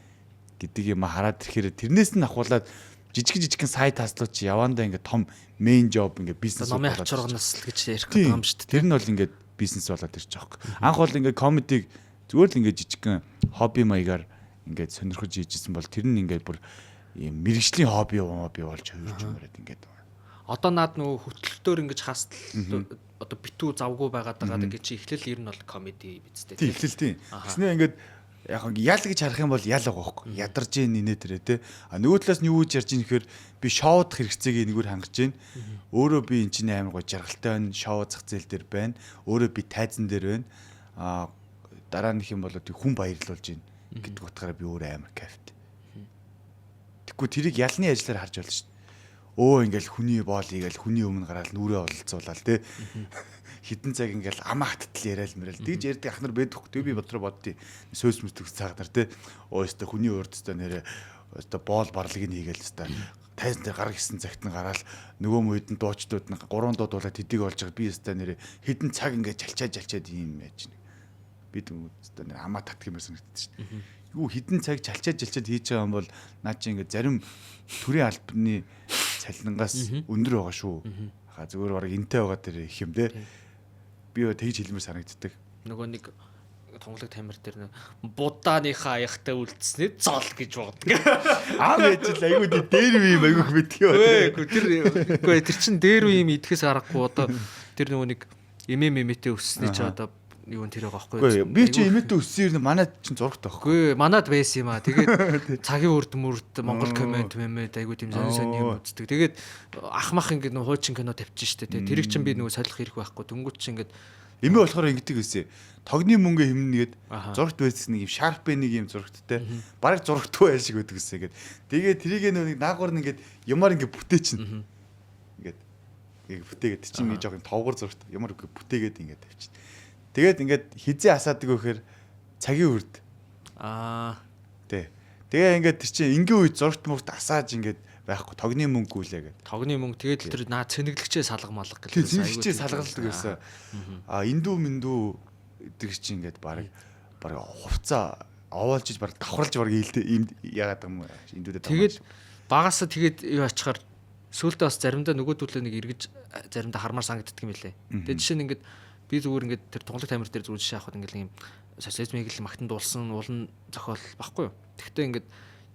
гэдэг юм хараад ирэхээр тэрнээс нь ахуулаад жижигхэн сайд хаслууд чи явандаа ингээд том main job ингээд бизнес болоод номын хачурганаас л гэж ярих гэдэг юм шүү дээ. Тэр нь бол ингээд бизнес болоод ирж байгаа юм. Анх бол ингээд комедиг зүгээр л ингээд жижигхэн хобби маягаар ингээд сонирхож хийжсэн бол тэр нь ингээд бүр ийм мэрэгжлийн хобби болж хувирч юмраад ингээд. Одоо наад нөгөө хөтөлтөөр ингэж хастал одоо битүү завгүй байгаад байгаа гэж чи эхлэл ер нь бол комеди бидтэй тийм эхлэл тийм. Гэснээр ингээд яг ял гэж харах юм бол ял байгаа байхгүй. Ядарж ийн нинэ тэрэ те. Нөгөө талаас нь юу гэж ярьж ийн гэхээр би шоудах хэрэгцээг нэгүр хангаж ийн. Өөрөө би энэ чинь амар гоо жаргалтай байна. Шоу зах зээл дээр байна. Өөрөө би тайзан дээр байна. Дараа нь их юм бол хүн баярлуулж ийн гэдэг утгаараа би өөрөө амар кайфт. Тэгэхгүй тэрийг ялны ажиллаар харж байна шүү дээ. Ингээл хүний боол ийгээл хүний өмнө гараад нүрээ ололцуулаад те. Хитэн цаг ингээл амаа хаттал яриад мэрэл. Тэгж ярьдаг ахнар байдаггүй. Тэг би бодроо боддیں۔ Сөс мөстөг цагнаар те. Өстө хүний урд өстө нэрэ өстө боол барлыг нь хийгээл өстө. Тайзан дээр гараг гисэн цагт нь гараад нөгөө мөйдэн дуучдууд нь 3 дуудуулаад тэдийг олж байгаа би өстө нэрэ хитэн цаг ингээд жалчаад юм яаж нэг. Бид өстө нэр амаа татдаг юмсан гэдэг шүү дээ. Юу хитэн цаг жалчаад хийж байгаа юм бол наа чи ингээд зарим төрийн албаны цалингаас өндөр байгаа шүү. Ха зүгээр бараг энтэй байгаа тэр их юм те. Би тэгж хэлмээр санагддаг. Нөгөө нэг тонглог тамир дээр будааныхаа аягтай үлдснээ зол гэж боддог. Аа байж л айгуу дээр үе юм айгуух мэдгүй. Тэр чин дээр үе юм идэхээс аргагүй одоо тэр нөгөө нэг эмэмэмэтэй өссөний чи одоо юу нэр байгаа байхгүй. Би чи эмээтэй өссөн юм манайд чин зургтай байхгүй. Манайд байсан юм аа. Тэгээд цагийн үрд Монгол комент мэмэд айгуу тийм сонь юм үздэг. Тэгээд ах мах ингээд нөгөө хуучин кино тавьчих штэ. Тэрийг чин би нөгөө солих хэрэг байхгүй. Дөнгөж чи ингээд эмээ болохоор ингэдэг байсан. Тогны мөнгө хэмнэгээд зургт байсан нэг юм шарп бэ нэг юм зургттай. Бараг зургтгүй байл шиг байдаг гэсэн. Тэгээд тэрийг нэг наагур нь ингээд ямар ингээд бүтээчин. Ингээд бүтээгээд чинь нэг жоохон товгор зургт ямар бүтээгээд ингээд тавьчих. Тэгээд ингээд хизээ асаадаг вэхээр цагийн үрд. Тэ. Тэгээ ингээд тэр чинь энгийн үед зургт мөрт асааж ингээд байхгүй тогны мөнгө гүйлээ гэдэг. Тогны мөнгө тэгээд тэр наа цэнэглэгчээ салгамалга гэдэг. Цэнэглэгчээ салгалдаг байсан. Индүү мэндүү гэдэг чинь ингээд баг хувцаа овоолжиж баг давхарлаж баг ийм яагаад юм индүүдэд. Тэгээд багасаа тэгээд юу ачаар сөүлдээ бас заримдаа нөгөөдүүлээ нэг эргэж заримдаа хармаар санагддаг юм лээ. Тэгээд жишээ нь ингээд би зүгээр ингээд тэр тунгалаг тамир дээр зүгээр жишээ авахд ингээд ийм социализмыг л магтан дуулсан уулын зохиол баггүй юу. Тэгвэл ингээд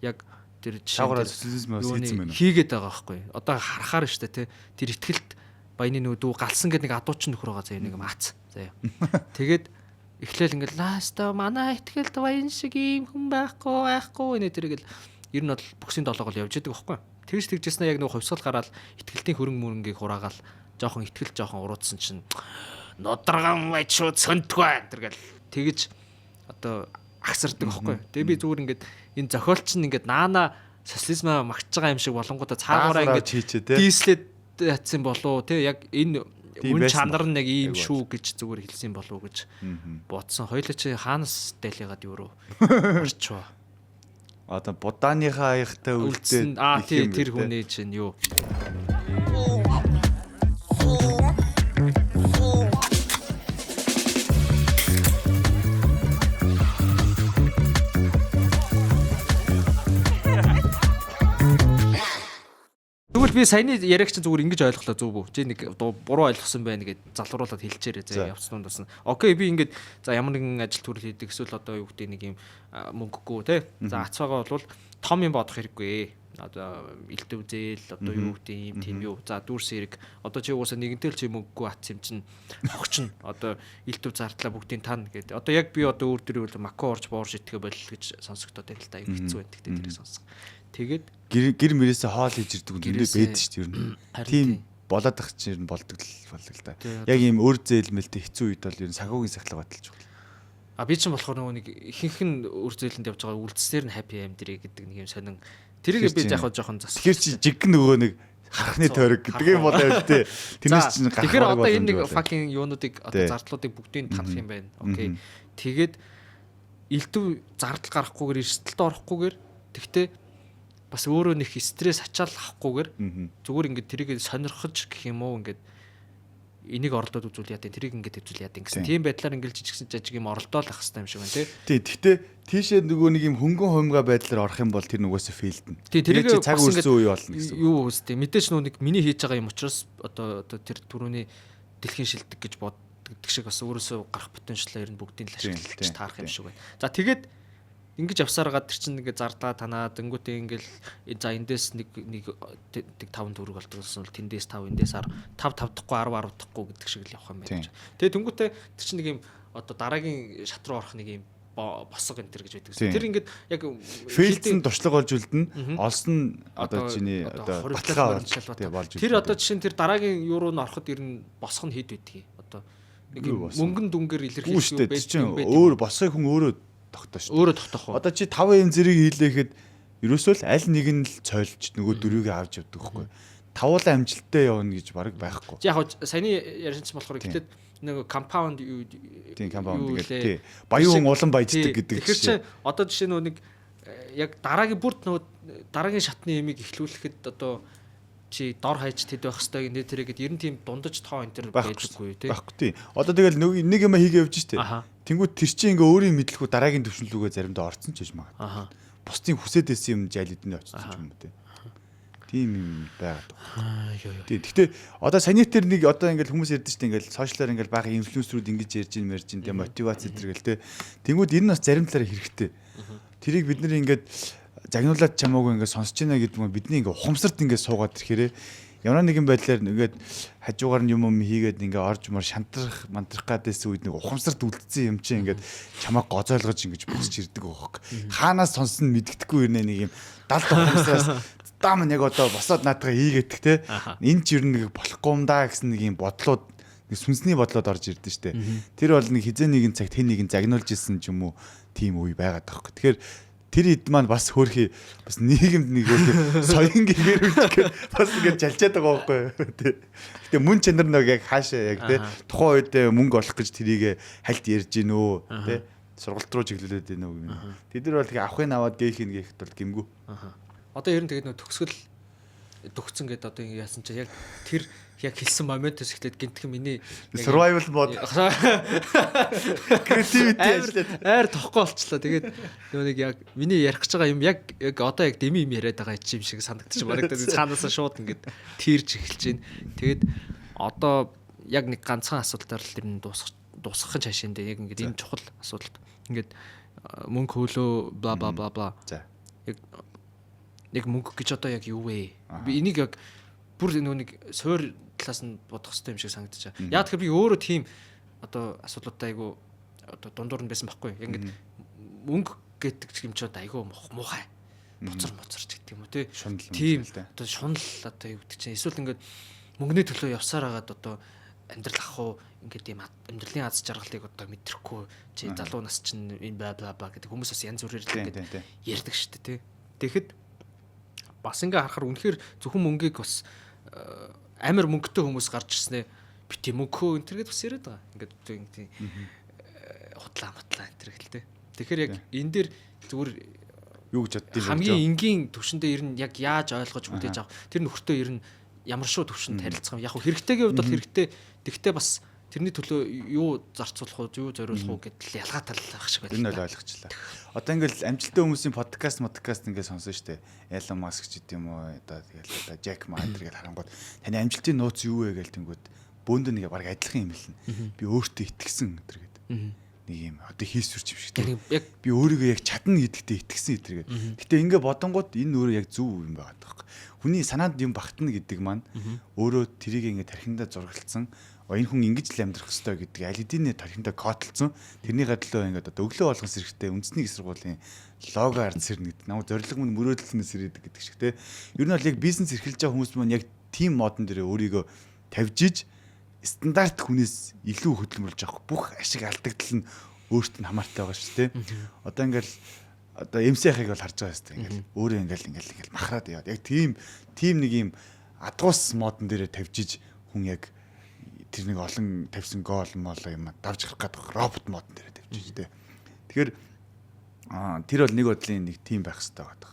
яг тэр шаагаараа социализм хийсэн байна. Хийгээд байгаа байхгүй. Одоо харахаар штэ тий. Тэр ихтгэлд баяны нүүдүү галсан гэдэг нэг адуучин нөхөр байгаа заяа нэг маац. Заяа. Тэгээд эхлээл ингээл ласта манай ихтгэлд баян шиг ийм хүн байхгүй нэ тэргээл ер нь бол бүксийн долоог л явж идэг байхгүй. Тэгж тэгжсэн яг нэг хувьсгал гараад ихтгэлтийн хөрөнгө мөрөнгийг хураагаал жоохон ихтгэл жоохон уруудсан чинь нударган байж шууд сөнтгөө тэргээл тэгж одоо агсардаг байхгүй. Тэгээ би зүгээр ингээд энэ зохиолч нь ингээд наана социализма магтж байгаа юм шиг болонгуудаа цаагаараа ингээд дийслээд ятсан болоо тий яг энэ үн чанар нь яг ийм шүү гэж зүгээр хэлсэн болов уу гэж бодсон. Хоёлаа чи хаанаас дэлигаад юу руу орчоо. Одоо будааныхаа аягтай үлдээд тий тэр хүний чинь юу Тэгвэл би саяны яриаг чинь зүгээр ингэж ойлголоо зүг үү? Чи нэг буруу ойлгосон байна гэд залруулаад хэлчихээрэй зэ явцсан дундаас нь. Окей би ингэж за ямар нэгэн ажил төрөл хийдэг эсвэл одоо юу гэдэг нэг юм мөнгөгүй те. За ацаагаа бол том юм бодох хэрэггүй. Одоо илтэв зээл одоо юу гэдэг юм тийм юу. За дүүрс хэрэг одоо чи уусаа нэгэнтэй л чи мөнгөгүй ац юм чинь хогч нь одоо илтэв зартлаа бүгдийн тань гэд. Одоо яг би одоо өөр төрөл мако орж боорж итгэ болол гэж сонсогдоод байл та аюу хэцүү байдаг тэрийг сонсох. Тэгээд гэр мөрөөсөө хоол хийж ирдэг үндэ байдаг шүү дээ ер нь. Тийм болоод ах чинь болдог л да. Яг ийм өөр зээлмэлтэй хэцүү үед бол ер нь сагуугийн сахлаг баталж байна. А би чинь болохоор нөгөө нэг ихэнх нь өөр зээлэнд явж байгаа үлдсээр нь happy амьдрий гэдэг нэг юм сонин тэрийг би яг жоохон засах. Тэгэхээр чи жиг нөгөө нэг харахны тойрог гэдэг юм болоо л дээ. Тэрнээс чинь гарах. Тэгэхээр одоо энэ нэг fucking юунуудыг одоо зардлуудыг бүгдийг тарах юм байна. Окей. Тэгээд элдв зардал гарахгүйгээр эрсдэлд орохгүйгээр тэгтээ бас өөрөө нэг стресс ачаал авахгүйгээр зүгээр ингээд тэрийг сонирхож гэх юм уу ингээд энийг оролдоод үзүүл яа тийм тэрийг ингээд хэвзүүл яа гэсэн тийм байдлаар ингээд жижигсэн жижиг юм оролдоол ах хэвээр юм шиг байна тий. Тэгтээ тийшээ нөгөө нэг юм хөнгөн хумга байдлаар орох юм бол тэр нөгөөсөө фейлдэн. Тэрийг цаг үрсэн үе болно гэсэн. Юу үстэй мэдээж нүг миний хийж байгаа юм учраас одоо тэр түрүүний дэлхийн шилдэг гэж боддог шиг бас өөрөөсөө гарах потенциал ер нь бүгдийг л ашиглаж таарах юм шиг байна. За тэгээд ингэж явсараад тэр чинь ингээ зардаа танаа дэнгүүтээ ингээл за эндээс нэг 5 төгрөг болдгосон бол тэндээс 5 эндээс 10 5 давдахгүй 10 10 дахгүй гэдэг шиг л явах юм байна. Тэгээ дэнгүүтээ тэр чинь нэг юм одоо дараагийн шат руу орох нэг юм босго энэ төр гэж байдаг. Тэр ингээд яг фейлдсэн туршлага болж үлдэн олсон одоо чиний одоо баталгаа болж тэр одоо жишээ нь тэр дараагийн юу руу н ороход ер нь босго нь хэд байдгийг одоо нэг мөнгөн дүнгээр илэрхийлж байсан юм. Өөр босгыг хүн өөрөө тогтоо шүү. Өөрөө тогтоох уу? Одоо чи 5 юм зэрэг хийлээхэд ерөөсөө л аль нэг нь л цойлж нөгөө дөрвийг авч явдаг байхгүй. Тавуулаа амжилттай явна гэж бараг байхгүй. Яг саяны ярьсан ч болохоор ихтэй нөгөө компаунд юу тийм компаунд гэдэг тий. Баян улан баяждаг гэдэг чинь. Тэгэхээр чи одоо жишээ нөгөө нэг яг дараагийн бүрд нөгөө дараагийн шатны ямиг эхлүүлэхэд одоо чи дор хаяж тэд байх хэвээр нэ тэрэгэд ер нь тийм дундаж тоо энэ төр байдаггүй тий. Баггүй тий. Одоо тэгэл нэг юм хийгээ явж штэ. Тэнгүүд тэр чинь ингээ өөрийн мэдлэггүй дараагийн төвшин рүүгээ заримдаа орцсон ч гэж магадгүй. Бусдын хүсээд байсан юм жалидны очсон ч юм уу тий. Тийм юм байгаад байна. Тий. Гэхдээ одоо санитар нэг одоо ингээл хүмүүс ярьдэн штэ ингээл сошиалаар ингээл бага инфлюенсерүүд ингэж ярьж ин мэрж ин тий мотивац зэрэгэл тий. Тэнгүүд энэ бас зарим талаараа хэрэгтэй. Тэрийг бид нэр ингээд загнуулаад чамаагүй ингээд сонсож байна гэдэг нь бидний ингээд ухамсарт ингээд суугаад ирэхээрээ ямар нэгэн байдлаар ингээд хажуугаар нь юм хийгээд ингээд орж мор шантрах мантрах гадээс үед нэг ухамсарт үлдсэн юм чинь ингээд чамаа гозойлгож ингээд босч ирдэг байхгүй. Хаанаас сонсон мэддэхгүй нэг юм далд ухамсараас дам яг одоо босоод наатгаа хийгээдэх те. Энэ ч ер нь нэг болохгүй юм да гэсэн нэг юм бодлоод нэг сүнсний бодлоод орж ирдэ штэ. Тэр бол нэг хизээ нэгэн цагт хэн нэгэн загнуулж исэн ч юм уу тийм үе байгаад байхгүй. Тэгэхээр тэр хэд маань бас хөөрхий бас нийгэмд нэг өөр соён гэгээр үчгээр бас ингэж жалчаад байгаа байхгүй тий. Гэтэ мөн чанар нэг яг хаашаа яг тий тухайн үед мөнгө олох гэж тэрийг хальт ярьж гинөө тий сургалт руу чиглүүлээд гинөө юм. Тэд нар бол авахын аваад гээх ин гэхэд бол гимгүү. Одоо ер нь тэгээд нөө төгсгөл төгцсөн гэдэг одоо яасан чи яг тэр яг хэлсэн моментоос эхлээд гинтхэн миний survival mode creativity айр тохгүй болчлоо. Тэгээд нөгөө нэг яг миний ярих гэж байгаа юм яг одоо яг деми юм яриад байгаа юм шиг санагдчих барагдаад цаанаасаа шууд ингээд тийрж эхэлж байна. Тэгээд одоо яг нэг ганцхан асуултаар л тэр нь дуусгах чашаанд яг ингээд энэ чухал асуулт ингээд мөнгө хөлөө бла бла бла бла. За. Яг яг мөнгө гэж одоо яг юу вэ? Би энийг яг бүр нэг суур талаас нь бодох хэрэгтэй юм шиг санагдаж байна. Яг тэгэхээр би өөрөө тийм одоо асуудалтай айгу одоо дундуур нь байсан байхгүй. Яг ингээд мөнгө гэдэг юм чи одоо айгу муухай. Моцорч гэдэг юм уу те. Тийм одоо шунал одоо юу гэдэг чинь эсвэл ингээд мөнгөний төлөө явсаар хагаад одоо амьдрал ах уу ингээд ийм амьдралын аз жаргалыг одоо мэдрэхгүй чи залуу нас чинь энэ бла гэдэг хүмүүс бас янз бүрээр л ингээд ярьдаг шүү дээ те. Тэгэхэд бас ингээ харахаар үнэхээр зөвхөн мөнгийг бас амар мөнгөтэй хүмүүс гарч ирснэ бити мөнгөө энэ төргээд бас яриад байгаа. Ингээд тийм хутлаа энэ төр гэл те. Тэгэхээр яг энэ дээр зүгээр юу гэж боддгийг хамгийн энгийн төвшөндөө ер нь яг яаж ойлгож хүлээж авах тэр нөхөртөө ер нь ямар шүү төвшөнд харилцах юм яг хэрэгтэйгийн хувьд бол хэрэгтэй тэгтээ бас тэрний төлөө юу зарцуулах уу юу зориулах уу гэдэл ялгаатай байх шиг байна. Энэ л ойлгочлаа. Одоо ингээл амжилттай хүмүүсийн подкаст ингээд сонсон штэ. Elon Musk ч гэдэм үү одоо тэгэл одоо Jack Ma гэл харангууд таны амжилтын нууц юу вэ гээл тэнгүүд бөөнд нэг баг адилхан юм хэлнэ. Би өөртөө итгэсэн өтер гэдэг. Нэг юм одоо хийсвэрч юм шиг тийм. Яг би өөрийгөө яг чадна гэдэгтээ итгэсэн өтер гэдэг. Гэтэ ингээ бодонгууд энэ өөрөө яг зөв юм байгаа тоххой. Хүний санаанд юм багтана гэдэг маань өөрөө тэрийг ингээ тархиндаа зургалцсан энэ хүн ингэж л амьдрах ёстой гэдэг аль хэдийн тархиндаа кодлцсон тэрний гадлаа ингээд одоо өглөө болгон сэрхтээ үндэсний их сургуулийн лого ард сэрнэ гэдэг намайг зориг мөн мөрөөдлөнөөс ирээдэг гэдэг шиг те. Ер нь бол яг бизнес эрхэлж байгаа хүмүүс маань яг тим модон дээр өөрийгөө тавьж иж стандарт хүнээс илүү хөдөлмөрлж авах бүх ашиг алдагдал нь өөрт нь хамаартай байгаа шүү те. Одоо ингээл одоо MC-хыг бол харж байгаа шүү дээ. Ингээл өөрөө ингээл махраад яваад яг тим нэг юм адгуус модон дээр тавьж иж хүн яг тэр нэг олон тавьсан гол мол юм давж гарах гэдэг робот модон дээр тавьж дээ. Тэгэхээр тэр бол нэг бодлын нэг тим байх хэрэгтэй байдаг.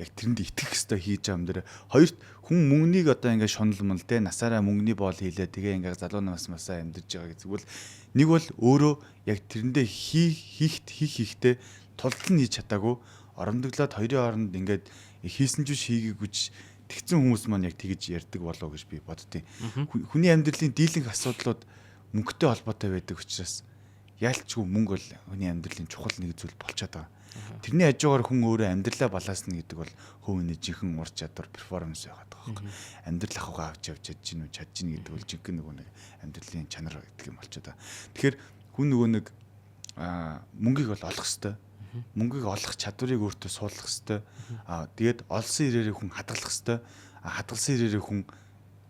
Яг тэрэнд итгэх хэрэгтэй хийж байгаа юм дээр. Хоёрт хүн мөнгөнийг одоо ингээд шунал те насаараа мөнгөний боол хийлээ тэгээ ингээд залуу насмасаа амьдарч байгаа гэдэг. Тэгвэл нэг бол өөрөө яг тэрэндээ хийхдээ тултал нь хийж чадаагүй оромдоглоод хоёрын хооронд ингээд хийсэн ч хийгээгүйч тэгсэн хүмүүс маань яг тэгж ярьдаг болоо гэж би боддیں۔ Хүний амьдралын дийлэнх асуудлууд мөнгөтэй холбоотой байдаг учраас яалтчгүй мөнгө бол хүний амьдралын чухал нэг зүйл болчиход байгаа. Тэрний хажуугаар хүн өөрөө амьдралаа балаасна гэдэг бол хувийн жинхэнэ ур чадвар перформанс байгаад байгаа юм. Амьдрал ахуйгаа авч явж чадж гин үү чадж гин гэдэг бол жинхэнэ нөгөө нэг амьдралын чанар гэдэг юм болчиход байгаа. Тэгэхээр хүн нөгөө нэг мөнгийг бол олох хэвээр мөнгийг олох чадварыг өөртөө суулгах хэвээр тэгээд олсон ирээрээ хүн хадгалах хэвээр хадгалсан ирээрээ хүн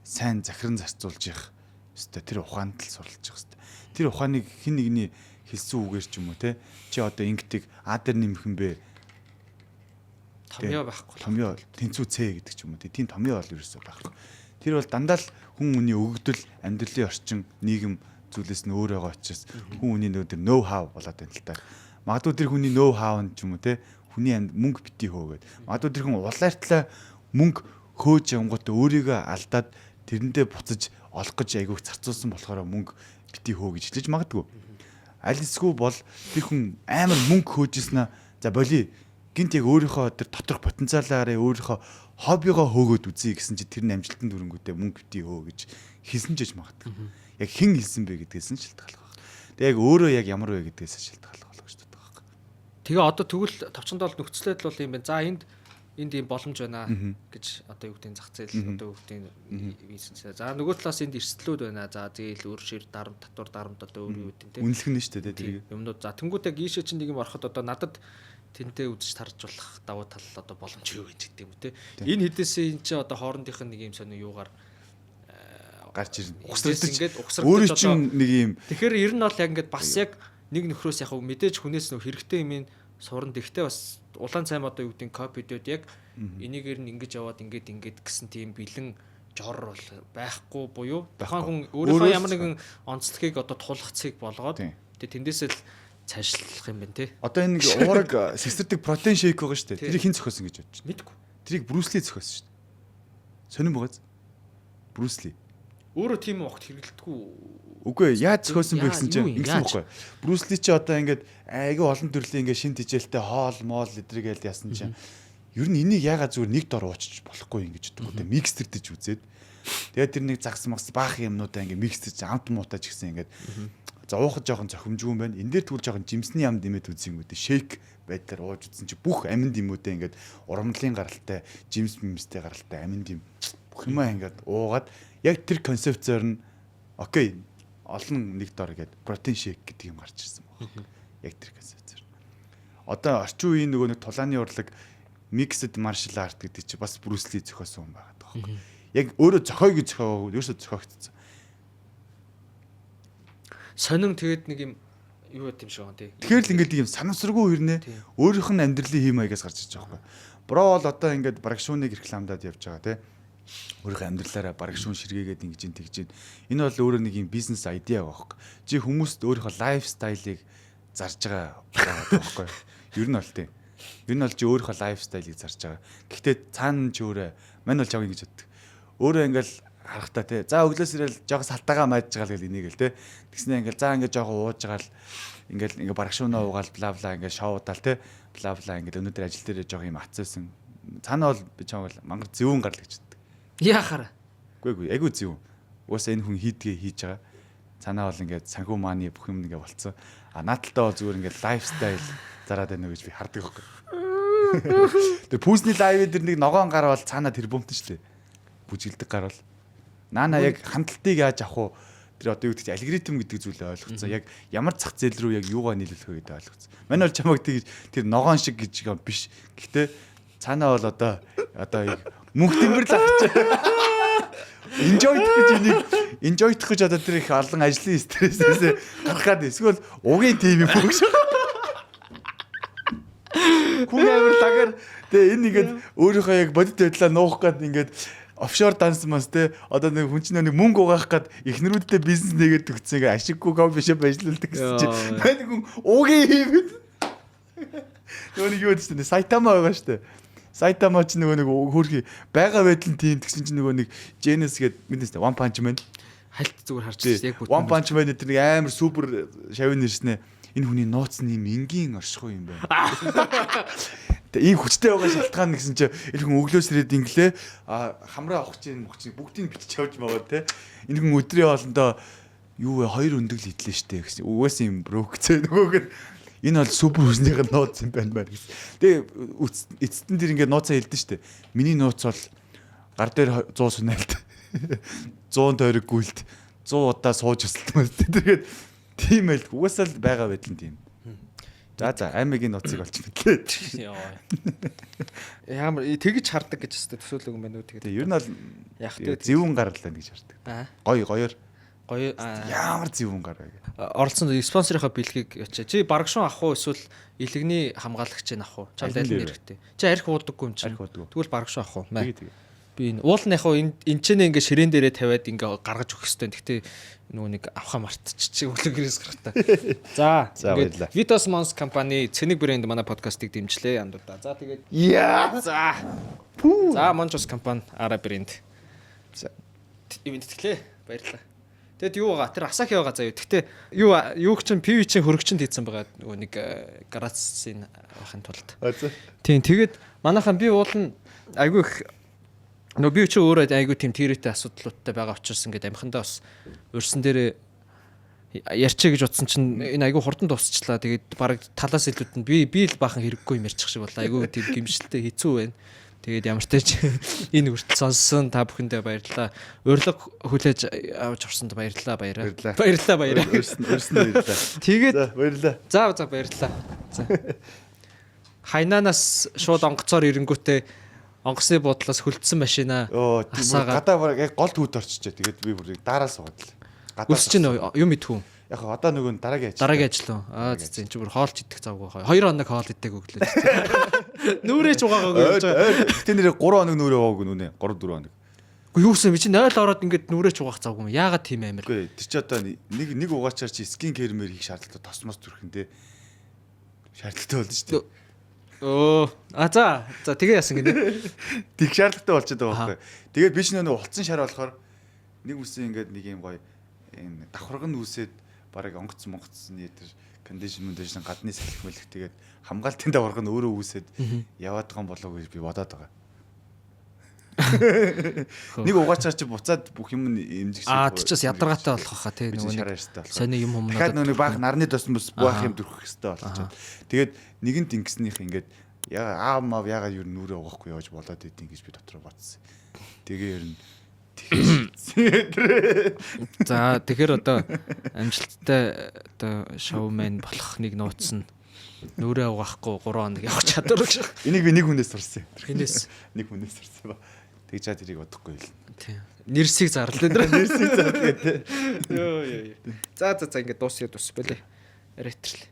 сайн захиран зарцуулж явах хэвээр тэр ухаанд л суралцж явах хэвээр тэр ухааныг хин нэгний хэлсэн үгээр ч юм уу те чи одоо ингэдэг дээр нэмэх юм бэ томьёо байхгүй томьёо тэнцүү цэ гэдэг ч юм уу тийм томьёо бол ерөөсөө байхгүй тэр бол дандаа л хүн хүний өгөгдөл амьдралын орчин нийгэм зүйлээс нь өөр байгаа учраас хүн хүний нөгөө тэр ноу хав болоод байна л та. Магадгүй тэр хүний ноу хав нь ч юм уу те хүний мөнгө бити хөөгээд магадгүй тэр хүн улаартлаа мөнгө хөөж явгоот өөрийгөө алдаад тэрэндээ буцаж олох гэж айгүйх зарцуулсан болохоор мөнгө бити хөө гэж хэлж магадгүй. Аль эсвэл бол тэр хүн амар мөнгө хөөжснаа за боли гинт яг өөрийнхөө тэр доторх потенциалаараа өөрийнхөө хоббигоо хөөгөөд үзье гэсэн чи тэр нь амжилтанд хүрэнгүүтээ мөнгө бити хөө гэж хэлсэн ч гэж магадгүй. Яг хэн хэлсэн бэ гэдгээс нь шалтгаалах байна. Тэгээ яг өөрөө яг ямар вэ гэдгээс шалтгаалах болов гэж боддог байна. Тэгээ одоо тэгвэл товчонд бол нөхцөлөд бол юм байна. За энд ийм боломж байна гэж одоо юу гэдэг зах зээл одоо юу гэдэг бизнес. За нөгөө талаас энд эрсдлүүд байна. За зээл өөр шир дарамт татвар дарамт одоо өөр юу гэдэг тийм. Үнэлэх нь шүү дээ тэрийг. Юмнууд за тэнгуүтэй ийшээ чинь нэг юм ороход одоо надад тэнтэй үзэж таржуулах давуу тал одоо боломж юу гэж гэдэг юм те. Энэ хэдээсээ эн чинь одоо хоорондынх нь нэг юм сонио юугаар гарч ирнэ. Ингээд өөрөө чинь нэг юм. Тэгэхээр ер нь бол яг ингээд бас яг нэг нөхрөөс яг мэдээж хүнээс нөх хэрэгтэй юм сурна. Тэгтээ бас улаан цайм одоо юу гэдэг копидод яг энийгээр нь ингэж яваад ингээд гэсэн тийм бэлэн жор бол байхгүй буюу тухайн хүн өөрийнхөө ямар нэгэн онцлогийг одоо тулгацыг болгоод тэгээ тэндээсээ л цаашлах юм байна те. Одоо энэ нэг уураг сэсэрдэг протеин шейк байгаа шүү дээ. Тэрийг хэн зохиосон гэж бодож байна? Мэдгүй. Тэрийг Брюс Ли зохиосон шүү дээ. Сонирн байгааз. Брюс Ли. Өөрөө тийм огт хэрэглэдэггүй. Үгүй яаж зохиосон бэ гэсэн чинь ингэсэн байхгүй. Брюс Ли чи одоо ингээд айгүй олон төрлийн ингээд шин тижээлтэй хоол моол эдрийгээл яасан чинь ер нь энийг яагаад зүгээр нэг дор уучиж болохгүй юм гэж боддог. Микстердэж үзээд тэгээд тэр нэг загс магс баах юмнуудаа ингээд микстерж амт муутаж гисэн ингээд За уухад жоохон зохимжгүй юм байна. Энд дээр тэгвэл жоохон жимсний ам димэд үзье юм үү? Шейк байдлаар ууж үзсэн чи бүх амин димүүдээ ингээд урамлын гаралтай, жимс мимстэй гаралтай амин дим бүх юмаа ингээд уугаад яг тэр концепцоор нь окей олон нэг дор гээд протеин шейк гэдэг юм гарч ирсэн байна. Яг тэр концепцоор. Одоо орчин үеийн нөгөө нэг тулааны урлаг mixed martial art гэдэг чи бас Брюс Ли зохиосон юм байгаа тоххой. Яг өөрөө зохиог зохиог ерөөсө зохиогдсон. Сонин тэгээд нэг юм юу гэт юм шиг байна тий. Тэгэхээр л ингээд юм санамсаргүй хэрнээ өөрийнх нь амьдралын хэм маягаас гарч иж байгаа байхгүй. Бро бол одоо ингээд бараг шүүнийг рекламадад явж байгаа тий. Өөрийнхөө амьдралаараа бараг шүүн ширгээгээд ингэж ин тэгж ин. Энэ бол өөрөө нэг юм бизнес айдиа байхгүй. Чи хүмүүст өөрийнхөө лайфстайлыг зарж байгаа байхгүй. Ер нь бол тий. Ер нь бол чи өөрийнхөө лайфстайлыг зарж байгаа. Гэхдээ цаана чи өөрөө мань бол чав ингэж боддог. Өөрөө ингээл харахтаа тий. За өглөөс ирэл жоохон салтаагаа майдж байгаа л гэл энийг л тий. Тэгснэ ингээл за ингээд жоохон ууж байгаа л ингээл барах шуунаа уугаал бла бла ингээд шоудаал тий. Бла бла ингээд өнөөдөр ажил дээр жоохон юм атсан. Цаана бол би чамд мангар зөвүүн гар л гэж боддог. Яахаар. Үгүй айгу зөв. Уусаа энэ хүн хийдгээ хийж байгаа. Цаанаа бол ингээд санхүү мааны бүх юм ингээд болцсон. А наадталтаа бол зүгээр ингээд лайфстайл зараад байна гэж би хардаг байхгүй. Тэр пүүсний лайв дээр нэг ногоон гар бол цаанаа тэр бөмтөн шүү дээ. Бүжгэлдэг гар бол. Наана яг хандлтыг яаж авах вэ? Тэр одоо юу гэдэг чинь алгоритм гэдэг зүйлээ ойлгоцсон. Яг ямар зах зээл рүү яг юугаа нийлүүлэх вэ гэдэг ойлгоцсон. Манай бол чамаг тэгж тэр ногоон шиг гэж юм биш. Гэхдээ цаанаа бол одоо мөнх тэмбэрлэл авчих. Enjoy гэж одоо тэр их олон ажлын стрессээс гарах гад эсвэл угийн тим юм бүгш. Хүн амир лагаар тэгээ энэ ингээд өөрийнхөө яг бодит байдлаа нуух гад ингээд офшор данс мас те одоо нэг хүн чинь нэг мөнгө угаах гад эхнэрүүдтэй бизнес нэгээд өгцөйг ашиггүй кофе шоп ажилладаг гэсэн чинь мань хүн угийн хийвэд нөгөө нэг юу гэдэг чинь Сайтама байгаа шүү дээ. Сайтама ч нөгөө нэг хөрхи байгаа байдлын тийм тэгсэн чинь нөгөө нэг Genesis гэдэг мэдээстэй One Punch Man хальт зүгээр харж байна яг One Punch Man тэр нэг амар супер шавын нэрснэ энэ хүний нууц нь юм энгийн оршихуй юм байна. Тэгээ ийм хүчтэй байгаа шалтгаан гэсэн чинь энэ хүн өглөөс ирээд инглээ хамраа авах чинь бүгдийг бичиж явж байгаа те. Энэ хүн өдрийн хоолндоо юу вэ 2 өндөг л идлээ штэ гэсэн. Угаасаа юм брокцээ нөгөөг нь энэ бол супер хүснийх нь нууц юм байна гэсэн. Тэгээ эцэстэн тэр ингээд нууцаа хэлдэн штэ. Миний нууц бол гар дээр 100 сүнэлт 100 тойрог гүйлт 100 удаа сууж өсөлтмөр тэгээд тийм байл угаасаа л байгаа байдал нь тийм. За аймагийн нууцыг олж мэдлээ. Ямар тэгж хардаг гэж өстэй төсөөлөг юм байна уу тэгээд. Ер нь бол яг зөвүүн гарлаа гэж хардаг. Гоёор ямар зөвүүн гар вэ? Оролцсон спонсорынхаа бэлгийг ячаа. Чи барагшуун авах уу эсвэл илэгний хамгаалагчийг авах уу? Чамд аль нь хэрэгтэй? Чи арх уудаггүй юм чинь. Тэгвэл барагшуун авах уу? Би энэ уул нь яг энэ ч нэг ингээ ширээн дээрээ тавиад ингээ гаргаж өгөх хэвээр. Гэхдээ нөгөө нэг авахаа мартчих өглөөгөөс гарахтаа. За ингээд Vitos Mons компани цэник брэнд манай подкастыг дэмжлээ андуудаа. За тэгээд За Monjos компани Ara брэнд. За ивент тэтгэлээ. Баярлалаа. Тэгэд юу байгаа? Тэр Asahi байгаа заяа. Гэхдээ юуг чинь PV чинь хөрөгчөнд хийсэн байгаа нөгөө нэг Grazz-ийн байхын тулд. Тийм тэгээд манайхан би уул нь айгүй их нөгөө би ч өөрөө айгүй тийм тэрэтэ асуудлуудтай байгаа учраас ингээд амхандаа бас өрсөн дээр ярьчээ гэж утсан чинь энэ айгүй хурдан дуусчлаа. Тэгээд баг талаас илүүд нь би л баахан хэрэггүй юм ярьчих шиг боллоо. Айгүй тийм гимшилтэй хэцүү байна. Тэгээд ямар ч тач энэ хүртэл сонссон та бүхэндээ баярлалаа. Урилга хүлээж авч орсонд баярлалаа. Баярлалаа. Өрсөн баярлалаа. Тэгээд баярлалаа. За баярлалаа. За. Хайнанаас шууд онгоцоор ирэнгүүтээ онгоцны буудлаас хөлдсөн машина гадаа яг гол төвд орчичээ. Тэгээд би бүр дараа суугаад л. Үсч чинь юм идэх үү? Яг одоо нөгөө дараагийн ажил. За энэ ч бүр хоолч идэх завгүй. 2 хоног хоол идээг өглөө. Нүрэж угаагаагүй гэж байгаа. Тэ нэр 3 хоног нүрээ ууг нүнэ. 3 4 хоног. Уу юу гэсэн би чи 0 ороод ингээд нүрэж угаах завгүй юм. Яагаад тийм амир? Үгүй тэр чи одоо нэг угаачаар чи скин кермэр хийх шаардлагатай тосмос зүрхэндээ шаардлагатай болж шүү дээ. За тэгээ яасан гинэ. Тэг шаардлагатай болчиход байгаа байхгүй. Тэгээд би ч нэг улцсан шар болохоор нэг үсэн ингээд нэг юм гоё энэ давхарга нь үсээд барыг онгоцсон тэр кондишн гадны салхи мэлэх тэгээд хамгаалтын давхарга нь өөрөө үсээд яваад байгаа болов уу гэж би бодоод байгаа. Нэг угаачаар чи буцаад бүх юм эмзэгс. Тийчээс ядаргаатай болох хаа тий нөгөө нэг нэг сони юм юм дахиад нөгөө баг нарны тосн бас буах юм дөрөх хэвээр болчиход. Тэгээд нэгэнт ингэснийх ингээд яа аав ягаад юу нүрээ угаахгүй явж болоод идэв гэж би дотроо бодсон. Тэгээ ер нь За тэгэхээр одоо амжилттай одоо шоумен болох нэг нууц нь нүрээ угаахгүй 3 хоног явах чадвар гэж. Энийг би нэг хүнээс сурсан. Хинээс Нэг хүнээс сурсан ба. Тэгж чад тэрийг бодохгүй л. Тийм. Нэрсийг зарлаа дээр. Нэрсийг зарлаа гэдэг. Йоо. За ингээд дуусъя бэлээ. Ретрлээ.